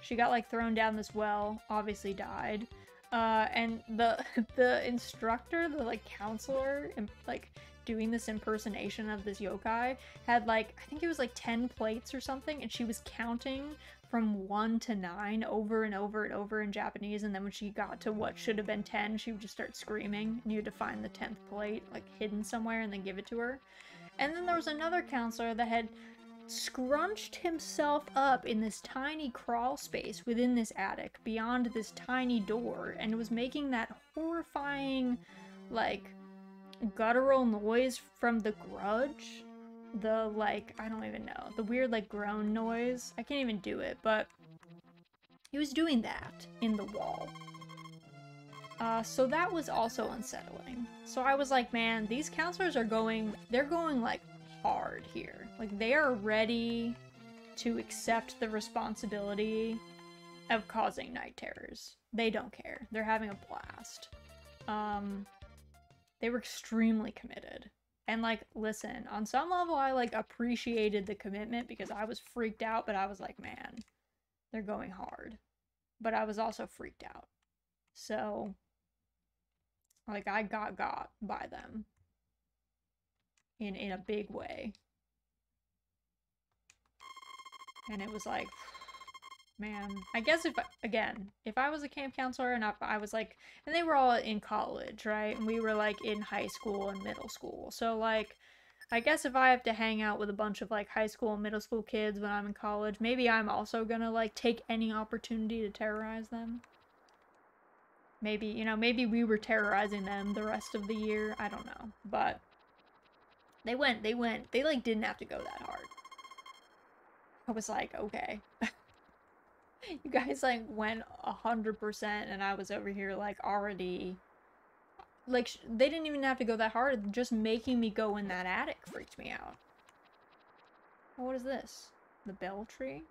she got like thrown down this well, obviously died. And the instructor, the like counselor, and like doing this impersonation of this yokai had like, I think it was like 10 plates or something, and she was counting from 1 to 9 over and over and over in Japanese, and then when she got to what should have been 10, she would just start screaming, and you had to find the 10th plate like hidden somewhere and then give it to her. And then there was another counselor that had scrunched himself up in this tiny crawl space within this attic beyond this tiny door, and was making that horrifying like guttural noise from The Grudge. The like, I don't even know, the weird like groan noise. I can't even do it, but he was doing that in the wall. So that was also unsettling. So I was like, man, these counselors are they're going like hard here. Like they are ready to accept the responsibility of causing night terrors. They don't care. They're having a blast. They were extremely committed. And like, listen, on some level I like appreciated the commitment because I was freaked out, but I was like, man, they're going hard. But I was also freaked out. So like I got by them in a big way. And it was like, man, I guess if I was a camp counselor and I was like, and they were all in college, right? And we were like in high school and middle school. So like, I guess if I have to hang out with a bunch of like high school and middle school kids when I'm in college, maybe I'm also gonna like take any opportunity to terrorize them. Maybe, you know, maybe we were terrorizing them the rest of the year. I don't know. But they like didn't have to go that hard. I was like, okay. You guys like went 100% and I was over here like already, like they didn't even have to go that hard. Just making me go in that attic freaked me out. Oh, what is this? The bell tree?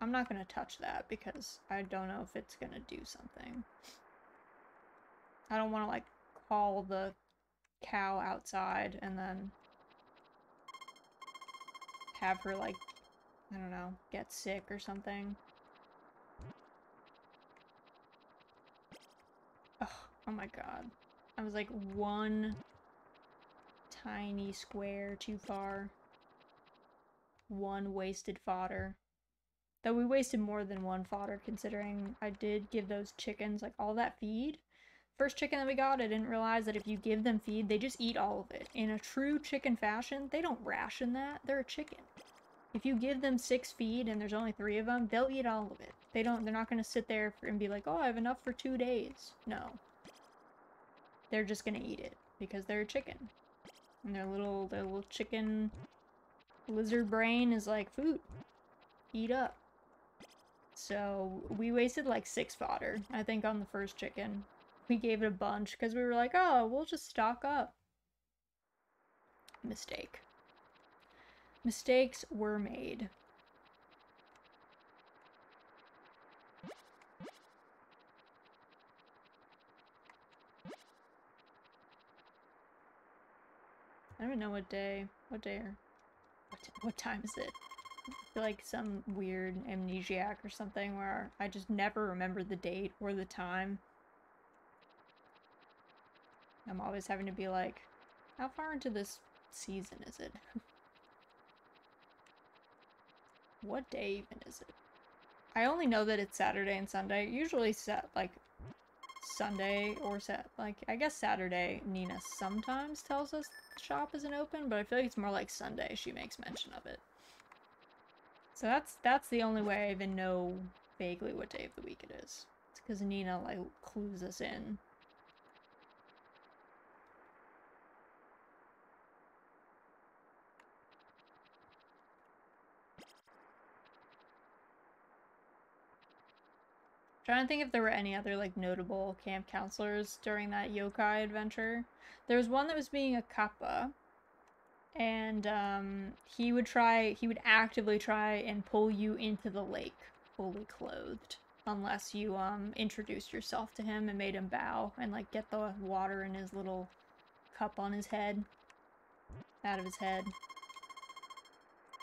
I'm not gonna touch that because I don't know if it's gonna do something. I don't want to like call the cow outside and then have her like, I don't know, get sick or something. Oh my god. I was like one tiny square too far. One wasted fodder. Though we wasted more than one fodder, considering I did give those chickens like all that feed. First chicken that we got, I didn't realize that if you give them feed, they just eat all of it. In a true chicken fashion, they don't ration that. They're a chicken. If you give them 6 feed and there's only 3 of them, they'll eat all of it. They're not going to sit there and be like, oh, I have enough for 2 days. No. They're just going to eat it because they're a chicken. And their little chicken lizard brain is like, food. Eat up. So we wasted like 6 fodder, I think, on the first chicken. We gave it a bunch because we were like, oh, we'll just stock up. Mistake. Mistakes were made. I don't even know what day. What time is it? I feel like some weird amnesiac or something where I just never remember the date or the time. I'm always having to be like, how far into this season is it? What day even is it? I only know that it's Saturday and Sunday. Usually like Sunday or I guess Saturday Nina sometimes tells us the shop isn't open, but I feel like it's more like Sunday she makes mention of it. So that's the only way I even know vaguely what day of the week it is. It's because Nina like clues us in. Trying to think if there were any other like notable camp counselors during that yokai adventure. There was one that was being a kappa, and he would actively try and pull you into the lake fully clothed unless you introduced yourself to him and made him bow and like get the water in his little cup on his head, out of his head,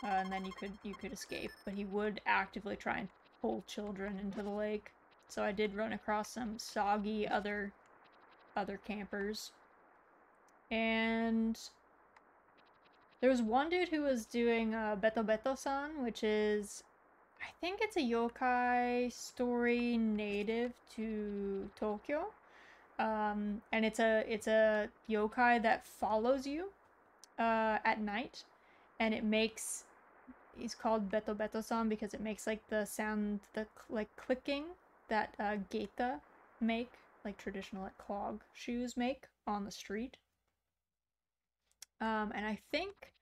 and then you could escape. But he would actively try and pull children into the lake. So I did run across some soggy other campers. And there was one dude who was doing Beto Beto-san, which is, I think it's a yokai story native to Tokyo. And it's a yokai that follows you at night, and he's called Beto Beto-san because it makes like the sound, like clicking that geita make, like traditional like clog shoes make on the street. And I think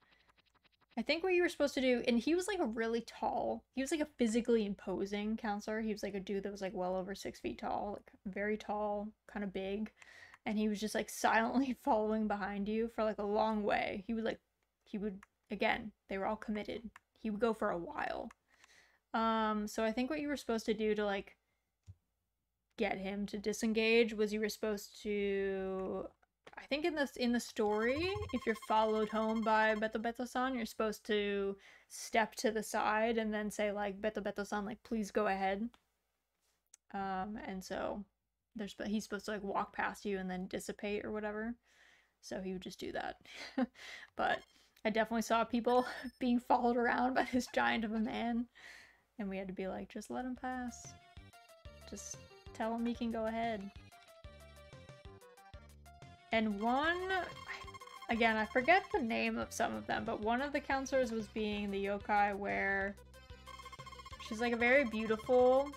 what you were supposed to do, and he was like he was like a physically imposing counselor. He was like a dude that was like well over 6 feet tall, like very tall, kind of big, and he was just like silently following behind you for like a long way. He would again, they were all committed. He would go for a while. So I think what you were supposed to do to like get him to disengage was you were supposed to, I think in the story, if you're followed home by Beto Beto-san, you're supposed to step to the side and then say like, Beto Beto-san, like, please go ahead. And so he's supposed to like walk past you and then dissipate or whatever. So he would just do that. But I definitely saw people being followed around by this giant of a man, and we had to be like, just let him pass. Just tell him he can go ahead. And again, I forget the name of some of them, but one of the counselors was being the yokai where she's like a very beautiful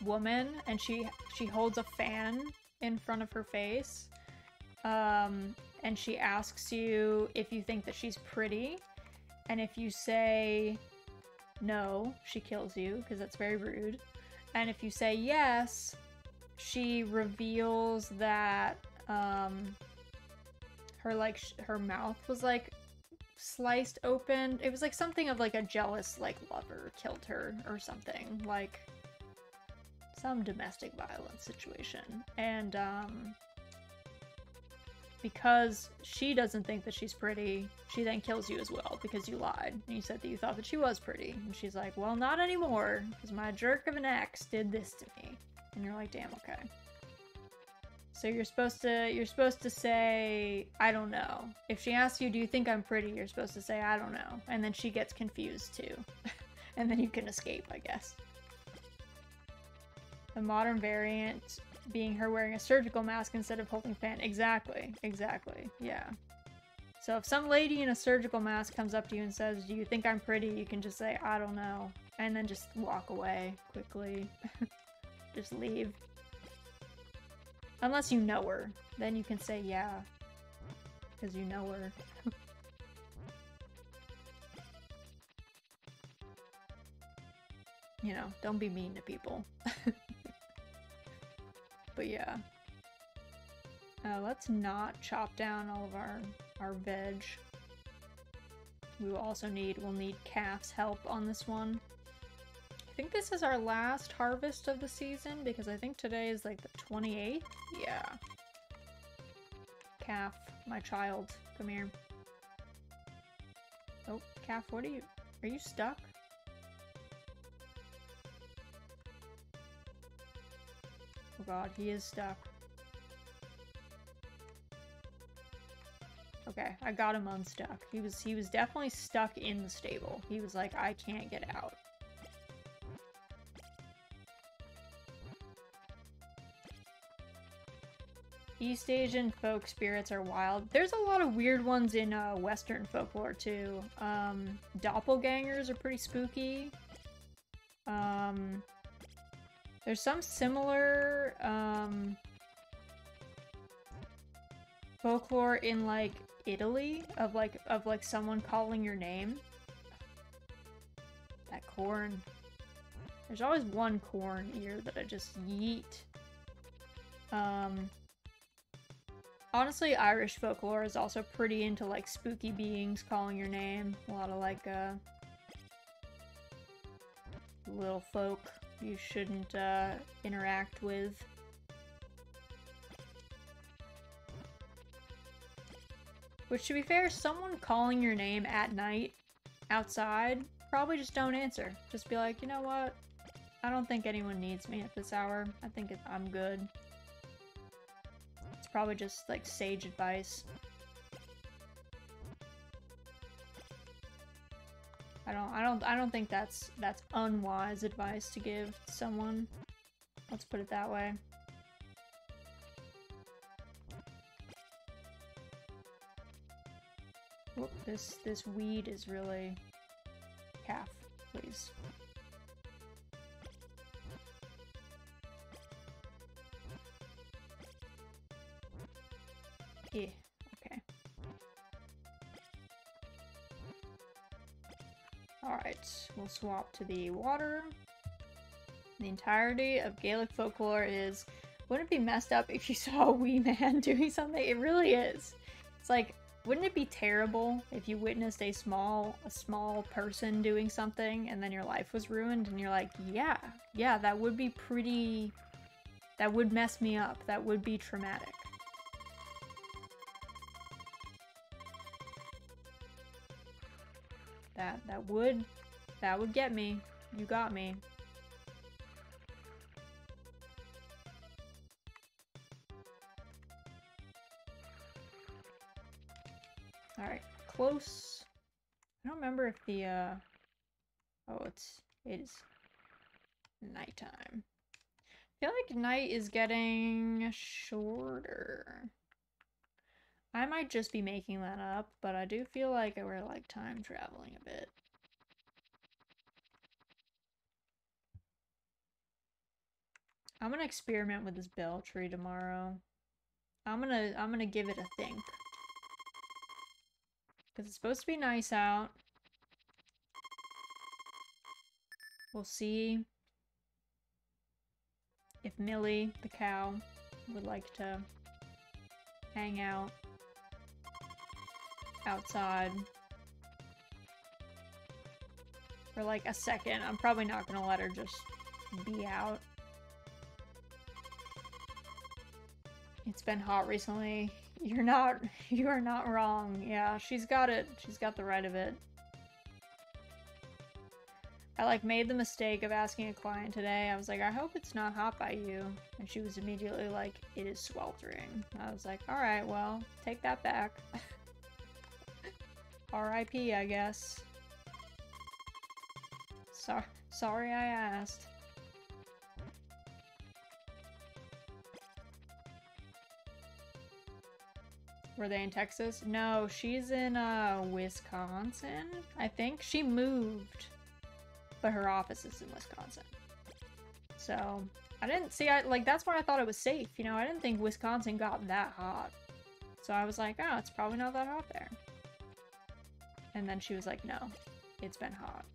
woman, and she holds a fan in front of her face. And she asks you if you think that she's pretty, and if you say no, she kills you, because that's very rude. And if you say yes, she reveals that her mouth was like sliced open. It was like something of like a jealous like lover killed her or something, like some domestic violence situation. And because she doesn't think that she's pretty, she then kills you as well because you lied. And you said that you thought that she was pretty. And she's like, well, not anymore, because my jerk of an ex did this to me. And you're like, damn, okay. So you're supposed to say, I don't know. If she asks you, do you think I'm pretty? You're supposed to say, I don't know. And then she gets confused too. And then you can escape, I guess. The modern variant being her wearing a surgical mask instead of holding fan. Exactly, exactly, yeah. So if some lady in a surgical mask comes up to you and says, do you think I'm pretty? You can just say, I don't know. And then just walk away quickly. Just leave. Unless you know her. Then you can say yeah. Because you know her. You know, don't be mean to people. But yeah. Let's not chop down all of our veg. We'll need Calf's help on this one. I think this is our last harvest of the season because I think today is like the 28th. Yeah. Calf, my child, come here. Oh, Calf, are you stuck? Oh god, he is stuck. Okay, I got him unstuck. He was definitely stuck in the stable. He was like, I can't get out. East Asian folk spirits are wild. There's a lot of weird ones in Western folklore too. Doppelgangers are pretty spooky. There's some similar folklore in like Italy of like someone calling your name. That corn. There's always one corn ear that I just yeet. Honestly, Irish folklore is also pretty into like spooky beings calling your name. A lot of like little folk you shouldn't interact with. Which, to be fair, someone calling your name at night outside, probably just don't answer. Just be like, you know what? I don't think anyone needs me at this hour. I think I'm good. It's probably just like sage advice. I don't think that's unwise advice to give to someone. Let's put it that way. Whoop, this weed is really... Calf, please. Yeah, okay. Alright, we'll swap to the water. The entirety of Gaelic folklore is, wouldn't it be messed up if you saw a wee man doing something? It really is. It's like, wouldn't it be terrible if you witnessed a small person doing something and then your life was ruined and you're like, yeah, that would be pretty... That would mess me up. That would be traumatic. That would get me. You got me. Alright, close. I don't remember if the, oh, it is nighttime. I feel like night is getting shorter. I might just be making that up, but I do feel like we're, like, time traveling a bit. I'm gonna experiment with this bell tree tomorrow. I'm gonna give it a think. Because it's supposed to be nice out. We'll see if Millie, the cow, would like to hang out outside for like a second. I'm probably not gonna let her just be out. It's been hot recently. You are not wrong. Yeah, she's got it. She's got the right of it. I like made the mistake of asking a client today. I was like, I hope it's not hot by you. And she was immediately like, it is sweltering. I was like, alright, well, take that back. R.I.P. I guess. Sorry I asked. Were they in Texas? No, she's in Wisconsin, I think. She moved, but her office is in Wisconsin. So, I didn't see, that's why I thought it was safe, you know? I didn't think Wisconsin got that hot. So I was like, oh, it's probably not that hot there. And then she was like, no, it's been hot.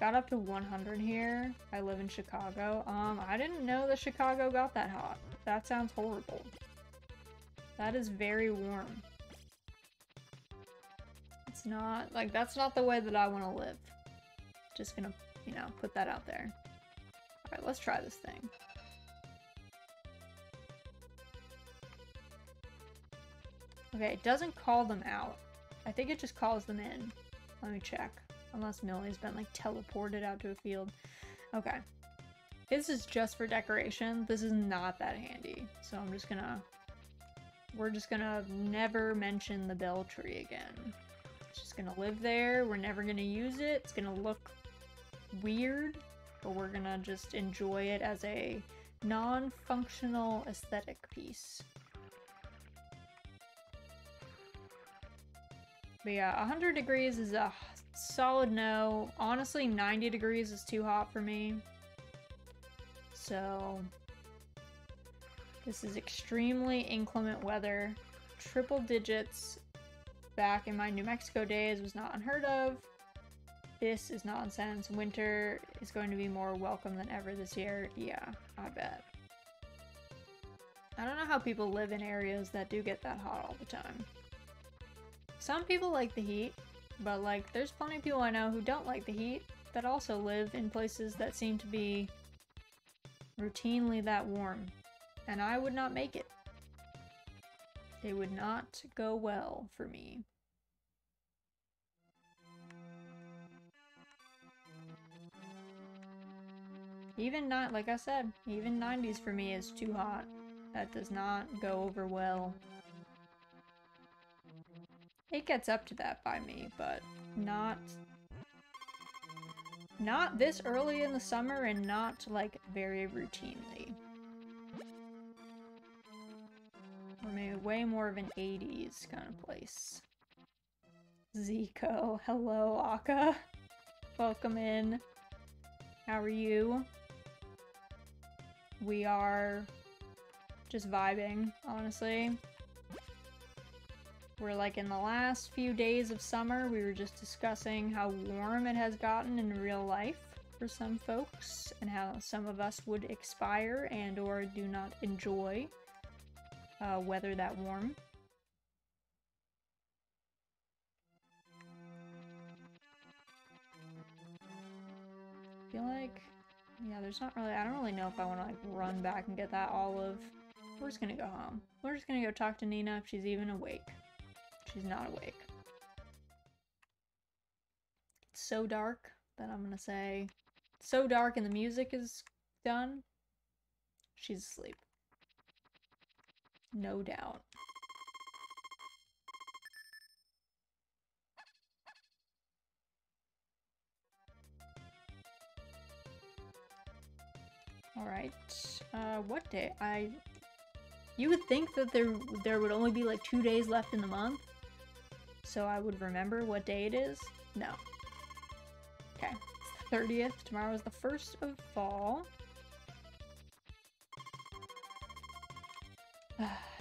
Got up to 100 here. I live in Chicago. I didn't know that Chicago got that hot. That sounds horrible. That is very warm. It's not, like, that's not the way that I want to live. Just gonna, you know, put that out there. Alright, let's try this thing. Okay, it doesn't call them out. I think it just calls them in. Let me check. Unless Millie's been, like, teleported out to a field. Okay. This is just for decoration. This is not that handy. So I'm just gonna... We're just gonna never mention the bell tree again. It's just gonna live there. We're never gonna use it. It's gonna look weird, but we're gonna just enjoy it as a non-functional aesthetic piece. But yeah, 100 degrees is a solid no. Honestly, 90 degrees is too hot for me. So... This is extremely inclement weather. Triple digits back in my New Mexico days was not unheard of. This is nonsense. Winter is going to be more welcome than ever this year. Yeah, I bet. I don't know how people live in areas that do get that hot all the time. Some people like the heat, but like there's plenty of people I know who don't like the heat that also live in places that seem to be routinely that warm. And I would not make it. It would not go well for me. Even not, like I said, even 90s for me is too hot. That does not go over well. It gets up to that by me, but not this early in the summer and not like very routinely. Or maybe way more of an 80s kind of place. Zico, hello Aka. Welcome in. How are you? We are just vibing, honestly. We're like in the last few days of summer, we were just discussing how warm it has gotten in real life for some folks, and how some of us would expire and or do not enjoy weather that warm. I feel like, yeah, there's not really, I don't really know if I want to like run back and get that olive. We're just gonna go home. We're just gonna go talk to Nina if she's even awake. She's not awake. It's so dark that I'm gonna say, it's so dark and the music is done. She's asleep. No doubt. Alright, what day? You would think that there would only be like 2 days left in the month, so I would remember what day it is? No. Okay, it's the 30th, tomorrow is the 1st of fall.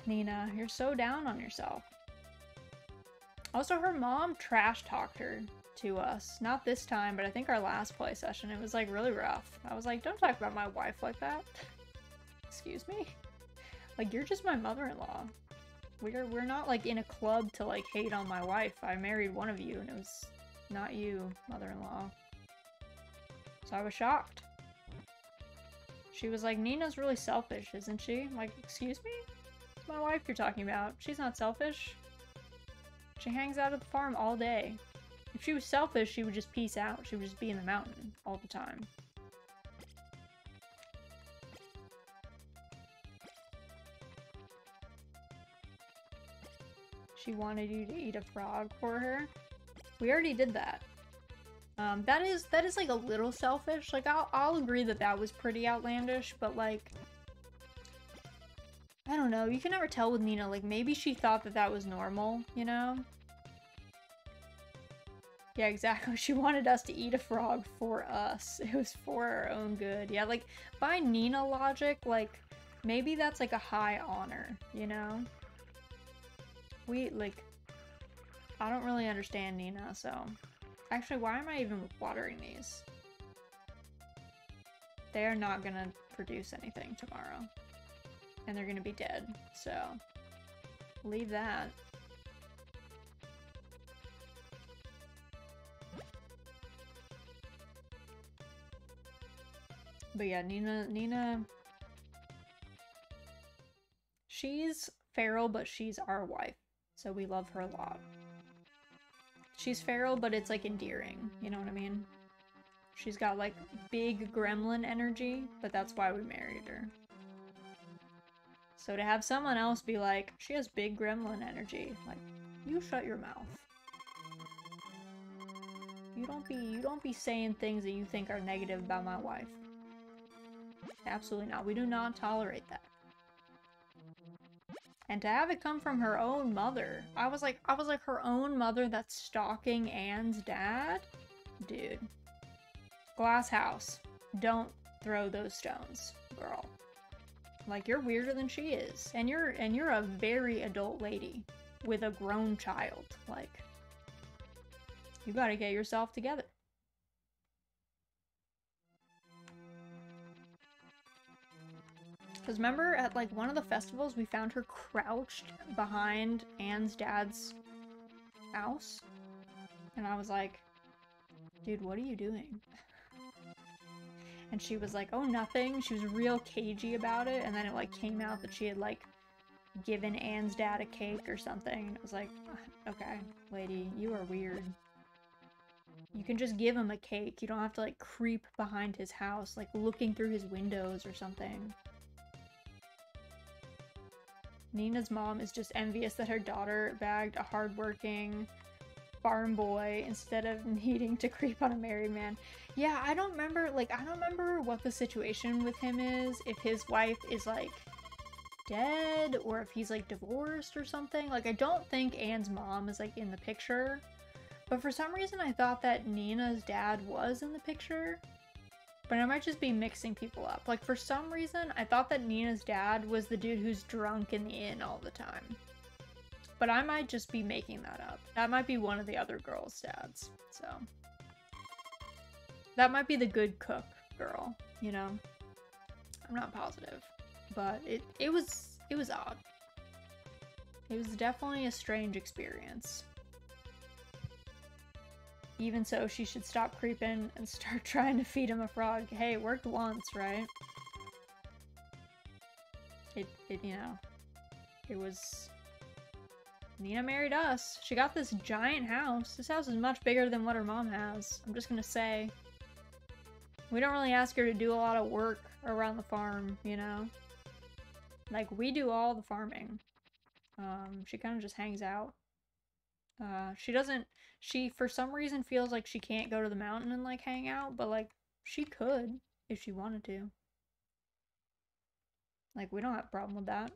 Nina, you're so down on yourself. Also, her mom trash talked her to us. Not this time, but I think our last play session. It was like really rough. I was like, don't talk about my wife like that. Excuse me? Like, you're just my mother-in-law. We're not like in a club to like hate on my wife. I married one of you and it was not you, mother-in-law. So I was shocked. She was like, Nina's really selfish, isn't she? I'm like, excuse me? It's my wife you're talking about. She's not selfish. She hangs out at the farm all day. If she was selfish, she would just peace out. She would just be in the mountain all the time. She wanted you to eat a frog for her. We already did that. That is like a little selfish. Like, I'll agree that that was pretty outlandish, but like, I don't know. You can never tell with Nina. Like, maybe she thought that that was normal, you know? Yeah, exactly. She wanted us to eat a frog for us. It was for our own good. Yeah, like, by Nina logic, like, maybe that's like a high honor, you know? I don't really understand Nina, so... Actually, why am I even watering these? They're not gonna produce anything tomorrow. And they're gonna be dead, so... Leave that. But yeah, Nina... She's feral, but she's our wife. So we love her a lot. She's feral, but it's like endearing, you know what I mean? She's got like big gremlin energy, but that's why we married her. So to have someone else be like, she has big gremlin energy, like, you shut your mouth. You don't be saying things that you think are negative about my wife. Absolutely not. We do not tolerate that. And to have it come from her own mother. I was like, her own mother that's stalking Anne's dad? Dude. Glass house. Don't throw those stones, girl. Like, you're weirder than she is. And you're a very adult lady with a grown child. Like, you gotta get yourself together. Because remember at like one of the festivals we found her crouched behind Anne's dad's house? And I was like, dude, what are you doing? And she was like, oh, nothing. She was real cagey about it. And then it like came out that she had like given Anne's dad a cake or something. And it was like, okay, lady, you are weird. You can just give him a cake. You don't have to like creep behind his house, like looking through his windows or something. Nina's mom is just envious that her daughter bagged a hardworking farm boy instead of needing to creep on a married man. Yeah, I don't remember what the situation with him is, if his wife is like dead or if he's like divorced or something. Like, I don't think Anne's mom is like in the picture, but for some reason I thought that Nina's dad was in the picture. But I might just be mixing people up. Like, for some reason, I thought that Nina's dad was the dude who's drunk in the inn all the time. But I might just be making that up. That might be one of the other girls' dads, so. That might be the good cook girl, you know? I'm not positive. But it was odd. It was definitely a strange experience. Even so, she should stop creeping and start trying to feed him a frog. Hey, it worked once, right? You know, it was... Nina married us. She got this giant house. This house is much bigger than what her mom has. I'm just gonna say. We don't really ask her to do a lot of work around the farm, you know? Like, we do all the farming. She kind of just hangs out. She for some reason feels like she can't go to the mountain and like hang out, but like she could if she wanted to. Like, we don't have a problem with that.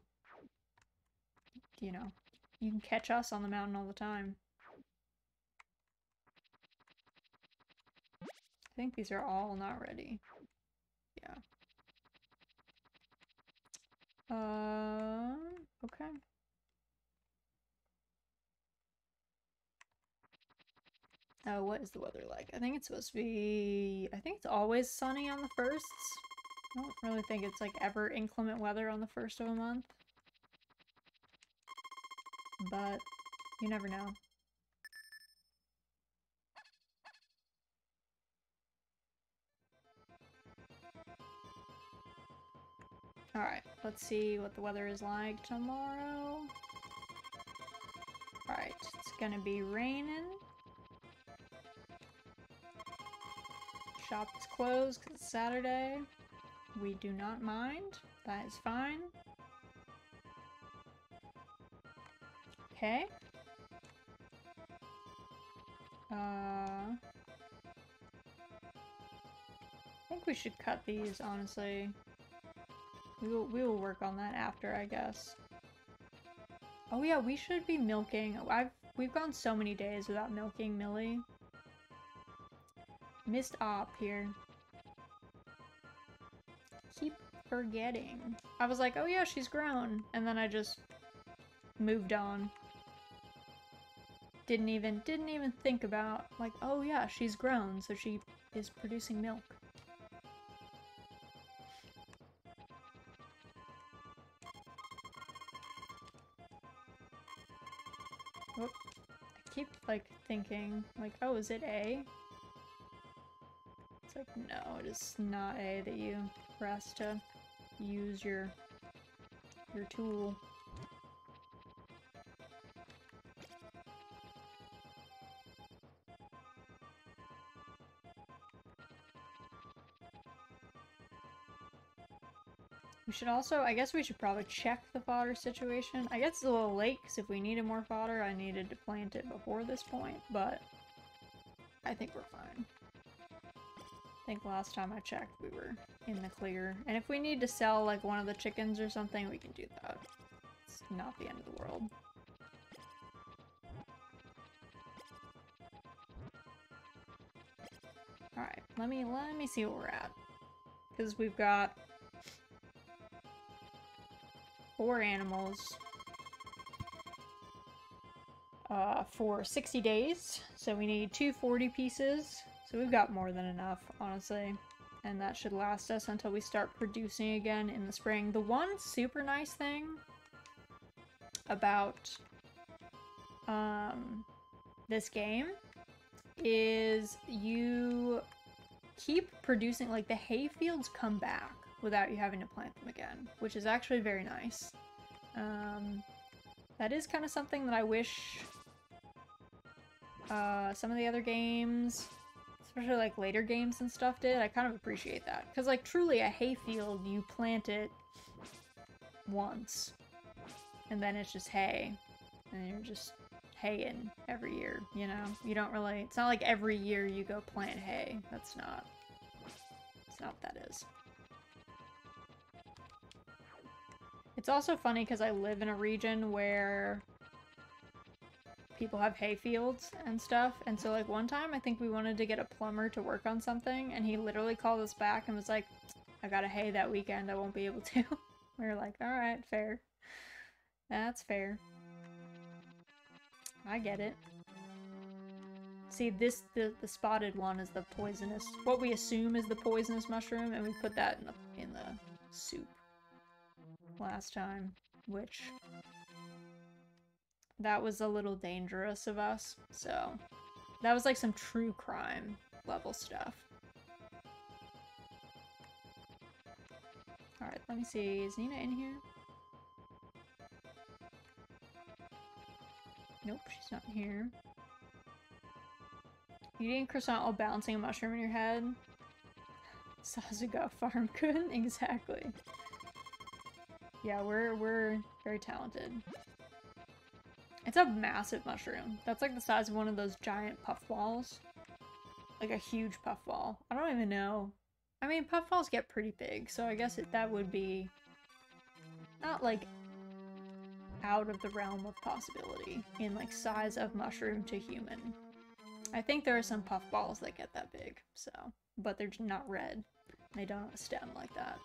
You know, you can catch us on the mountain all the time. I think these are all not ready. Yeah. Okay. Oh, what is the weather like? I think it's supposed to be... I think it's always sunny on the 1st. I don't really think it's like ever inclement weather on the 1st of a month. But you never know. Alright, let's see what the weather is like tomorrow. Alright, it's gonna be raining. Shop is closed because it's Saturday. We do not mind. That is fine. Okay. I think we should cut these, honestly. We will work on that after, I guess. Oh yeah, we should be milking. We've gone so many days without milking Millie. Missed op here. Keep forgetting. I was like, oh yeah, she's grown. And then I just moved on. Didn't even think about, like, oh yeah, she's grown, so she is producing milk. Oh, I keep, like, thinking, like, oh, is it A? It's like, no, it is not A that you press to use your tool. We should also, I guess we should probably check the fodder situation. I guess it's a little late, because if we needed more fodder, I needed to plant it before this point, but I think we're fine. I think last time I checked, we were in the clear. And if we need to sell, like, one of the chickens or something, we can do that. It's not the end of the world. Alright, let me see what we're at. Because we've got 4 animals for 60 days. So we need 240 pieces. So we've got more than enough, honestly. And that should last us until we start producing again in the spring. The one super nice thing about this game is you keep producing, like, the hay fields come back without you having to plant them again, which is actually very nice. That is kind of something that I wish some of the other games, especially like later games and stuff, did. I kind of appreciate that. Because, like, truly a hayfield, you plant it once, and then it's just hay, and you're just haying every year, you know? You don't really, it's not like every year you go plant hay. That's not what that is. It's also funny because I live in a region where people have hay fields and stuff, and so, like, one time I think we wanted to get a plumber to work on something, and he literally called us back and was like, I gotta hay that weekend, I won't be able to. We were like, alright, fair. That's fair. I get it. See, the spotted one is the poisonous, what we assume is the poisonous mushroom, and we put that in the soup last time, which that was a little dangerous of us, so that was like some true crime level stuff. Alright, let me see, is Nina in here? Nope, she's not here. You eating croissant while balancing a mushroom in your head? Sasuga farm couldn't? Exactly. Yeah, we're very talented. It's a massive mushroom. That's like the size of one of those giant puffballs. Like a huge puffball. I don't even know. I mean, puffballs get pretty big, so I guess that would be not, like, out of the realm of possibility in, like, size of mushroom to human. I think there are some puffballs that get that big, so, but they're not red. They don't have a stem like that.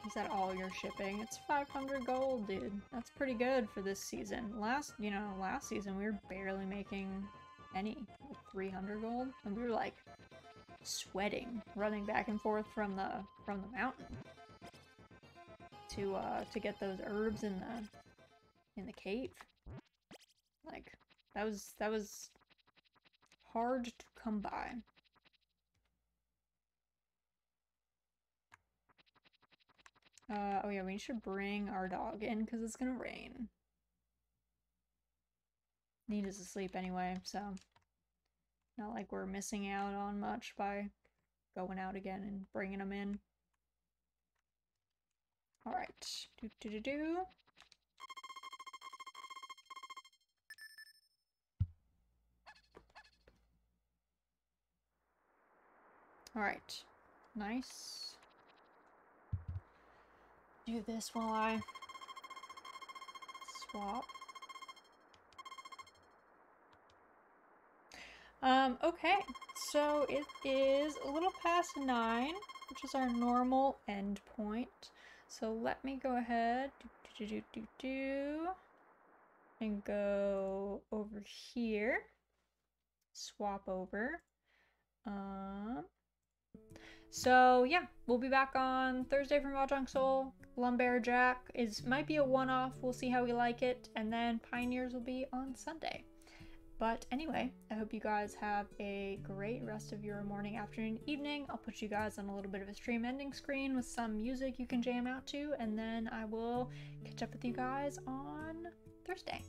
Is that all you're shipping? It's 500 gold, dude. That's pretty good for this season. Last season we were barely making any, like 300 gold, and we were like sweating, running back and forth from the mountain to get those herbs in the cave. Like, that was hard to come by. Oh yeah, we should bring our dog in because it's gonna rain. Need is asleep anyway, so not like we're missing out on much by going out again and bringing him in. All right, do. All right, nice. Do this while I swap. Okay, so it is a little past 9, which is our normal end point. So let me go ahead and go over here. Swap over. So yeah, we'll be back on Thursday for Mahjong Soul. Lumberjack might be a one-off. We'll see how we like it, and then Pioneers will be on Sunday. But anyway, I hope you guys have a great rest of your morning, afternoon, evening. I'll put you guys on a little bit of a stream ending screen with some music you can jam out to, and then I will catch up with you guys on Thursday.